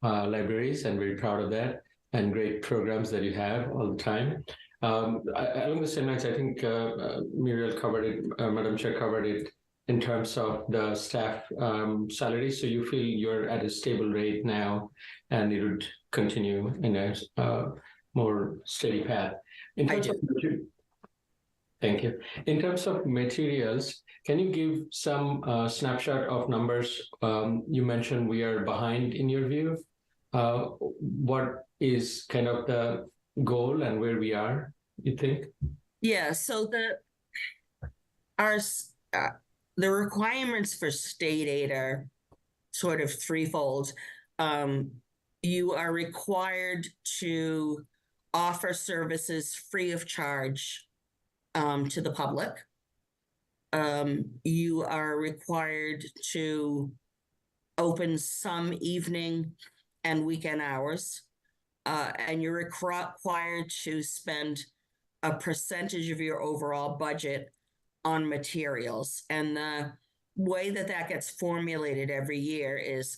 libraries, and very proud of that, and great programs that you have all the time. Along the same lines, I think Muriel covered it, Madam Chair covered it in terms of the staff salary. So you feel you're at a stable rate now, and it would continue in a more steady path. In terms of thank you. In terms of materials, can you give some snapshot of numbers? You mentioned we are behind in your view. What is kind of the goal and where we are, you think? Yeah, so the requirements for state aid are sort of threefold. You are required to offer services free of charge to the public. You are required to open some evening and weekend hours, and you're required to spend a percentage of your overall budget on materials. And the way that that gets formulated every year is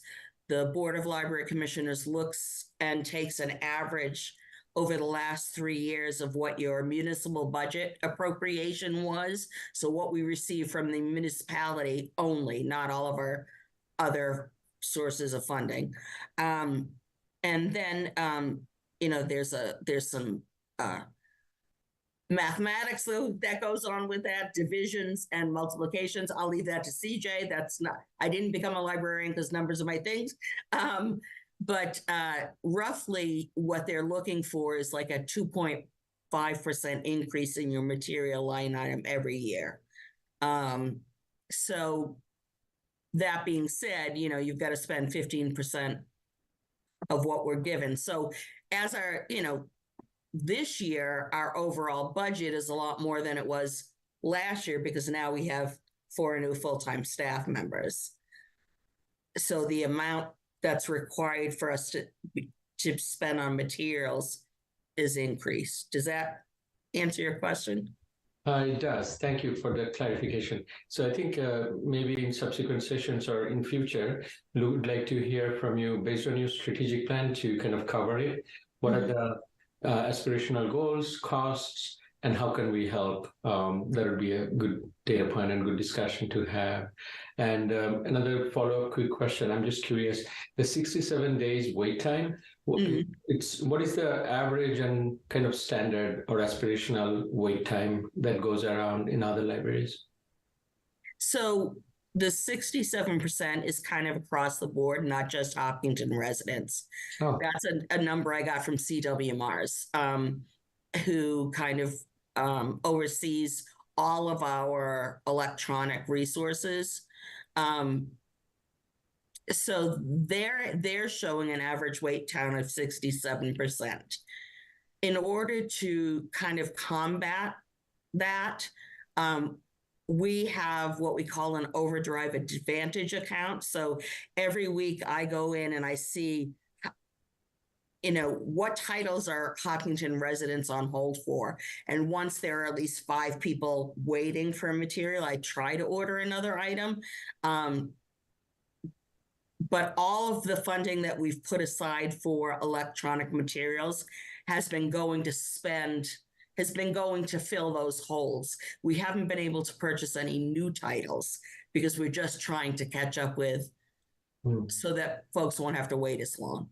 the Board of Library Commissioners looks and takes an average over the last 3 years of what your municipal budget appropriation was. So what we receive from the municipality only, not all of our other sources of funding. And then, you know, there's some mathematics that goes on with that, divisions and multiplications. I'll leave that to CJ. That's not, I didn't become a librarian because numbers are my things. But roughly what they're looking for is like a 2.5% increase in your material line item every year. So that being said, you know, you've got to spend 15% of what we're given. So as our, you know, this year, our overall budget is a lot more than it was last year because now we have 4 new full-time staff members. So the amount that's required for us to spend on materials is increased. Does that answer your question? It does. Thank you for the clarification. So I think maybe in subsequent sessions or in future, we would like to hear from you based on your strategic plan to kind of cover it. What are the aspirational goals, costs, and how can we help? That would be a good data point and good discussion to have. And another follow-up quick question. I'm just curious, the 67 days wait time, what is the average and kind of standard or aspirational wait time that goes around in other libraries? So the 67% is kind of across the board, not just Hopkinton residents. Oh. That's a number I got from CW Mars, who kind of oversees all of our electronic resources. So they're showing an average wait time of 67%. In order to kind of combat that, we have what we call an Overdrive Advantage account. So every week I go in and I see, you know, what titles are Hopkinton residents on hold for. And once there are at least 5 people waiting for material, I try to order another item. But all of the funding that we've put aside for electronic materials has been going to fill those holes. We haven't been able to purchase any new titles because we're just trying to catch up with so that folks won't have to wait as long.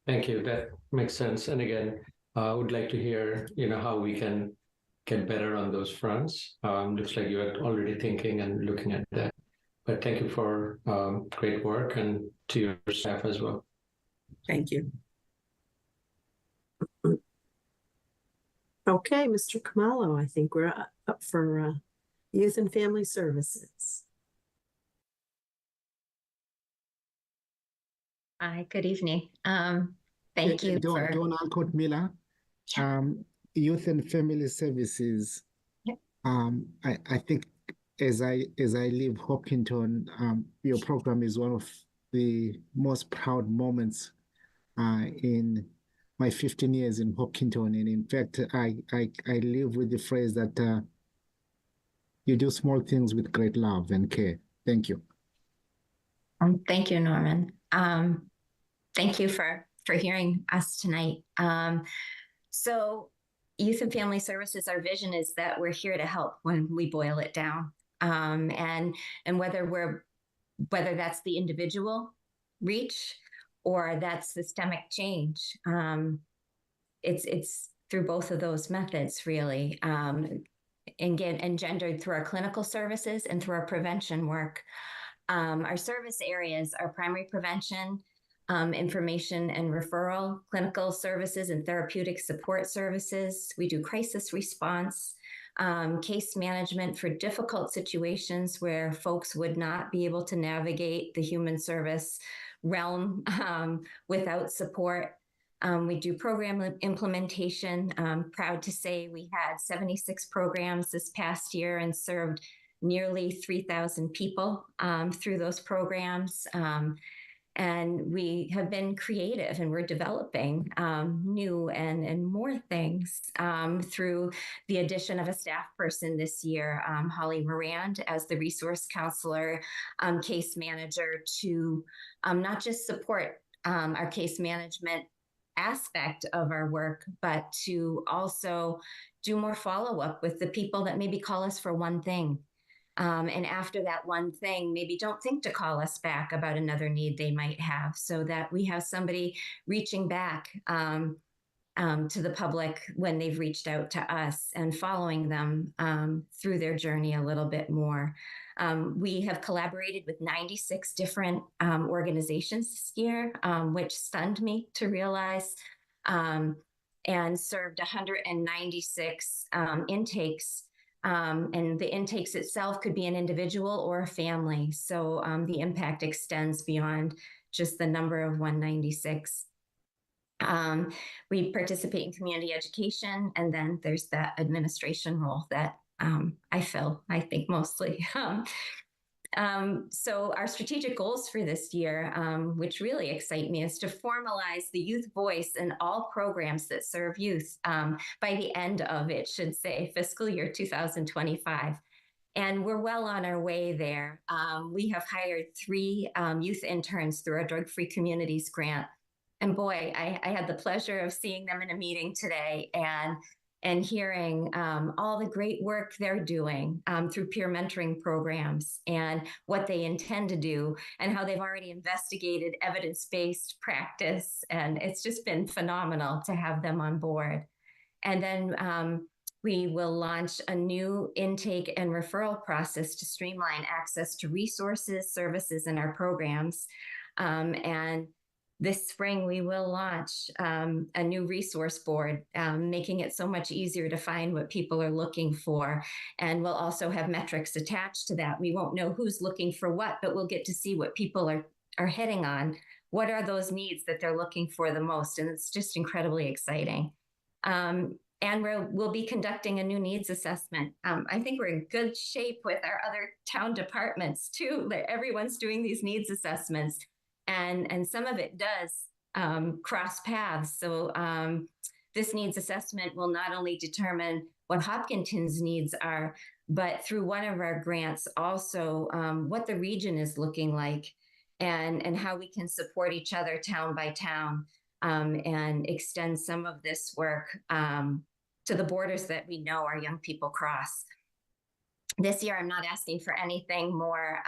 Thank you. That makes sense. And again, I would like to hear, you know, how we can get better on those fronts. Looks like you're already thinking and looking at that. But thank you for great work and to your staff as well. Thank you. Okay, Mr. Khumalo, I think we're up for Youth and Family Services. Hi, good evening. Thank you for... Dawn Alcott Miller, Youth and Family Services. I think as I leave Hopkinton, your program is one of the most proud moments in my 15 years in Hopkinton. And in fact, I live with the phrase that you do small things with great love and care. Thank you. Thank you, Norman. Thank you for hearing us tonight. So Youth and Family Services, our vision is that we're here to help when we boil it down. And whether that's the individual reach or that's systemic change, it's through both of those methods, really, engendered through our clinical services and through our prevention work. Our service areas are primary prevention, information and referral, clinical services and therapeutic support services. We do crisis response, case management for difficult situations where folks would not be able to navigate the human service realm without support. We do program implementation. I'm proud to say we had 76 programs this past year and served nearly 3,000 people through those programs. And we have been creative and we're developing new and more things through the addition of a staff person this year, Holly Morand, as the resource counselor, case manager to not just support our case management aspect of our work, but to also do more follow-up with the people that maybe call us for one thing. And after that one thing, maybe don't think to call us back about another need they might have, so that we have somebody reaching back to the public when they've reached out to us and following them through their journey a little bit more. We have collaborated with 96 different organizations this year, which stunned me to realize, and served 196 intakes. And the intakes itself could be an individual or a family. So the impact extends beyond just the number of 196. We participate in community education, and then there's that administration role that I fill, I think, mostly. So our strategic goals for this year, which really excite me, is to formalize the youth voice in all programs that serve youth by the end of, it should say, fiscal year 2025. And we're well on our way there. We have hired 3 youth interns through our Drug Free Communities grant. And boy, I had the pleasure of seeing them in a meeting today and hearing all the great work they're doing through peer mentoring programs and what they intend to do and how they've already investigated evidence-based practice. And it's just been phenomenal to have them on board. And then we will launch a new intake and referral process to streamline access to resources, services, and our programs. And this spring, we will launch a new resource board, making it so much easier to find what people are looking for. And we'll also have metrics attached to that. We won't know who's looking for what, but we'll get to see what people are hitting on. What are those needs that they're looking for the most? And it's just incredibly exciting. And we'll be conducting a new needs assessment. I think we're in good shape with our other town departments too. Everyone's doing these needs assessments. And some of it does cross paths. So this needs assessment will not only determine what Hopkinton's needs are, but through one of our grants also what the region is looking like and how we can support each other town by town and extend some of this work to the borders that we know our young people cross. This year, I'm not asking for anything more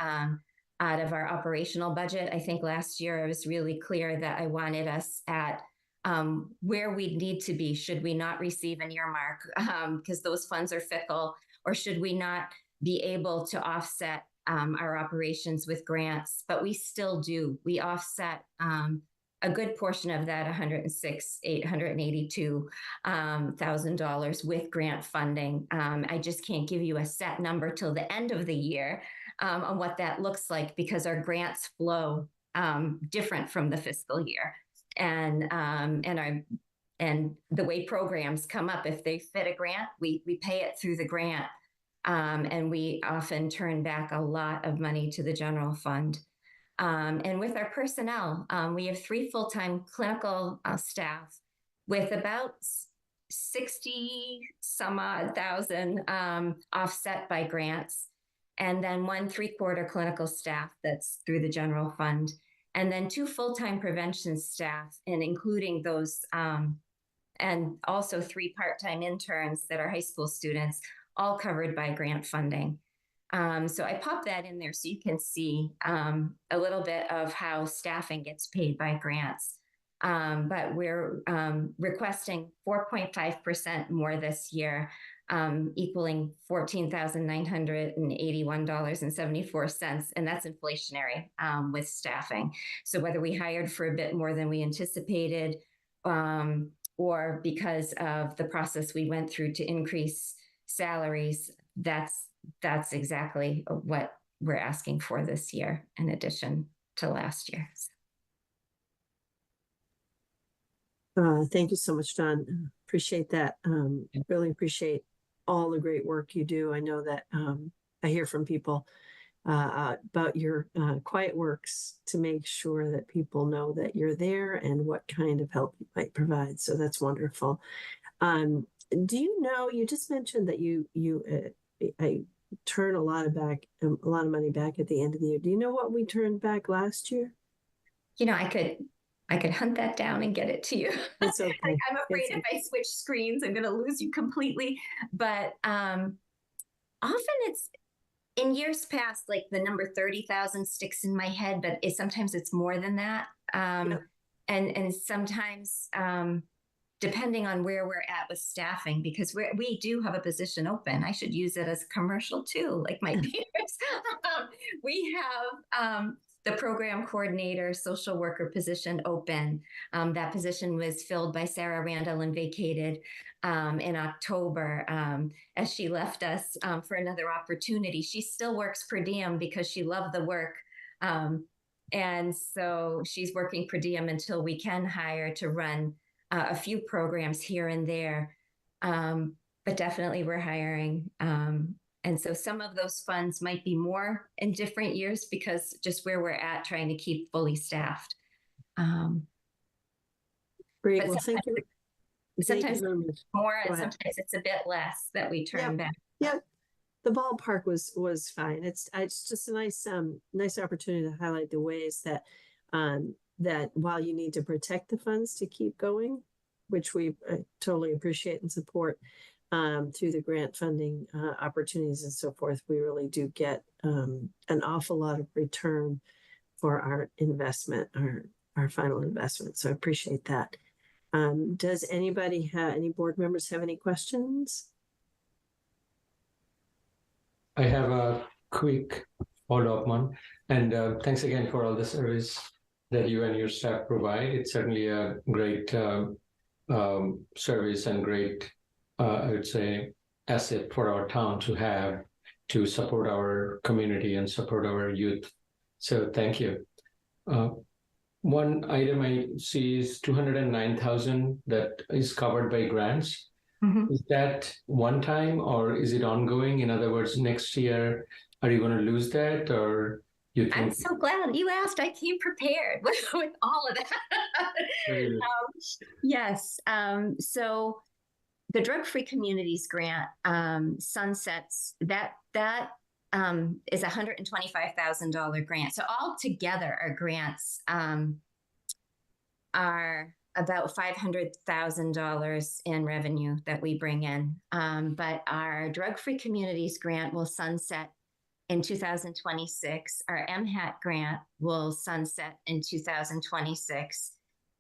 out of our operational budget. I think last year I was really clear that I wanted us at where we need to be should we not receive an earmark, because those funds are fickle, or should we not be able to offset our operations with grants, but we still do. We offset a good portion of that $882,000 with grant funding. I just can't give you a set number till the end of the year on what that looks like, because our grants flow different from the fiscal year, and the way programs come up. If they fit a grant, we pay it through the grant, and we often turn back a lot of money to the general fund. And with our personnel, we have 3 full-time clinical staff with about 60 some odd thousand offset by grants, and then 1 3/4 clinical staff that's through the general fund, and then 2 full-time prevention staff, and including those, and also 3 part-time interns that are high school students, all covered by grant funding. So I popped that in there so you can see a little bit of how staffing gets paid by grants. But we're requesting 4.5% more this year, equaling $14,981.74, and that's inflationary with staffing. So whether we hired for a bit more than we anticipated, or because of the process we went through to increase salaries, that's exactly what we're asking for this year, in addition to last year. Thank you so much, Dawn. Appreciate that. Really appreciate all the great work you do. I know that I hear from people about your quiet works to make sure that people know that you're there and what kind of help you might provide. So that's wonderful. Do you know, you just mentioned that I turn a lot of money back at the end of the year. Do you know what we turned back last year? You know, I could I could hunt that down and get it to you. It's okay. I'm afraid if I switch screens, I'm going to lose you completely. But often it's in years past, like the number 30,000 sticks in my head, but sometimes it's more than that. And sometimes depending on where we're at with staffing, because we do have a position open. I should use it as a commercial too, like my peers. We have the program coordinator, social worker position open. That position was filled by Sarah Randall and vacated in October as she left us for another opportunity. She still works per diem because she loved the work. And so she's working per diem until we can hire to run a few programs here and there. But definitely we're hiring. And so some of those funds might be more in different years because just where we're at trying to keep fully staffed. Great. Well, thank you. Sometimes more and sometimes it's a bit less that we turn back. Yeah. The ballpark was fine. It's just a nice opportunity to highlight the ways that that while you need to protect the funds to keep going, which we totally appreciate and support through the grant funding opportunities and so forth, we really do get an awful lot of return for our investment, our final investment. So I appreciate that. Does anybody any board members have any questions? I have a quick follow-up one, and thanks again for all the service that you and your staff provide. It's certainly a great service and great, I would say, asset for our town to have to support our community and support our youth. So thank you. One item I see is 209,000 that is covered by grants. Mm-hmm. Is that one time or is it ongoing? In other words, next year, are you going to lose that, or you think? I'm so glad you asked. I came prepared with all of that. Yes. So the Drug-Free Communities Grant sunsets, that is a $125,000 grant. So all together our grants are about $500,000 in revenue that we bring in. But our Drug-Free Communities Grant will sunset in 2026. Our MHAT grant will sunset in 2026.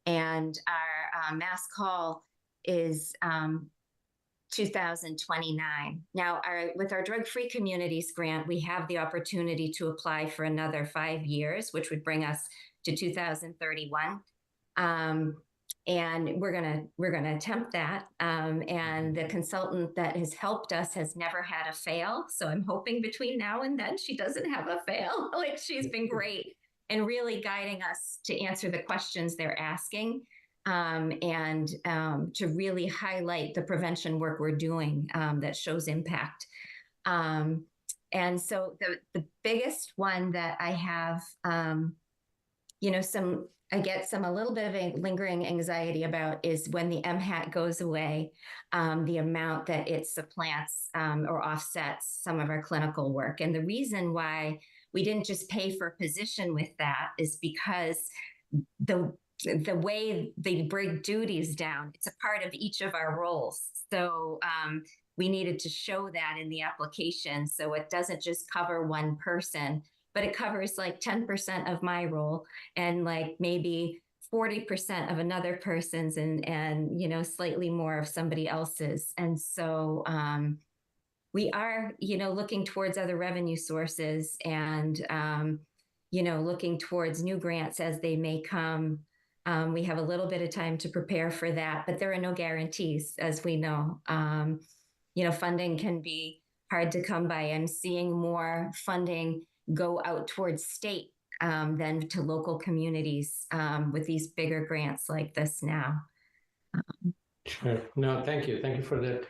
And our Mass Call is 2029. Now, with our Drug-Free Communities Grant, we have the opportunity to apply for another 5 years, which would bring us to 2031. And we're gonna attempt that. And the consultant that has helped us has never had a fail. So I'm hoping between now and then she doesn't have a fail. Like, she's been great and really guiding us to answer the questions they're asking, and to really highlight the prevention work we're doing that shows impact. And so the biggest one that I have, I get a little bit of a lingering anxiety about is when the MHAT goes away, the amount that it supplants or offsets some of our clinical work. And the reason why we didn't just pay for a position with that is because the way they break duties down, it's a part of each of our roles. So we needed to show that in the application. So it doesn't just cover one person, but it covers like 10% of my role and like maybe 40% of another person's and slightly more of somebody else's. And so we are, looking towards other revenue sources and, looking towards new grants as they may come. We have a little bit of time to prepare for that, but there are no guarantees, as we know. Funding can be hard to come by. I'm seeing more funding go out towards state than to local communities with these bigger grants like this now. Sure. No, thank you. Thank you for that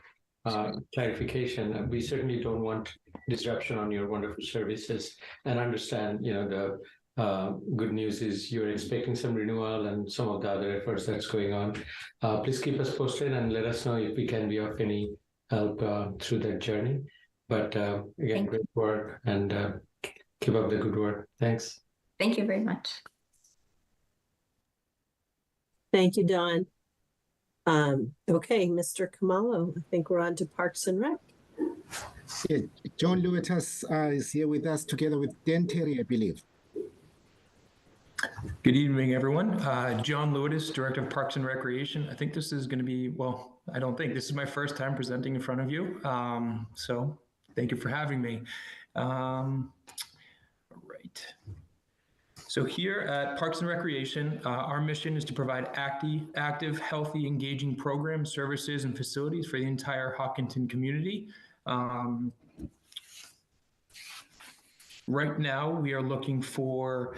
clarification. We certainly don't want disruption on your wonderful services, and understand, the good news is you're expecting some renewal and some of the other efforts that's going on. Please keep us posted and let us know if we can be of any help through that journey. But again, great work, and keep up the good work. Thanks. Thank you very much. Thank you, Dawn. Okay, Mr. Kamalo, I think we're on to Parks and Rec. Yeah, John Lewitas is here with us together with Dan Terry, I believe. Good evening, everyone. John Lewitas, Director of Parks and Recreation. I think this is going to be, well, I don't think, this is my first time presenting in front of you. So thank you for having me. Right. So here at Parks and Recreation, our mission is to provide active, healthy, engaging programs, services, and facilities for the entire Hopkinton community. Right now, we are looking for,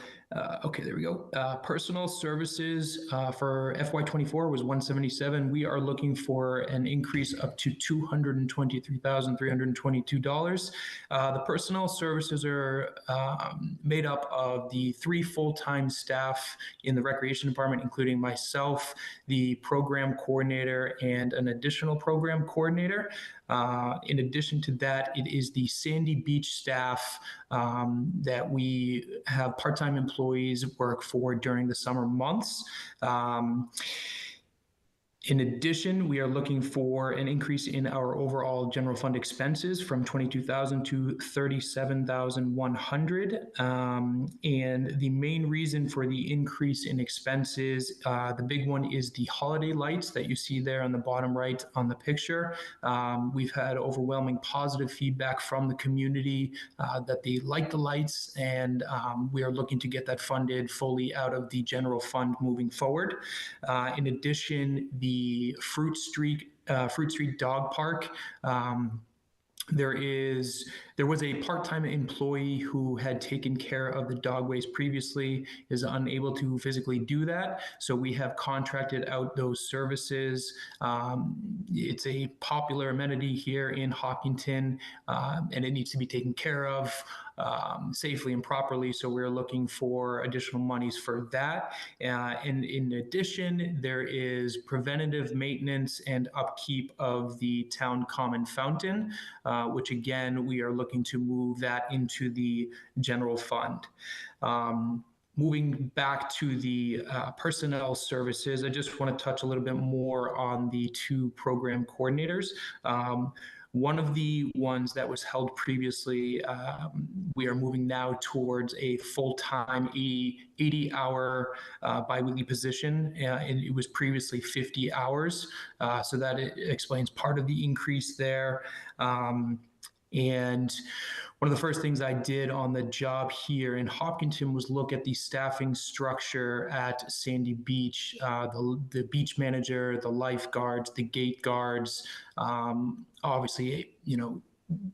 okay, there we go. Personal services for FY24 was 177. We are looking for an increase up to $223,322. The personal services are made up of the 3 full-time staff in the recreation department, including myself, the program coordinator, and an additional program coordinator. In addition to that, it is the Sandy Beach staff that we have part-time employees work for during the summer months. In addition, we are looking for an increase in our overall general fund expenses from $22,000 to $37,100. And the main reason for the increase in expenses, the big one is the holiday lights that you see there on the bottom right on the picture. We've had overwhelming positive feedback from the community that they like the lights, and we are looking to get that funded fully out of the general fund moving forward. In addition, the Fruit Street Dog Park. There was a part-time employee who had taken care of the dog waste previously, is unable to physically do that. So we have contracted out those services. It's a popular amenity here in Hopkinton, and it needs to be taken care of safely and properly. So we're looking for additional monies for that. And in addition, there is preventative maintenance and upkeep of the town common fountain, which again, we are looking to move that into the general fund. Moving back to the personnel services, I just want to touch a little bit more on the 2 program coordinators. One of the ones that was held previously, we are moving now towards a full-time 80-hour biweekly position, and it was previously 50 hours. So that explains part of the increase there. And one of the first things I did on the job here in Hopkinton was look at the staffing structure at Sandy Beach, the beach manager, the lifeguards, the gate guards. Obviously, you know,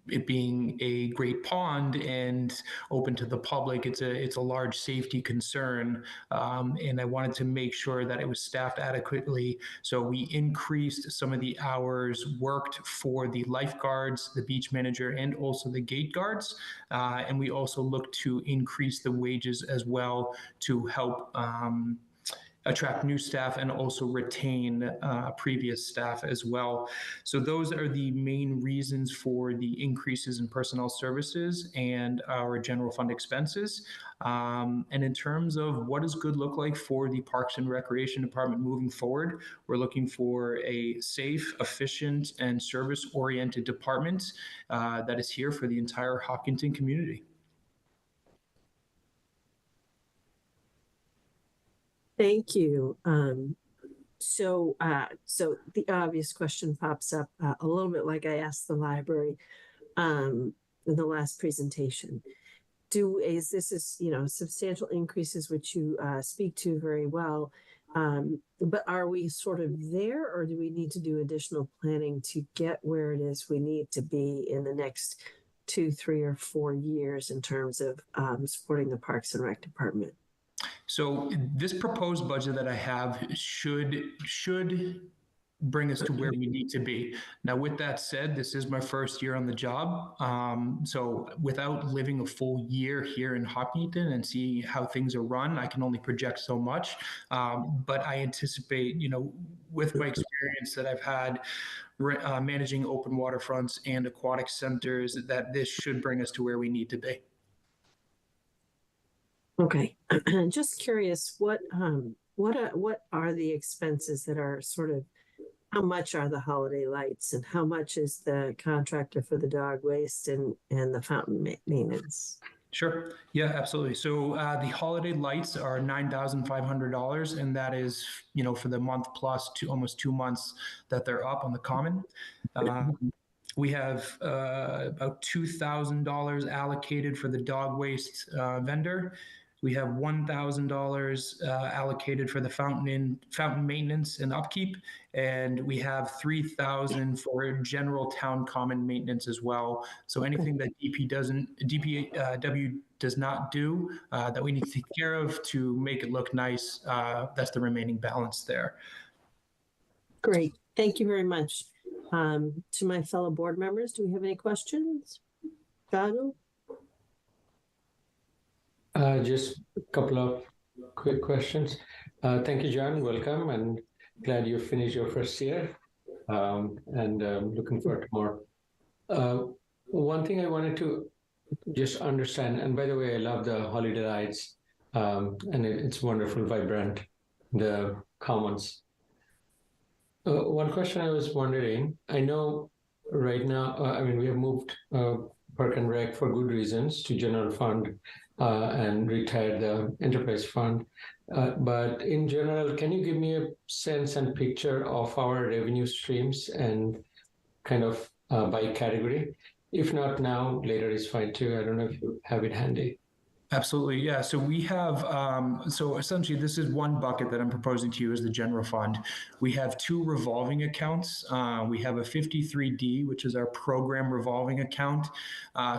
it being a great pond and open to the public, it's a large safety concern, and I wanted to make sure that it was staffed adequately. So we increased some of the hours worked for the lifeguards, the beach manager, and also the gate guards, and we also looked to increase the wages as well to help attract new staff and also retain previous staff as well. So those are the main reasons for the increases in personnel services and our general fund expenses. And in terms of what does good look like for the Parks and Recreation Department moving forward, we're looking for a safe, efficient, and service-oriented department that is here for the entire Hopkinton community. Thank you. So the obvious question pops up a little bit like I asked the library in the last presentation. Is this substantial increases, which you speak to very well, but are we sort of there, or do we need to do additional planning to get where it is we need to be in the next 2, 3, or 4 years in terms of supporting the Parks and Rec Department? So this proposed budget that I have should bring us to where we need to be. Now, with that said, this is my first year on the job. So without living a full year here in Hopkinton and seeing how things are run, I can only project so much. But I anticipate, with my experience that I've had managing open waterfronts and aquatic centers, that this should bring us to where we need to be. Okay, just curious, what what are the expenses that are sort of, how much are the holiday lights and how much is the contractor for the dog waste and the fountain maintenance? Sure. Yeah, absolutely. So the holiday lights are $9,500, and that is, for the month plus almost 2 months that they're up on the common. We have about $2,000 allocated for the dog waste vendor. We have $1,000 allocated for the fountain maintenance and upkeep, and we have $3,000 for general town common maintenance as well. So anything that DPW does not do that we need to take care of to make it look nice, that's the remaining balance there. Great, thank you very much. To my fellow board members, do we have any questions? Gado? Just a couple of quick questions. Thank you, John. Welcome, and glad you finished your first year, and looking forward to more. One thing I wanted to just understand, and by the way, I love the holiday lights, and it's wonderful, vibrant, the commons. One question I was wondering, I know right now, we have moved Park and Rec for good reasons to general fund and retired the enterprise fund. But in general, can you give me a sense and picture of our revenue streams and kind of by category? If not now, later is fine too. I don't know if you have it handy. Absolutely, yeah. So we have, so essentially this is one bucket that I'm proposing to you as the general fund. We have two revolving accounts. We have a 53D, which is our program revolving account.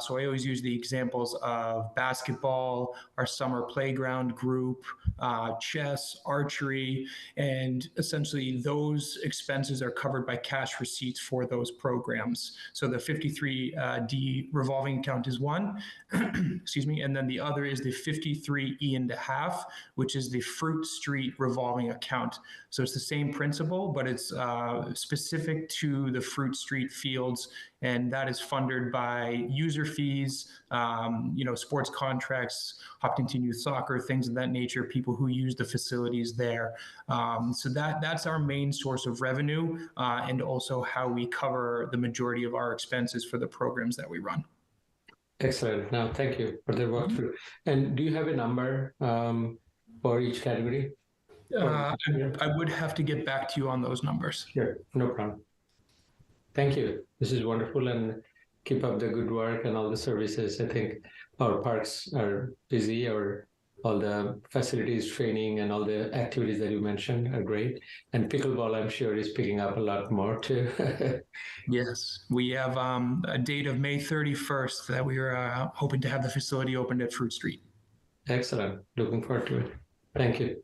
So I always use the examples of basketball, our summer playground group, chess, archery, and essentially those expenses are covered by cash receipts for those programs. So the 53D revolving account is one, excuse me, and then the other is the 53E1/2, which is the Fruit Street revolving account. So it's the same principle, but it's specific to the Fruit Street fields, and that is funded by user fees, sports contracts, Hopkinton Youth Soccer, things of that nature, people who use the facilities there. So that's our main source of revenue, and also how we cover the majority of our expenses for the programs that we run. Excellent. Now, thank you for the walkthrough. And do you have a number for each category? I would have to get back to you on those numbers. Sure, no problem. Thank you. This is wonderful, and keep up the good work and all the services. I think our parks are busy, or all the facilities, training, and all the activities that you mentioned are great. And pickleball, I'm sure, is picking up a lot more too. Yes, we have a date of May 31st that we are hoping to have the facility opened at Fruit Street. Excellent. Looking forward to it. Thank you.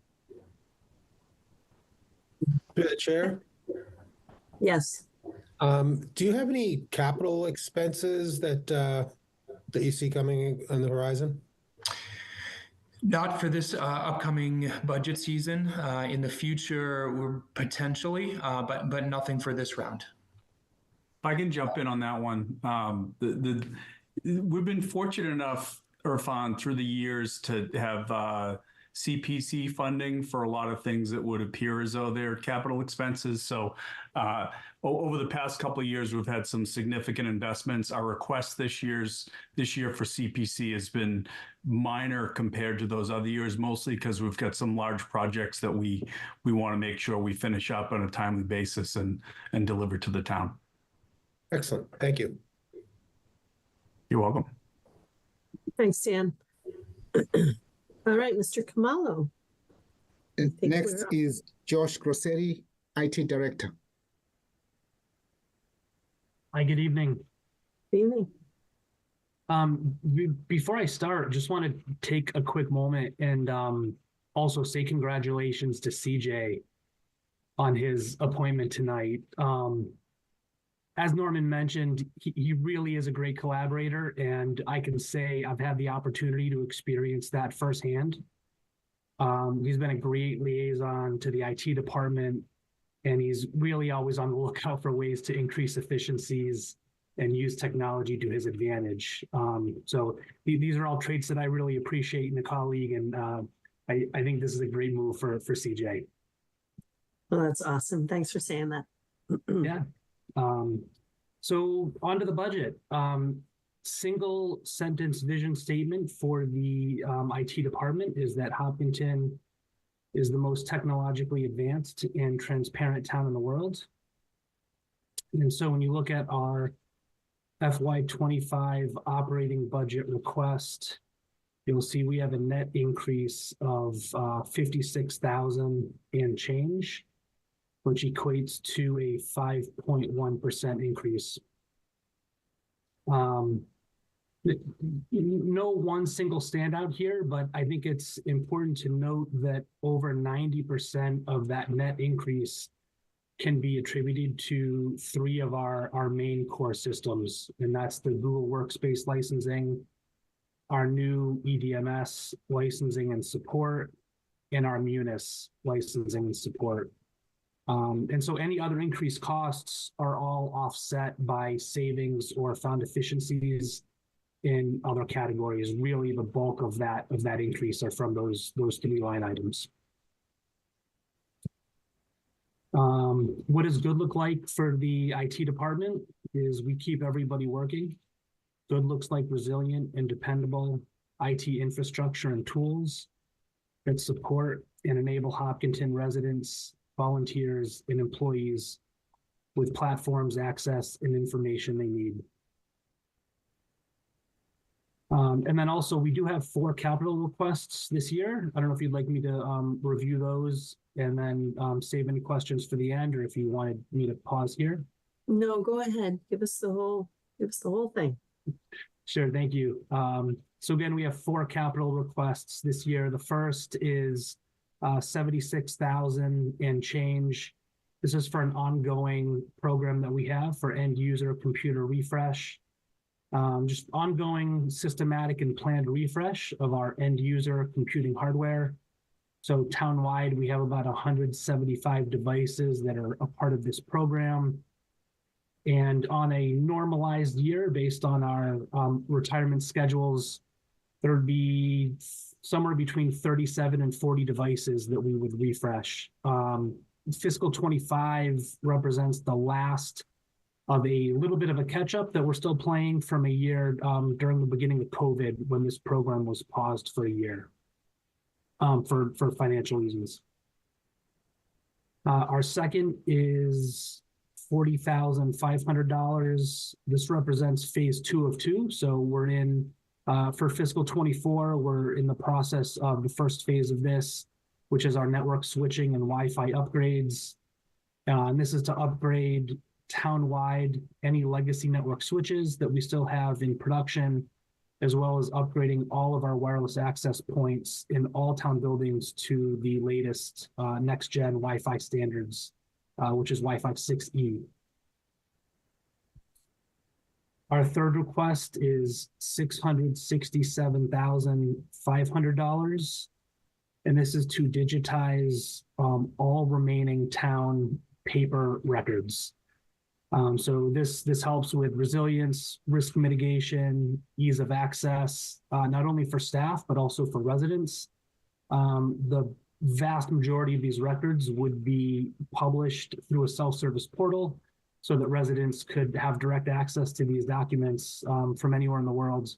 Through the chair? Yes. Do you have any capital expenses that you see coming on the horizon? Not for this upcoming budget season. In the future, we're potentially, but nothing for this round. I can jump in on that one. We've been fortunate enough, Irfan, through the years to have CPC funding for a lot of things that would appear as though they're capital expenses. So over the past couple of years, we've had some significant investments. Our request this year for CPC has been minor compared to those other years, mostly because we've got some large projects that we want to make sure we finish up on a timely basis and deliver to the town. Excellent. Thank you. You're welcome. Thanks, Dan. All right, Mr. Khumalo. Next is Josh Grossetti, IT Director. Hi, good evening. Good evening. Before I start, just want to take a quick moment and also say congratulations to CJ on his appointment tonight. As Norman mentioned, he really is a great collaborator, and I can say I've had the opportunity to experience that firsthand. He's been a great liaison to the IT department, and he's really always on the lookout for ways to increase efficiencies and use technology to his advantage. So these are all traits that I really appreciate in a colleague, and I think this is a great move for CJ. Well, that's awesome. Thanks for saying that. Yeah. So on to the budget. Single sentence vision statement for the IT department is that Hopkinton is the most technologically advanced and transparent town in the world. And so when you look at our FY25 operating budget request, you'll see we have a net increase of 56,000 and change, which equates to a 5.1% increase. No one single standout here, but I think it's important to note that over 90% of that net increase can be attributed to 3 of our main core systems, and that's the Google Workspace licensing, our new EDMS licensing and support, and our Munis licensing and support. And so any other increased costs are all offset by savings or found efficiencies in other categories. Really, the bulk of that increase are from those 3 line items. What does good look like for the IT department is we keep everybody working. Good looks like resilient and dependable IT infrastructure and tools that support and enable Hopkinton residents, volunteers, and employees with platforms, access, and information they need. And then also, we do have 4 capital requests this year. I don't know if you'd like me to review those and then save any questions for the end, or if you wanted me to pause here. No, go ahead. Give us the whole thing. Sure, thank you. So again, we have 4 capital requests this year. The first is 76,000 and change. This is for an ongoing program that we have for end user computer refresh. Just ongoing systematic and planned refresh of our end user computing hardware. So townwide, we have about 175 devices that are a part of this program. And on a normalized year, based on our retirement schedules, there would be somewhere between 37 and 40 devices that we would refresh. Fiscal 25 represents the last of a little bit of a catch-up that we're still playing from a year during the beginning of COVID, when this program was paused for a year for financial reasons. Our second is $40,500. This represents phase 2 of 2. So we're in, for fiscal 24, we're in the process of the first phase of this, which is our network switching and Wi-Fi upgrades. And this is to upgrade townwide any legacy network switches that we still have in production, as well as upgrading all of our wireless access points in all town buildings to the latest next-gen Wi-Fi standards, which is Wi-Fi 6E. Our third request is $667,500, and this is to digitize all remaining town paper records. So this helps with resilience, risk mitigation, ease of access, not only for staff, but also for residents. The vast majority of these records would be published through a self-service portal so that residents could have direct access to these documents from anywhere in the world.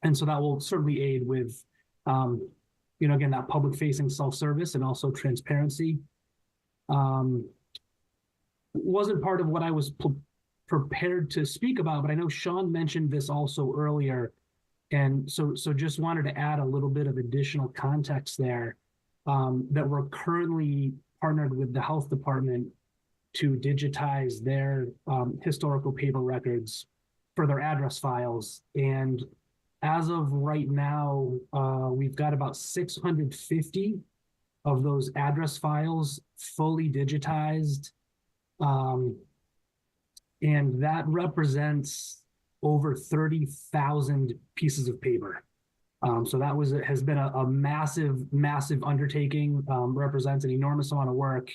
And so that will certainly aid with, again, that public-facing self-service and also transparency. Wasn't part of what I was prepared to speak about, but I know Sean mentioned this also earlier. And so just wanted to add a little bit of additional context there, that we're currently partnered with the health department to digitize their historical paper records for their address files. And as of right now, we've got about 650 of those address files fully digitized. And that represents over 30,000 pieces of paper. So that has been a massive undertaking, represents an enormous amount of work.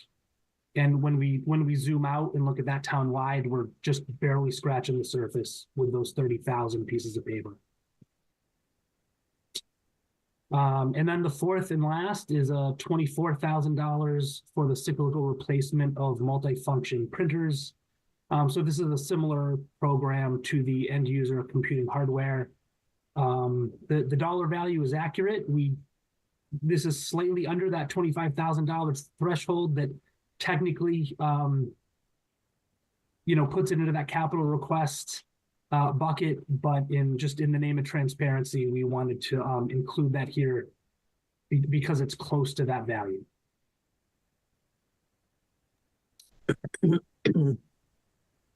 And when we zoom out and look at that town-wide, we're just barely scratching the surface with those 30,000 pieces of paper. And then the fourth and last is $24,000 for the cyclical replacement of multifunction printers. So this is a similar program to the end user computing hardware. The dollar value is accurate. This is slightly under that $25,000 threshold that technically, puts it into that capital request bucket, but in the name of transparency, we wanted to include that here because it's close to that value.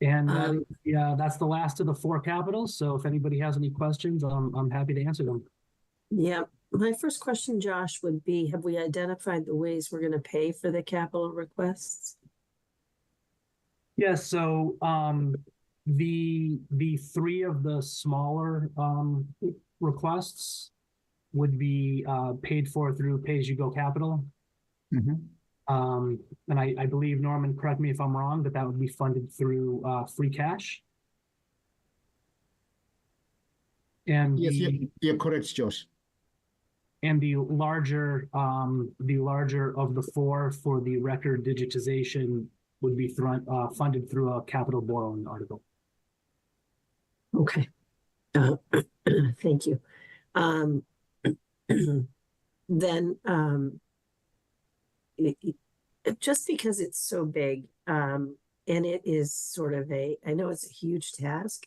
And that's the last of the four capitals. So if anybody has any questions, I'm happy to answer them. Yeah. My first question, Josh, would be, have we identified the ways we're going to pay for the capital requests? Yes. So the three of the smaller requests would be paid for through pay-as-you-go capital. And I believe, Norman, correct me if I'm wrong, that would be funded through free cash. And yes, you're correct, Josh. And the larger of the four for the record digitization would be funded through a capital borrowing article. Okay. Thank you. Then just because it's so big, and it is sort of I know it's a huge task,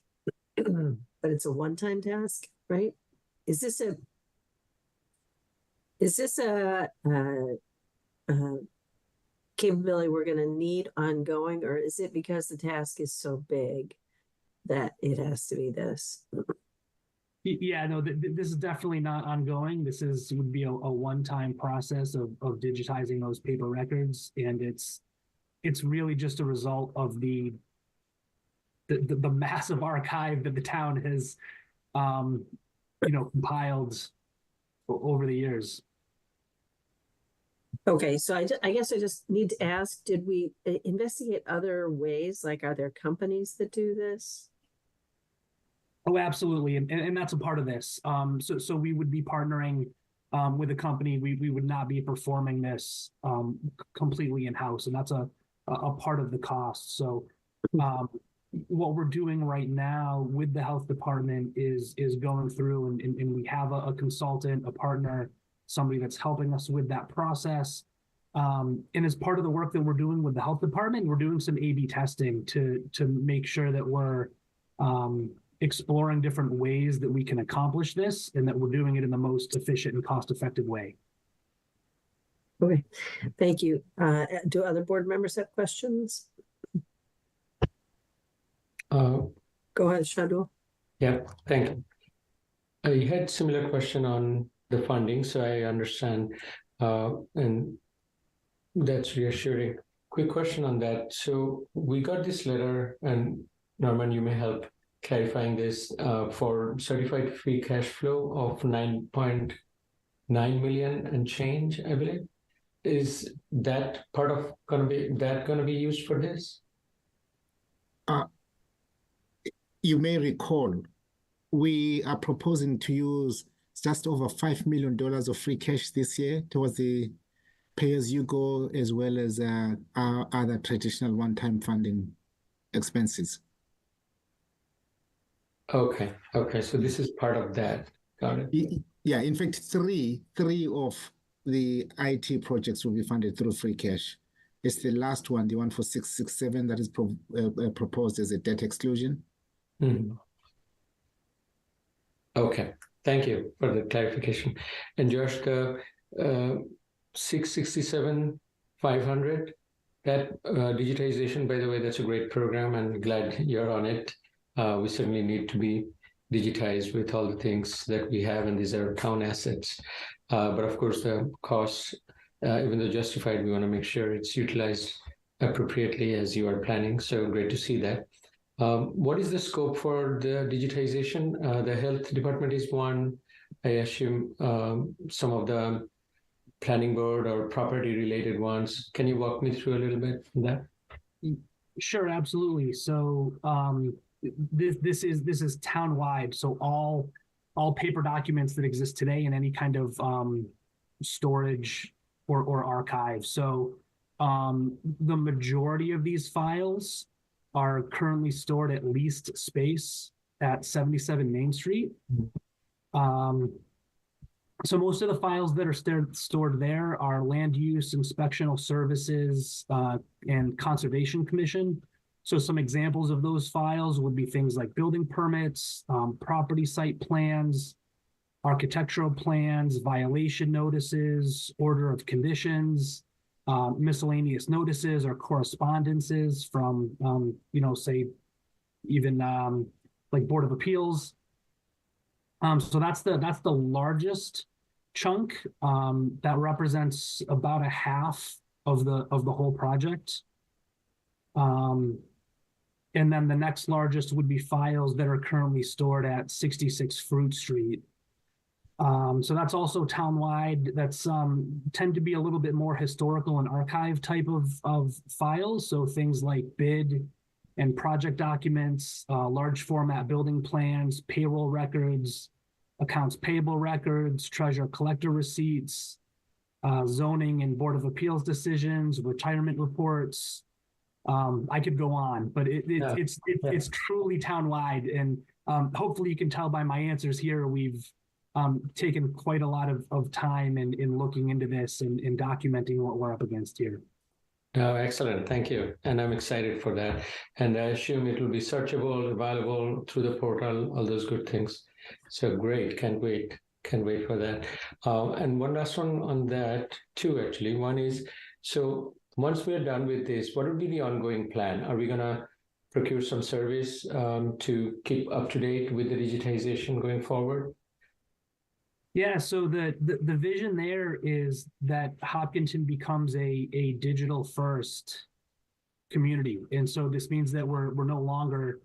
but it's a one-time task, right? Is this a capability we're going to need ongoing, or is it because the task is so big that it has to be this? Yeah, no, this is definitely not ongoing. This would be a one-time process of digitizing those paper records, and it's really just a result of the massive archive that the town has, compiled over the years. Okay, so I guess I just need to ask: did we investigate other ways? Like, are there companies that do this? Oh, absolutely, and that's a part of this. So we would be partnering with a company. We would not be performing this completely in-house, and that's a part of the cost. So what we're doing right now with the health department is going through and we have a consultant, a partner, somebody that's helping us with that process. And as part of the work that we're doing with the health department, we're doing some A/B testing to make sure that we're exploring different ways that we can accomplish this and that we're doing it in the most efficient and cost-effective way. Okay, thank you. Do other board members have questions? Go ahead, Shadul. Yeah, thank you. I had similar question on the funding, so I understand, and that's reassuring. Quick question on that. So we got this letter, and Norman, you may help clarifying this, for certified free cash flow of 9.9 million and change, I believe. Is that part of going to be used for this? You may recall, we are proposing to use just over $5 million of free cash this year towards the pay-as-you-go, as well as our other traditional one-time funding expenses. Okay, so this is part of that. Got it. Yeah, in fact, three of the IT projects will be funded through free cash. It's the last one, the one for 667, that is proposed as a debt exclusion. Okay, thank you for the clarification. And Josh, the 667 500, that digitization, by the way, that's a great program, and glad you're on it. We certainly need to be digitized with all the things that we have, and these are town assets. But of course, the costs, even though justified, we want to make sure it's utilized appropriately as you are planning. So great to see that. What is the scope for the digitization? The health department is one. I assume some of the planning board or property related ones. Can you walk me through a little bit on that? Sure, absolutely. So this is town-wide. So all all paper documents that exist today in any kind of storage or archive. So the majority of these files are currently stored at leased space at 77 Main Street. So most of the files that are stored there are land use, inspectional services, and conservation commission. So some examples of those files would be things like building permits, property site plans, architectural plans, violation notices, order of conditions, miscellaneous notices or correspondences from, say, even like Board of Appeals. So that's the largest chunk that represents about a half of the whole project. And then the next largest would be files that are currently stored at 66 Fruit Street. So that's also townwide. That's tend to be a little bit more historical and archive type of files. So things like bid and project documents, large format building plans, payroll records, accounts payable records, treasurer collector receipts, zoning and Board of Appeals decisions, retirement reports. I could go on, but it's truly townwide, and hopefully you can tell by my answers here, we've taken quite a lot of time in looking into this and documenting what we're up against here. Oh, excellent. Thank you. And I'm excited for that. And I assume it will be searchable, available through the portal, all those good things. So great. Can't wait. Can't wait for that. And one last one on that too, actually. One is, so once we're done with this, what would be the ongoing plan? Are we going to procure some service to keep up to date with the digitization going forward? Yeah, so the vision there is that Hopkinton becomes a digital first community. And so this means that we're no longer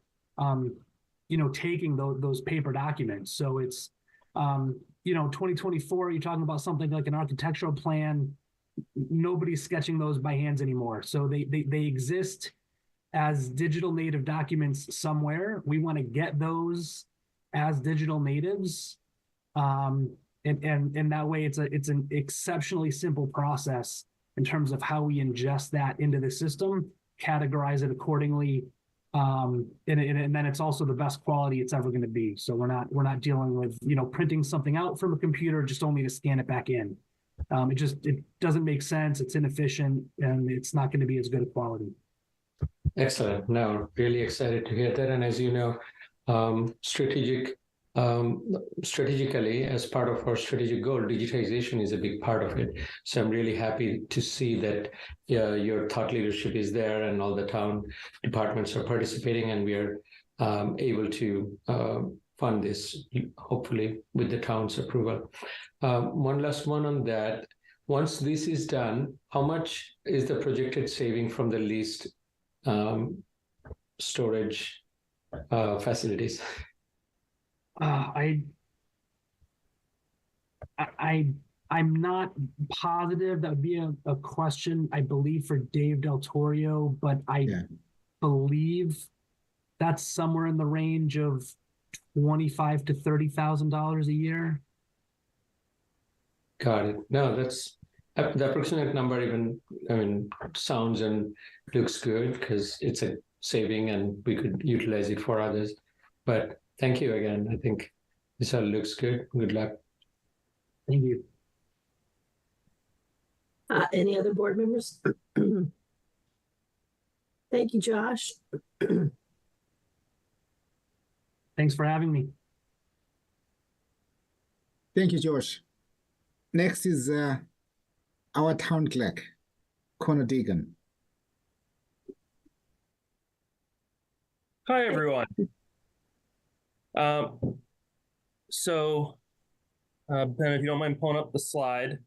taking those paper documents. So it's 2024, you're talking about something like an architectural plan. Nobody's sketching those by hands anymore. So they exist as digital native documents somewhere. We want to get those as digital natives. And that way it's an exceptionally simple process in terms of how we ingest that into the system, categorize it accordingly. And then it's also the best quality it's ever going to be. So we're not dealing with, printing something out from a computer just only to scan it back in. It doesn't make sense. It's inefficient, and it's not going to be as good a quality. Excellent. No, really excited to hear that. And as you know, strategically, as part of our strategic goal, digitization is a big part of it. So I'm really happy to see that your thought leadership is there and all the town departments are participating, and we are able to fund this, hopefully with the town's approval. One last one on that. Once this is done, how much is the projected saving from the leased storage facilities? I'm not positive. That would be a question, I believe, for Dave Del Torio, but I believe that's somewhere in the range of $25,000 to $30,000 a year. Got it. No, that's the approximate number. Sounds and looks good because it's a saving and we could utilize it for others. But thank you again. I think this all looks good. Good luck. Thank you. Any other board members? Thank you, Josh. Thanks for having me. Thank you, Josh. Next is our town clerk, Connor Deegan. Hi, everyone. Ben, if you don't mind pulling up the slide.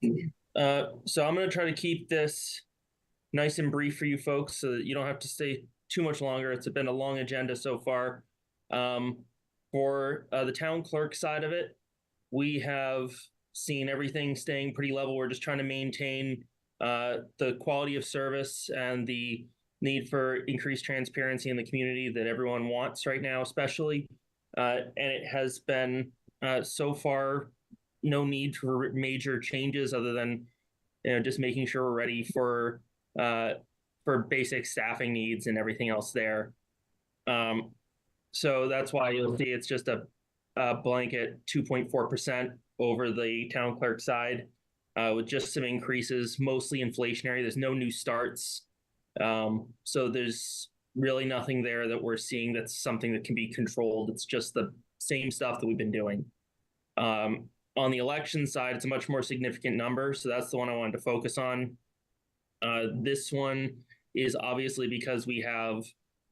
So I'm going to try to keep this nice and brief for you folks so that you don't have to stay too much longer. It's been a long agenda so far. For the town clerk side of it, we have seen everything staying pretty level. We're just trying to maintain the quality of service and the need for increased transparency in the community that everyone wants right now, especially. And it has been so far no need for major changes other than just making sure we're ready for basic staffing needs and everything else there. So that's why you'll see it's just a blanket 2.4% over the town clerk side, with just some increases, mostly inflationary. There's no new starts. So there's really nothing there that we're seeing that's something that can be controlled. It's just the same stuff that we've been doing. On the election side, it's a much more significant number. So that's the one I wanted to focus on. This one is obviously because we have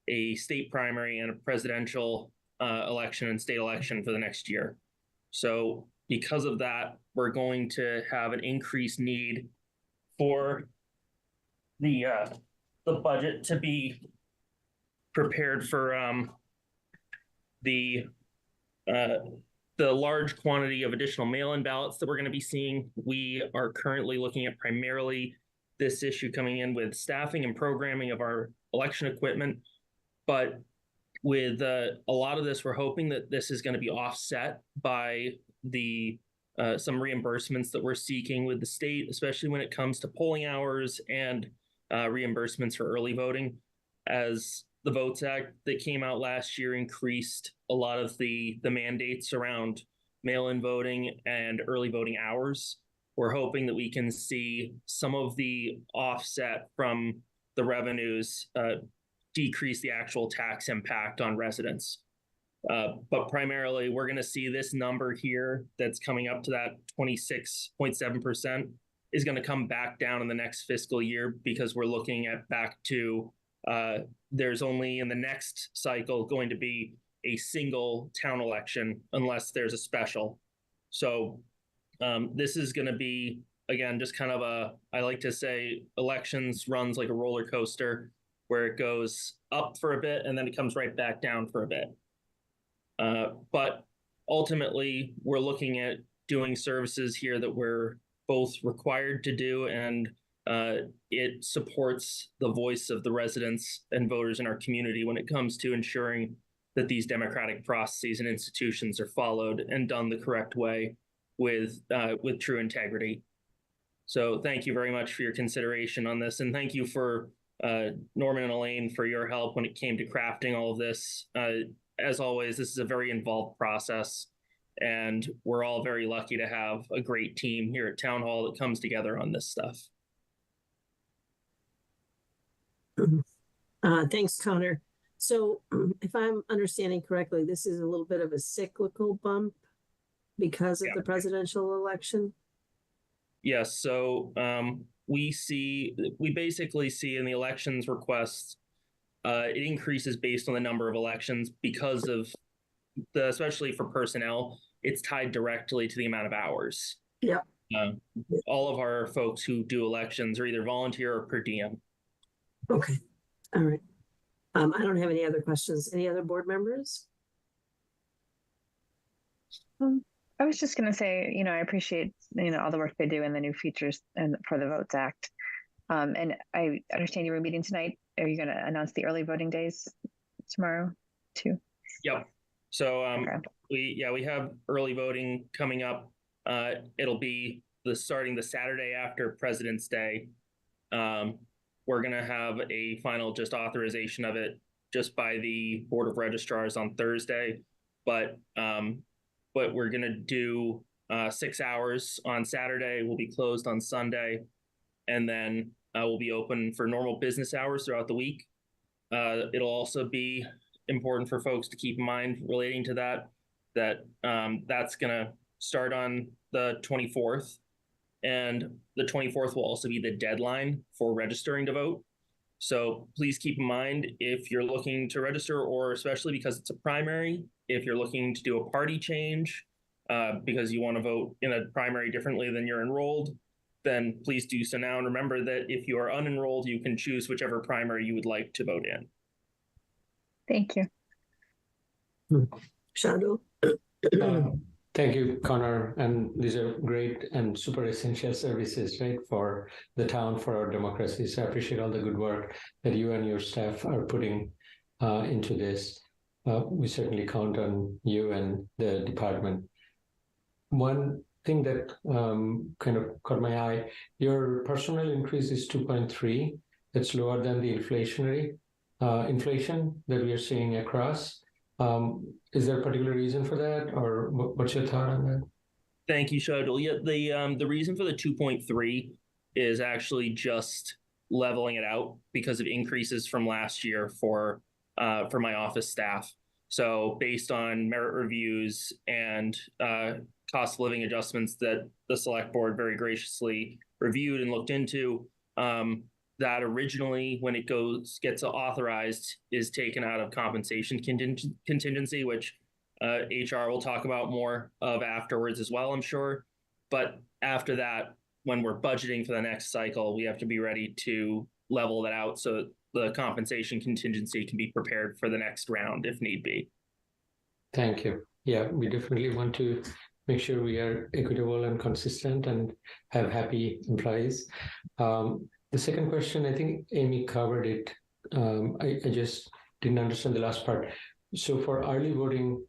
a state primary and a presidential election and state election for the next year. So because of that, we're going to have an increased need for the budget to be prepared for the large quantity of additional mail-in ballots that we're going to be seeing. We are currently looking at primarily this issue coming in with staffing and programming of our election equipment. But with a lot of this, we're hoping that this is going to be offset by the some reimbursements that we're seeking with the state, especially when it comes to polling hours and reimbursements for early voting. As the Votes Act that came out last year increased a lot of the mandates around mail-in voting and early voting hours, we're hoping that we can see some of the offset from the revenues decrease the actual tax impact on residents. But primarily, we're going to see this number here that's coming up to that 26.7% is going to come back down in the next fiscal year, because we're looking at back to there's only in the next cycle going to be a single town election unless there's a special. So this is going to be, again, just kind of I like to say elections runs like a roller coaster, where it goes up for a bit and then it comes right back down for a bit. But ultimately, we're looking at doing services here that we're both required to do, and it supports the voice of the residents and voters in our community when it comes to ensuring that these democratic processes and institutions are followed and done the correct way with true integrity. So thank you very much for your consideration on this, and thank you for Norman and Elaine for your help when it came to crafting all of this. As always, this is a very involved process, and we're all very lucky to have a great team here at Town Hall that comes together on this stuff. Thanks, Connor. So if I'm understanding correctly, this is a little bit of a cyclical bump because of the presidential election? Yes, so we basically see in the elections requests, it increases based on the number of elections because of especially for personnel, it's tied directly to the amount of hours. Yeah. All of our folks who do elections are either volunteer or per diem. Okay. All right. I don't have any other questions. Any other board members? I was just going to say, I appreciate, all the work they do and the new features and for the Votes Act. And I understand you were meeting tonight. Are you going to announce the early voting days tomorrow too? Yep. So we have early voting coming up. It'll be starting the Saturday after President's Day. We're going to have a final just authorization of it just by the Board of Registrars on Thursday. But we're going to do 6 hours on Saturday. We'll be closed on Sunday. And then we'll be open for normal business hours throughout the week. It'll also be important for folks to keep in mind relating to that that's going to start on the 24th. And the 24th will also be the deadline for registering to vote. So please keep in mind, if you're looking to register, or especially because it's a primary, if you're looking to do a party change because you want to vote in a primary differently than you're enrolled, then please do so now. And remember that if you are unenrolled, you can choose whichever primary you would like to vote in. Thank you. Shadow. Thank you, Connor. And these are great and super essential services, right, for the town, for our democracy. So I appreciate all the good work that you and your staff are putting into this. We certainly count on you and the department. One thing that kind of caught my eye, your personnel increase is 2.3. That's lower than the inflation that we are seeing across. Is there a particular reason for that, or what's your thought on that? Thank you, Shadul. Yeah, the reason for the 2.3 is actually just leveling it out because of increases from last year for my office staff. So based on merit reviews and cost of living adjustments that the select board very graciously reviewed and looked into, that originally, when it gets authorized, is taken out of compensation contingency, which HR will talk about more of afterwards as well, I'm sure. But after that, when we're budgeting for the next cycle, we have to be ready to level that out so the compensation contingency can be prepared for the next round if need be. Thank you. Yeah, we definitely want to make sure we are equitable and consistent and have happy employees. The second question, I think Amy covered it. I just didn't understand the last part. So for early voting,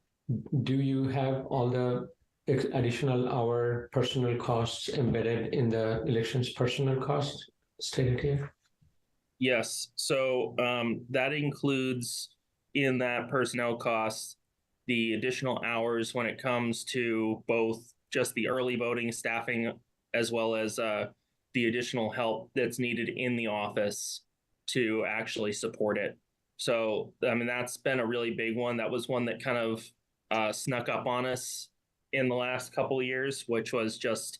do you have all the additional hour personnel costs embedded in the elections personnel cost stated here? Yes. So that includes in that personnel cost the additional hours when it comes to both just the early voting staffing as well as the additional help that's needed in the office to actually support it. So, I mean, that's been a really big one. That was one that kind of snuck up on us in the last couple of years, which was just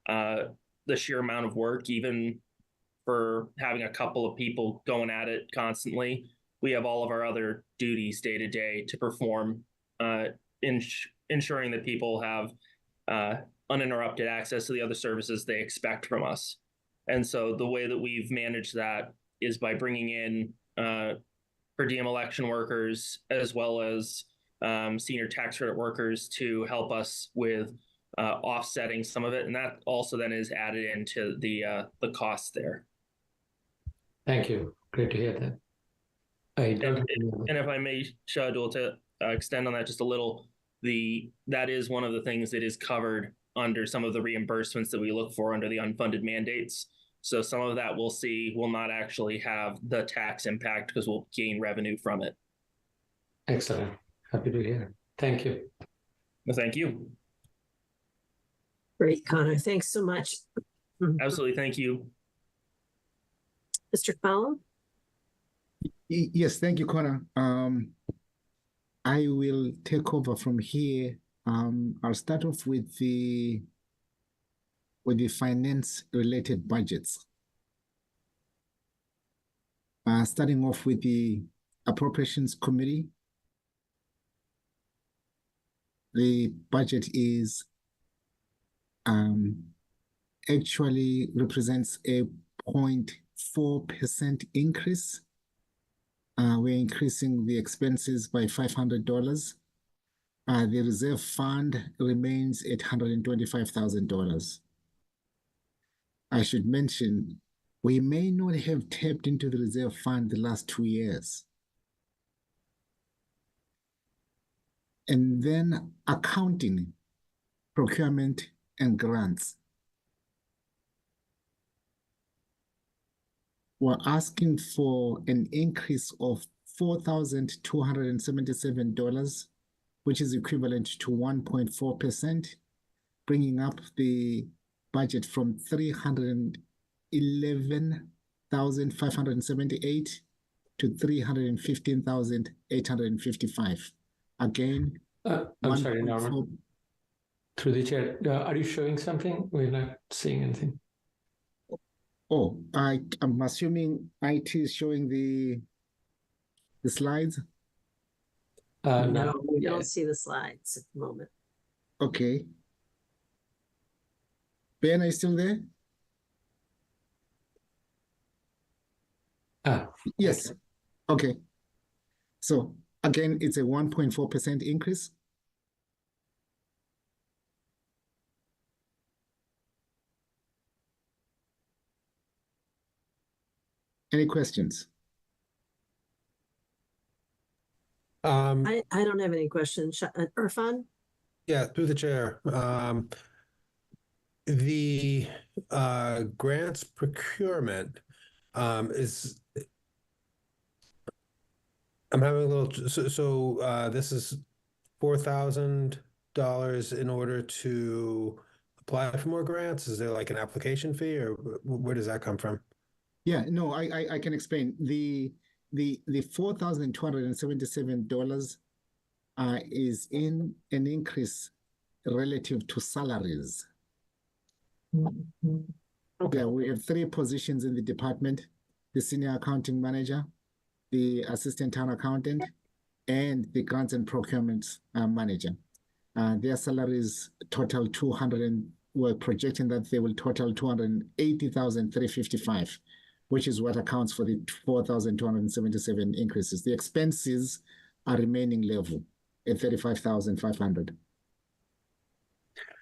the sheer amount of work, even for having a couple of people going at it constantly. We have all of our other duties day to day to perform, ensuring that people have uninterrupted access to the other services they expect from us. And so the way that we've managed that is by bringing in per diem election workers as well as senior tax credit workers to help us with offsetting some of it. And that also then is added into the costs there. Thank you. Great to hear that. And if I may, Shadul, to extend on that just a little, that is one of the things that is covered under some of the reimbursements that we look for under the unfunded mandates. So some of that we'll see will not actually have the tax impact because we'll gain revenue from it. Excellent. Happy to hear. Thank you. Well, thank you. Great, Connor. Thanks so much. Absolutely. Thank you. Mr. Fallon? Yes, thank you, Connor. I will take over from here. I'll start off with the finance-related budgets. Starting off with the Appropriations Committee. The budget is actually represents a 0.4% increase. We're increasing the expenses by $500. The reserve fund remains at $125,000. I should mention, we may not have tapped into the reserve fund the last 2 years. And then accounting, procurement, and grants. We're asking for an increase of $4,277, which is equivalent to 1.4%, bringing up the budget from $311,578 to $315,855. Again, I'm sorry, Norman. Through the chair, are you showing something? We're not seeing anything. Oh, I'm assuming IT is showing the slides? No, we don't see the slides at the moment. Okay. Ben, are you still there? Yes. Okay. So again, it's a 1.4% increase. Any questions? I don't have any questions. Irfan? Yeah, through the chair. The grants procurement is, I'm having a little, so this is $4,000 in order to apply for more grants? Is there like an application fee, or where does that come from? Yeah, no, I can explain. The $4,277 is in an increase relative to salaries. Okay. Yeah, we have 3 positions in the department: the senior accounting manager, the assistant town accountant, and the grants and procurement manager. Their salaries total we're projecting that they will total 280,355, which is what accounts for the 4,277 increases. The expenses are remaining level at 35,500.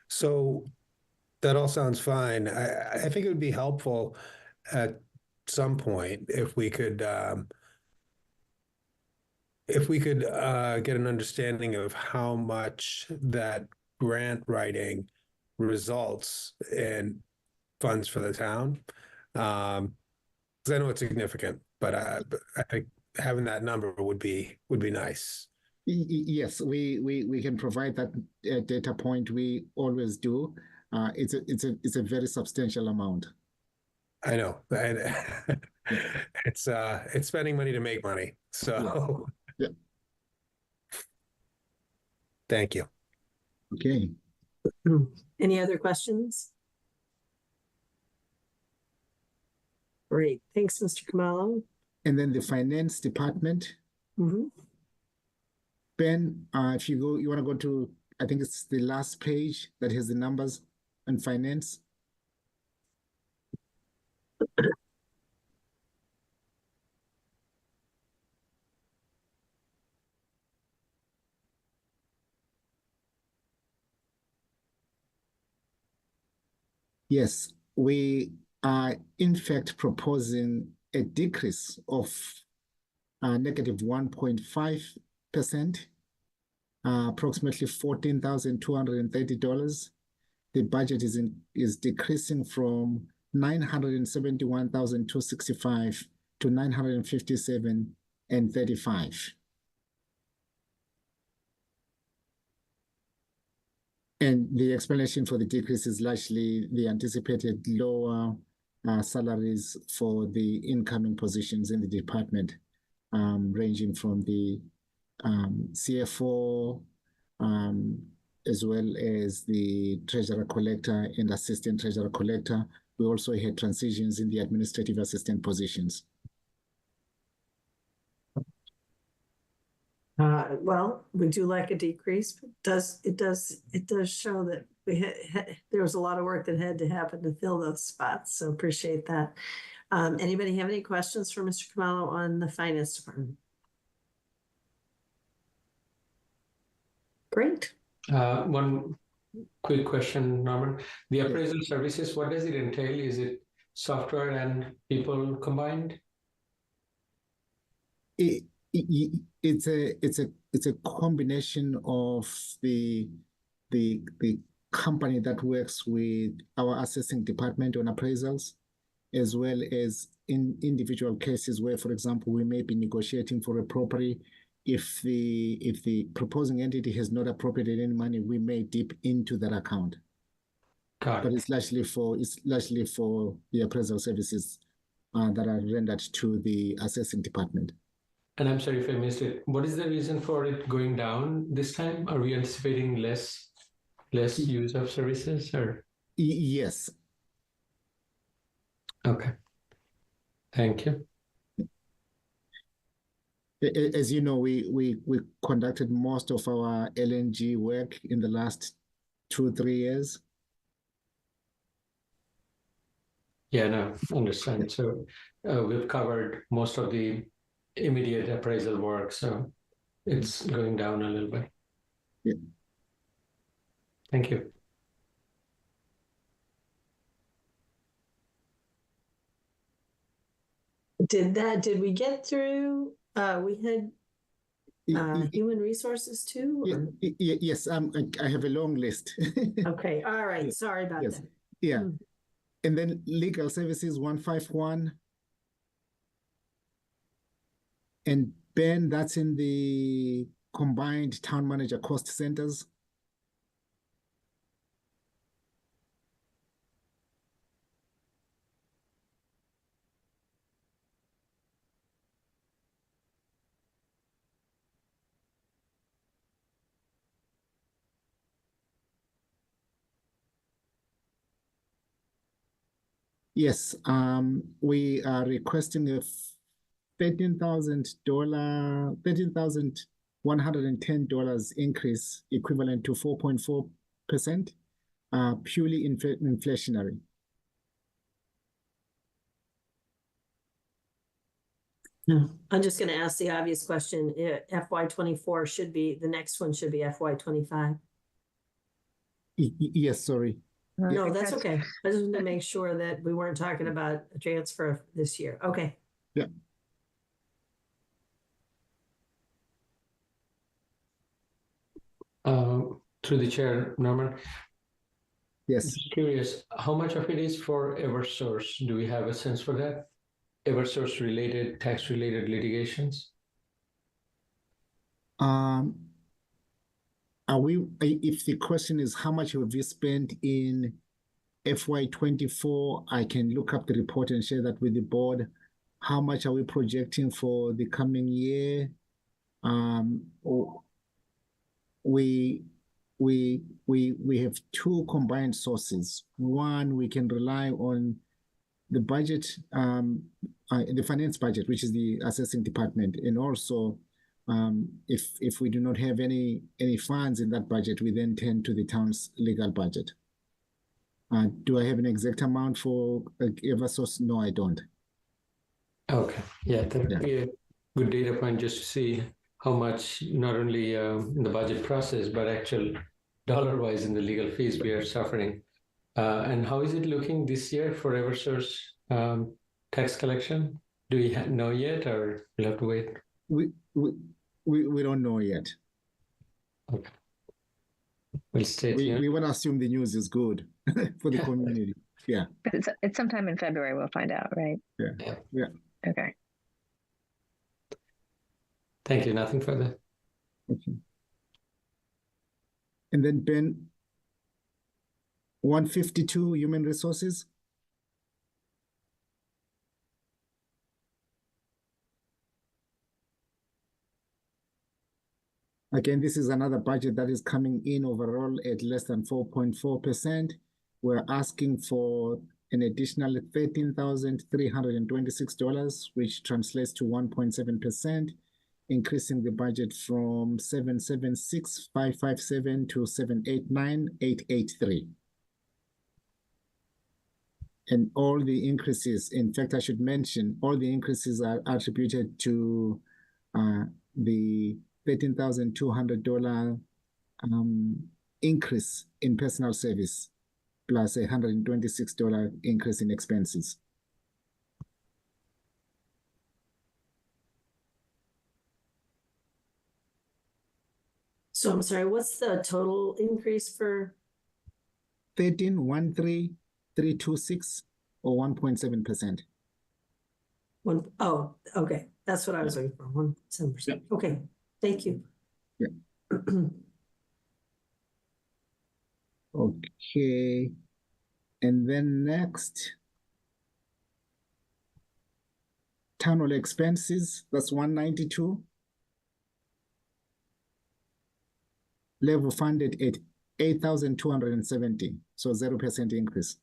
So that all sounds fine. I think it would be helpful at some point if we could get an understanding of how much that grant writing results in funds for the town. Because I know it's significant, but I think having that number would be nice. Yes, we can provide that data point. We always do. It's a very substantial amount. I know. It's spending money to make money. So yeah. Thank you. Okay. Any other questions? Great. Thanks, Mr. Khumalo. And then the finance department. Ben, if you want to go to, I think it's the last page that has the numbers on finance. Yes, we are in fact proposing a decrease of negative 1.5%, approximately $14,230. The budget is decreasing from 971,265 to 957,035. And the explanation for the decrease is largely the anticipated lower salaries for the incoming positions in the department, ranging from the CFO, as well as the treasurer collector and assistant treasurer collector. We also had transitions in the administrative assistant positions. Well, we do like a decrease, but it does show that there was a lot of work that had to happen to fill those spots. So appreciate that. Anybody have any questions for Mr. Khumalo on the finance department? Great. One quick question, Norman. The appraisal services, what does it entail? Is it software and people combined? It's a combination of the company that works with our assessing department on appraisals, as well as in individual cases where, for example, we may be negotiating for a property. If the proposing entity has not appropriated any money, we may dip into that account. But it's largely for the appraisal services that are rendered to the assessing department. And I'm sorry if I missed it. What is the reason for it going down this time? Are we anticipating less use of services, or? Yes. Okay. Thank you. As you know, we conducted most of our LNG work in the last 2-3 years. Yeah, no, understand. So we've covered most of the immediate appraisal work, so it's going down a little bit. Yeah. Thank you. Did we get through, we had human resources too? Yes, I have a long list. Okay, all right, sorry about Yes. that. Yeah. And then legal services 151. And Ben, that's in the combined town manager cost centers. Yes, we are requesting a $13,110 increase, equivalent to 4.4%, purely inflationary. I'm just gonna ask the obvious question, FY24 should be, the next one should be FY25. Yes, sorry. No, that's okay. I just wanted to make sure that we weren't talking about a transfer this year. Okay. Yeah. Through the chair, Norman. Yes. Just curious, how much of it is for Eversource? Do we have a sense for that? Eversource related, tax related litigations? If the question is how much have you spent in FY24, I can look up the report and share that with the board. How much are we projecting for the coming year? We have two combined sources. One, we can rely on the budget, the finance budget, which is the assessing department, and also if we do not have any funds in that budget, we then turn to the town's legal budget. Do I have an exact amount for Eversource? No, I don't. Okay, yeah, that would be a good data point just to see how much, not only in the budget process, but actual dollar-wise in the legal fees we are suffering. And how is it looking this year for Eversource tax collection? Do we know yet, or we'll have to wait? We don't know yet. Okay. We'll stay tuned. We want to assume the news is good for the community. Yeah. But it's sometime in February we'll find out, right? Yeah. Okay. Thank you. Nothing further. Okay. And then Ben, 152 human resources. Again, this is another budget that is coming in overall at less than 4.4%. We're asking for an additional $13,326, which translates to 1.7%, increasing the budget from 776,557 to 789,883. And all the increases, in fact, I should mention, all the increases are attributed to the $13,200 increase in personal service, plus a $126 increase in expenses. So I'm sorry, what's the total increase for? 13,13326 or 1.7%. Oh, okay. That's what I was looking for. 1.7%. Okay. Thank you. Yeah. Okay. And then next, town hall expenses, that's 192. Level funded at 8,270, so 0% increase.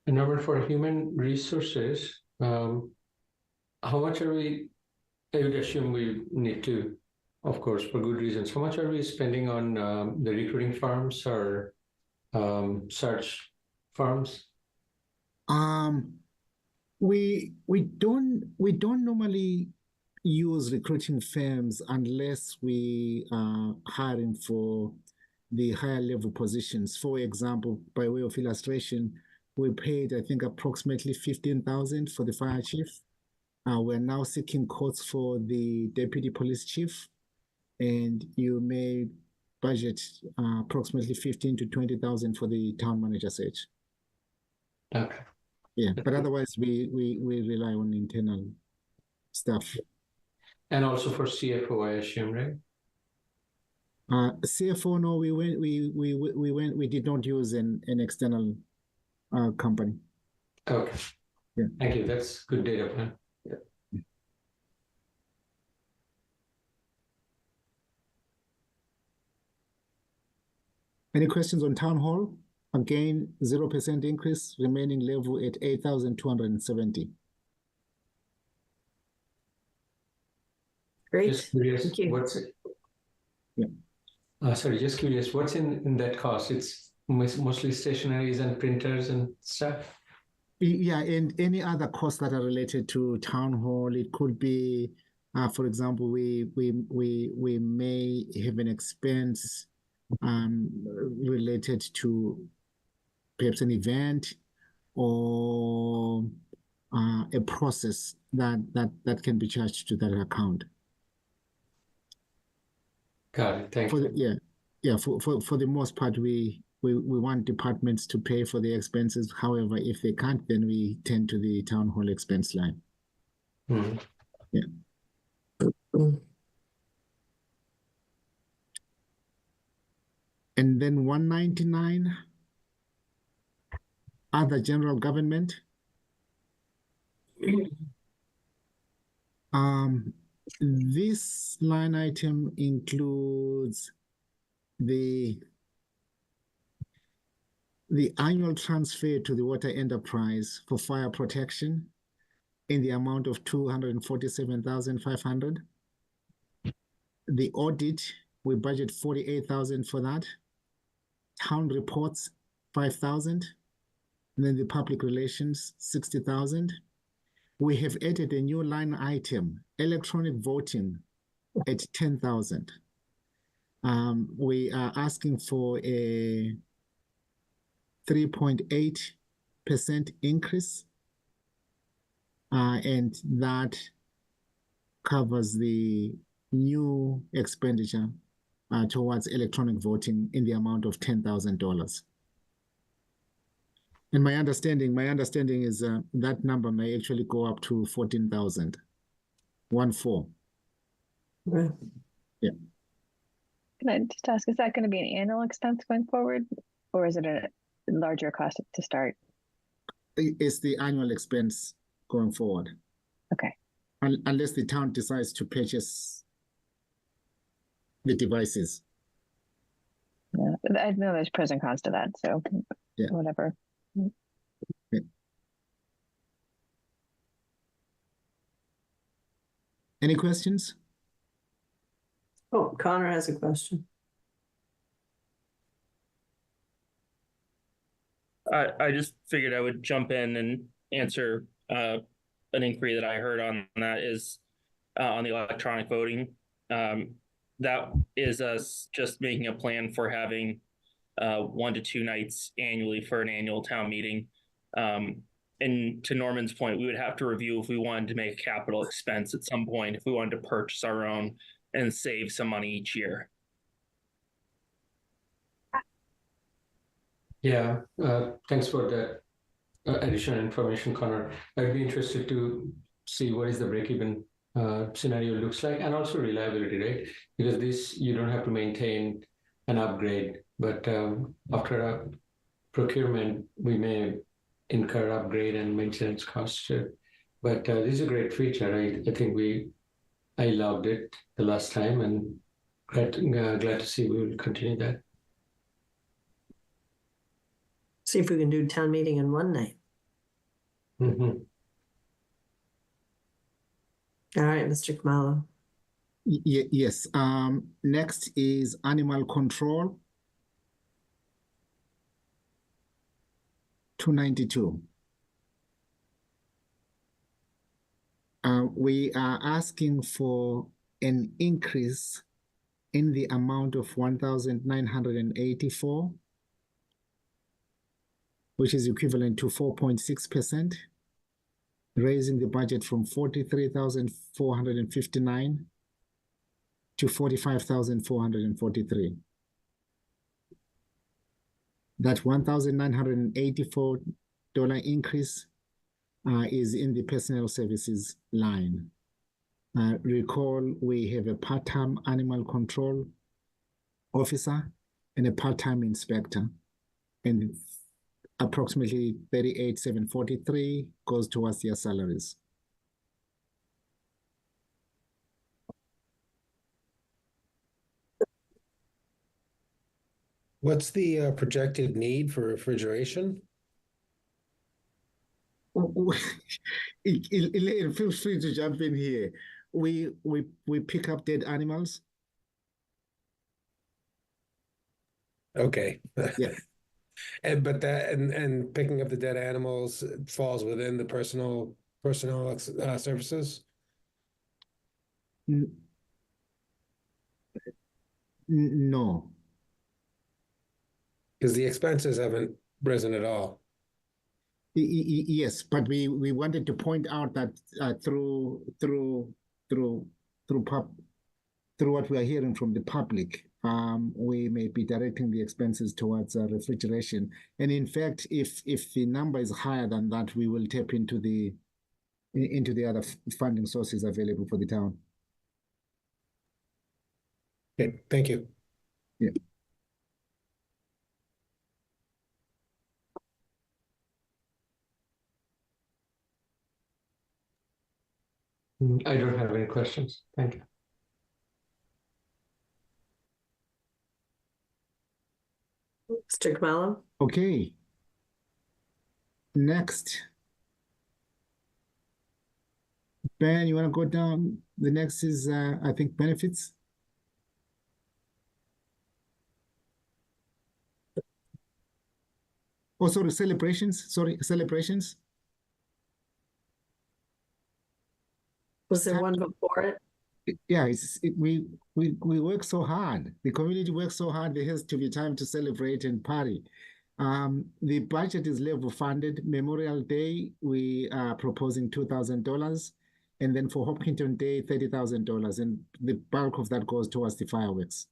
And number for human resources, how much are we, I would assume we need to, of course, for good reasons, how much are we spending on the recruiting firms or search firms? We don't normally use recruiting firms unless we are hiring for the higher level positions. For example, by way of illustration, we paid, I think, approximately 15,000 for the fire chief. We're now seeking quotes for the deputy police chief, and you may budget approximately 15 to 20,000 for the town manager search. Okay. Yeah, but otherwise we rely on internal staff. And also for CFO, I assume, right? CFO, no, we did not use an external company. Okay. Yeah. Thank you. That's good data plan. Yeah. Any questions on town hall? Again, 0% increase, remaining level at 8,270. Great. Just curious, Thank you. what's it? Yeah. Sorry, just curious, what's in that cost? It's mostly stationaries and printers and stuff. Yeah, and any other costs that are related to town hall. It could be, for example, we may have an expense related to perhaps an event or a process that can be charged to that account. Got it. Thank you. For the most part, we want departments to pay for the expenses. However, if they can't, then we tend to the town hall expense line. Mm-hmm. Yeah. And then 199, other general government. This line item includes the annual transfer to the water enterprise for fire protection in the amount of 247,500. The audit, we budget 48,000 for that. Town reports, 5,000. And then the public relations, 60,000. We have added a new line item, electronic voting, at 10,000. We are asking for a 3.8% increase, and that covers the new expenditure towards electronic voting in the amount of $10,000. And my understanding is that number may actually go up to 14,000. 14. Right. Yeah. Can I just ask, is that going to be an annual expense going forward, or is it a larger cost to start? It's the annual expense going forward. Okay. Unless the town decides to purchase the devices. Yeah, I know there's pros and cons to that, so yeah. Whatever. Yeah. Any questions? Oh, Connor has a question. I just figured I would jump in and answer an inquiry that I heard on that is on the electronic voting. That is us just making a plan for having 1 to 2 nights annually for an annual town meeting. And to Norman's point, we would have to review if we wanted to make a capital expense at some point, if we wanted to purchase our own and save some money each year. Yeah, thanks for that additional information, Connor. I'd be interested to see what is the break-even scenario looks like, and also reliability, right? Because this, you don't have to maintain an upgrade, but after a procurement, we may incur upgrade and maintenance costs too. But this is a great feature. I think I loved it the last time, and glad to see we will continue that. See if we can do town meeting in one night. Mm-hmm. All right, Mr. Khumalo. Yes. Next is animal control. 292. We are asking for an increase in the amount of 1,984, which is equivalent to 4.6%, raising the budget from 43,459 to 45,443. That $1,984 increase is in the personnel services line. Recall, we have a part-time animal control officer and a part-time inspector, and approximately 38,743 goes towards their salaries. What's the projected need for refrigeration? Elaine, feel free to jump in here. We pick up dead animals. Okay. Yeah. But that and picking up the dead animals falls within the personnel services? No. Because the expenses haven't risen at all. Yes, but we wanted to point out that through what we are hearing from the public, we may be directing the expenses towards refrigeration. And in fact, if the number is higher than that, we will tap into the other funding sources available for the town. Okay, thank you. Yeah. I don't have any questions. Thank you. Mr. Kamala? Okay. Next. Ben, you want to go down? The next is, I think, benefits. Oh, sorry, celebrations. Sorry, celebrations. Was there one before it? Yeah, we work so hard. The community works so hard. There has to be time to celebrate and party. The budget is level funded. Memorial Day, we are proposing $2,000. And then for Hopkinton Day, $30,000. And the bulk of that goes towards the fireworks.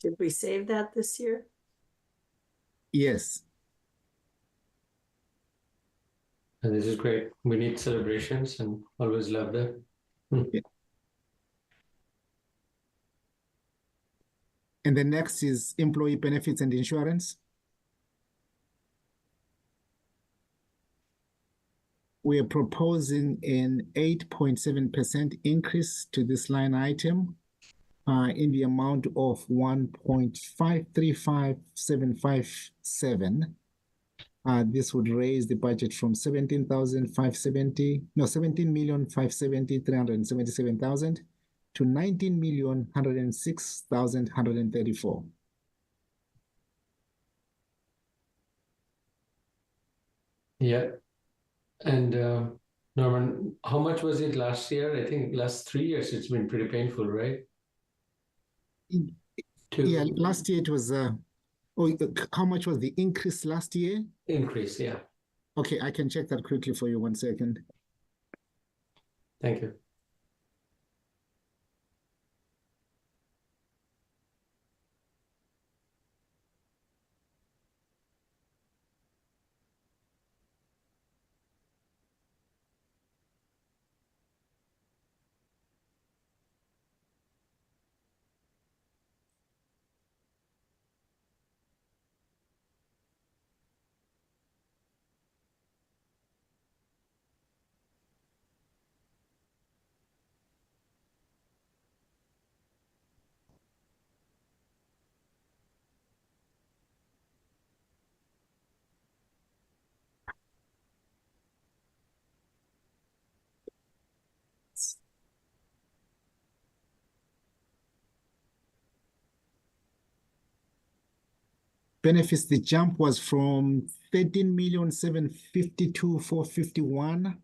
Did we save that this year? Yes. And this is great. We need celebrations and always love that. Yeah. And the next is employee benefits and insurance. We are proposing an 8.7% increase to this line item in the amount of 1.535757. This would raise the budget from 17,570,377,000 to 19,106,134. Yeah. And Norman, how much was it last year? I think last 3 years it's been pretty painful, right? Yeah, last year it was. How much was the increase last year? Increase, yeah. Okay, I can check that quickly for you. 1 second. Thank you. Benefits, the jump was from 13,752,451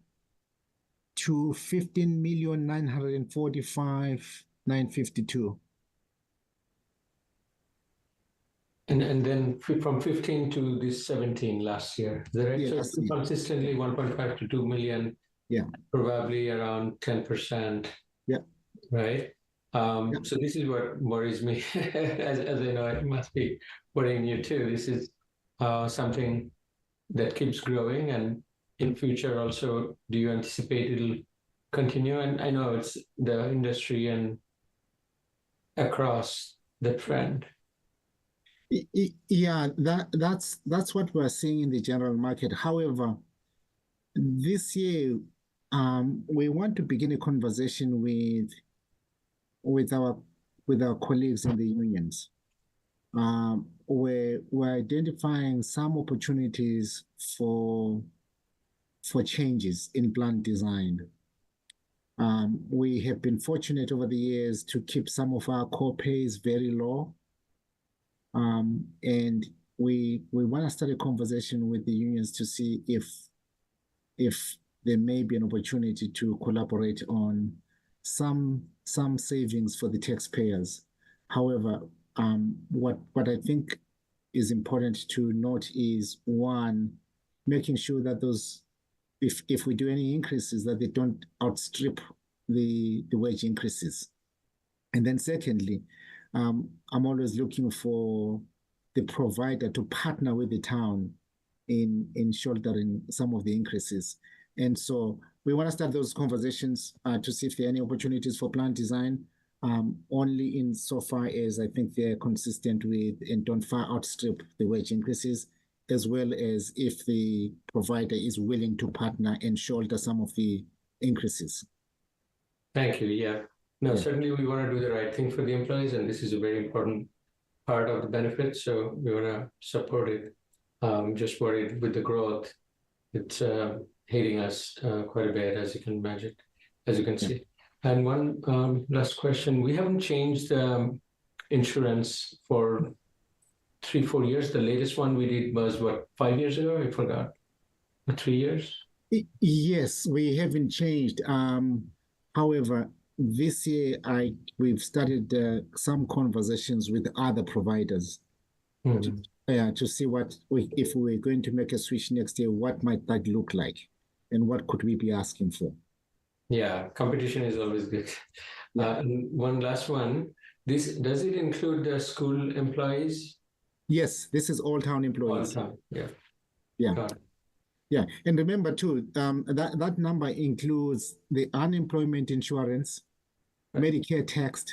to 15,945,952. And then from 15 to this 17 last year. The rate Yeah, is consistently 1.5 to 2 million. Yeah. Probably around 10%. Yeah. Right. So this is what worries me. as I know, it must be worrying you too. This is something that keeps growing, and in future also, do you anticipate it'll continue? And I know it's the industry and across the trend. Yeah, that's what we're seeing in the general market. However, this year, we want to begin a conversation with our colleagues in the unions. We're identifying some opportunities for changes in plant design. We have been fortunate over the years to keep some of our core pays very low. And we want to start a conversation with the unions to see if there may be an opportunity to collaborate on some savings for the taxpayers. However, what I think is important to note is, one, making sure that those, if we do any increases, that they don't outstrip the wage increases. And then secondly, I'm always looking for the provider to partner with the town in shouldering some of the increases. And so we want to start those conversations to see if there are any opportunities for plant design, only insofar as I think they're consistent with and don't far outstrip the wage increases, as well as if the provider is willing to partner and shoulder some of the increases. Thank you. Yeah. No, certainly we want to do the right thing for the employees, and this is a very important part of the benefit. So we want to support it. Just worried with the growth, it's hitting us quite a bit, as you can imagine, as you can see. And one last question: we haven't changed insurance for 3-4 years. The latest one we did was what, 5 years ago? I forgot. 3 years. Yes, we haven't changed. However, this year we've started some conversations with other providers to see what if we're going to make a switch next year, what might that look like, and what could we be asking for? Yeah, competition is always good. And one last one. Does it include the school employees? Yes, this is all town employees. All town. Yeah. Yeah. Yeah, and remember too, that number includes the unemployment insurance, Medicare tax,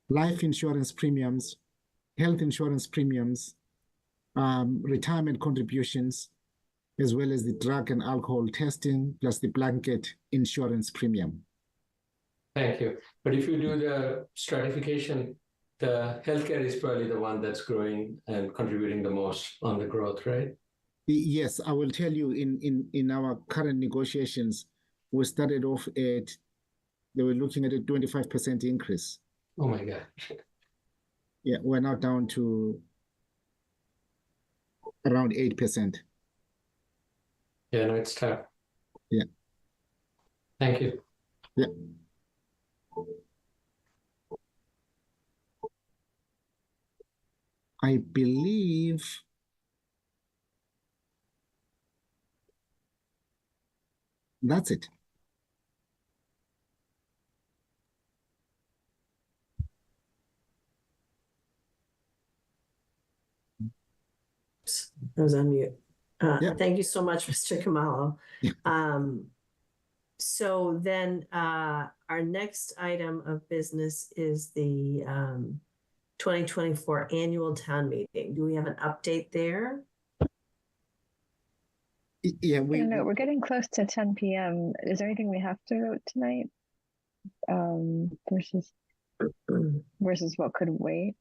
life insurance premiums, health insurance premiums, retirement contributions, as well as the drug and alcohol testing, plus the blanket insurance premium. Thank you. But if you do the stratification, the healthcare is probably the one that's growing and contributing the most on the growth, right? Yes, I will tell you, in our current negotiations, we started off they were looking at a 25% increase. Oh my God. Yeah, we're now down to around 8%. Yeah, no, it's tough. Yeah. Thank you. Yeah. I believe that's it. I was on mute. Thank you so much, Mr. Khumalo. So then our next item of business is the 2024 annual town meeting. Do we have an update there? Yeah, we're getting close to 10 p.m. Is there anything we have to vote tonight? Versus what could wait?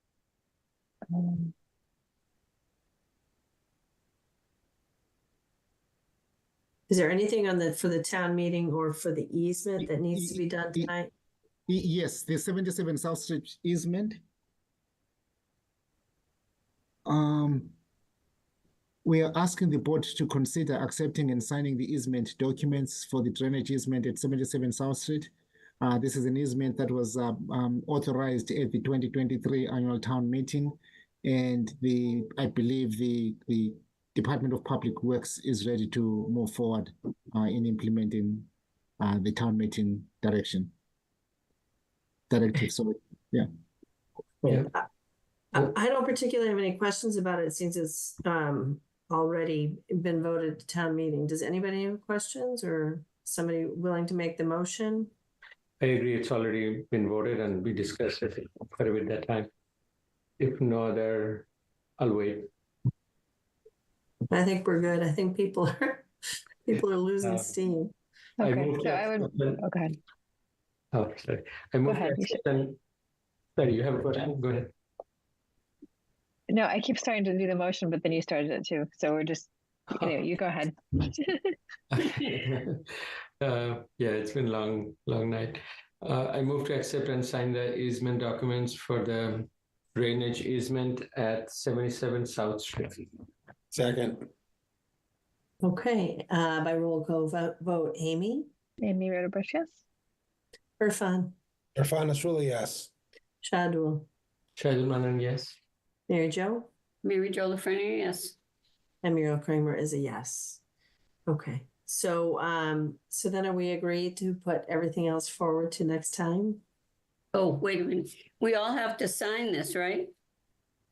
Is there anything for the town meeting or for the easement that needs to be done tonight? Yes, the 77 South Street easement. We are asking the board to consider accepting and signing the easement documents for the drainage easement at 77 South Street. This is an easement that was authorized at the 2023 annual town meeting, and I believe the Department of Public Works is ready to move forward in implementing the town meeting directive. So, yeah. Yeah. I don't particularly have any questions about it since it's already been voted to town meeting. Does anybody have questions or somebody willing to make the motion? I agree. It's already been voted and we discussed it quite a bit that time. If no other, I'll wait. I think we're good. I think people are losing steam. Okay, so I would. Oh, go ahead. Oh, sorry. I moved to accept and sorry, you have a question? Go ahead. No, I keep starting to do the motion, but then you started it too. So we're just, you go ahead. Yeah, it's been long night. I move to accept and sign the easement documents for the drainage easement at 77 South Street. Second. Okay, by roll call vote, Amy? Amy Roderbush, yes. Irfan? Irfan Nasrullah, yes. Shadul? Shadul Manan, yes. Mary Jo? Mary Jo Lafreniere, yes. And Muriel Kramer is a yes. Okay, so so then are we agreed to put everything else forward to next time? Oh, wait a minute. We all have to sign this, right?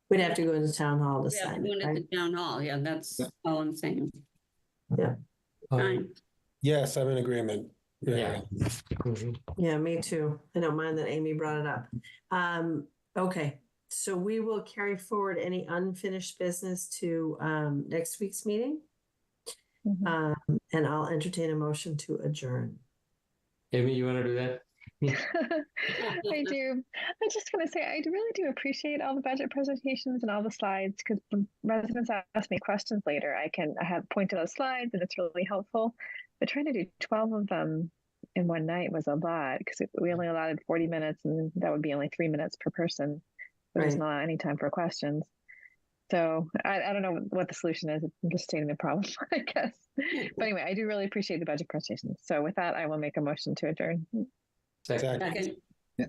We'd have to go into town hall to We have sign to go it, into right? the town hall. Yeah, that's all I'm saying. Yeah. Fine. Yes, I'm in agreement. Yeah. Yeah, me too. I don't mind that Amy brought it up. Okay, so we will carry forward any unfinished business to next week's meeting. And I'll entertain a motion to adjourn. Amy, you want to do that? I do. I just want to say I really do appreciate all the budget presentations and all the slides, because when residents ask me questions later, I have pointed those slides and it's really helpful. But trying to do 12 of them in one night was a lot, because we only allotted 40 minutes and that would be only 3 minutes per person. There's not any time for questions. So I don't know what the solution is. I'm just stating the problem, I guess. But anyway, I do really appreciate the budget presentations. So with that, I will make a motion to adjourn. Second. Yeah.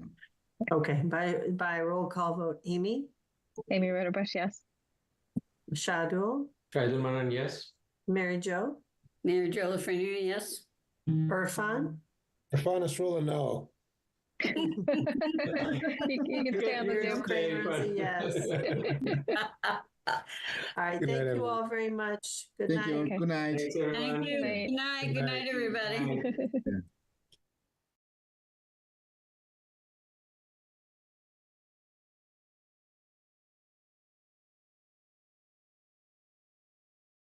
Okay, by roll call vote, Amy? Amy Roderbush, yes. Shadul? Shadul Manan, yes. Mary Jo? Mary Jo Lafreniere, yes. Irfan? Irfan Nasrullah, no. You can stay on the Zoom. Kramer is a yes. All right, Good night, thank you everyone. all very much. Good Thank night. you. Good night. Thank you. Good night. Good night, everybody. Yeah.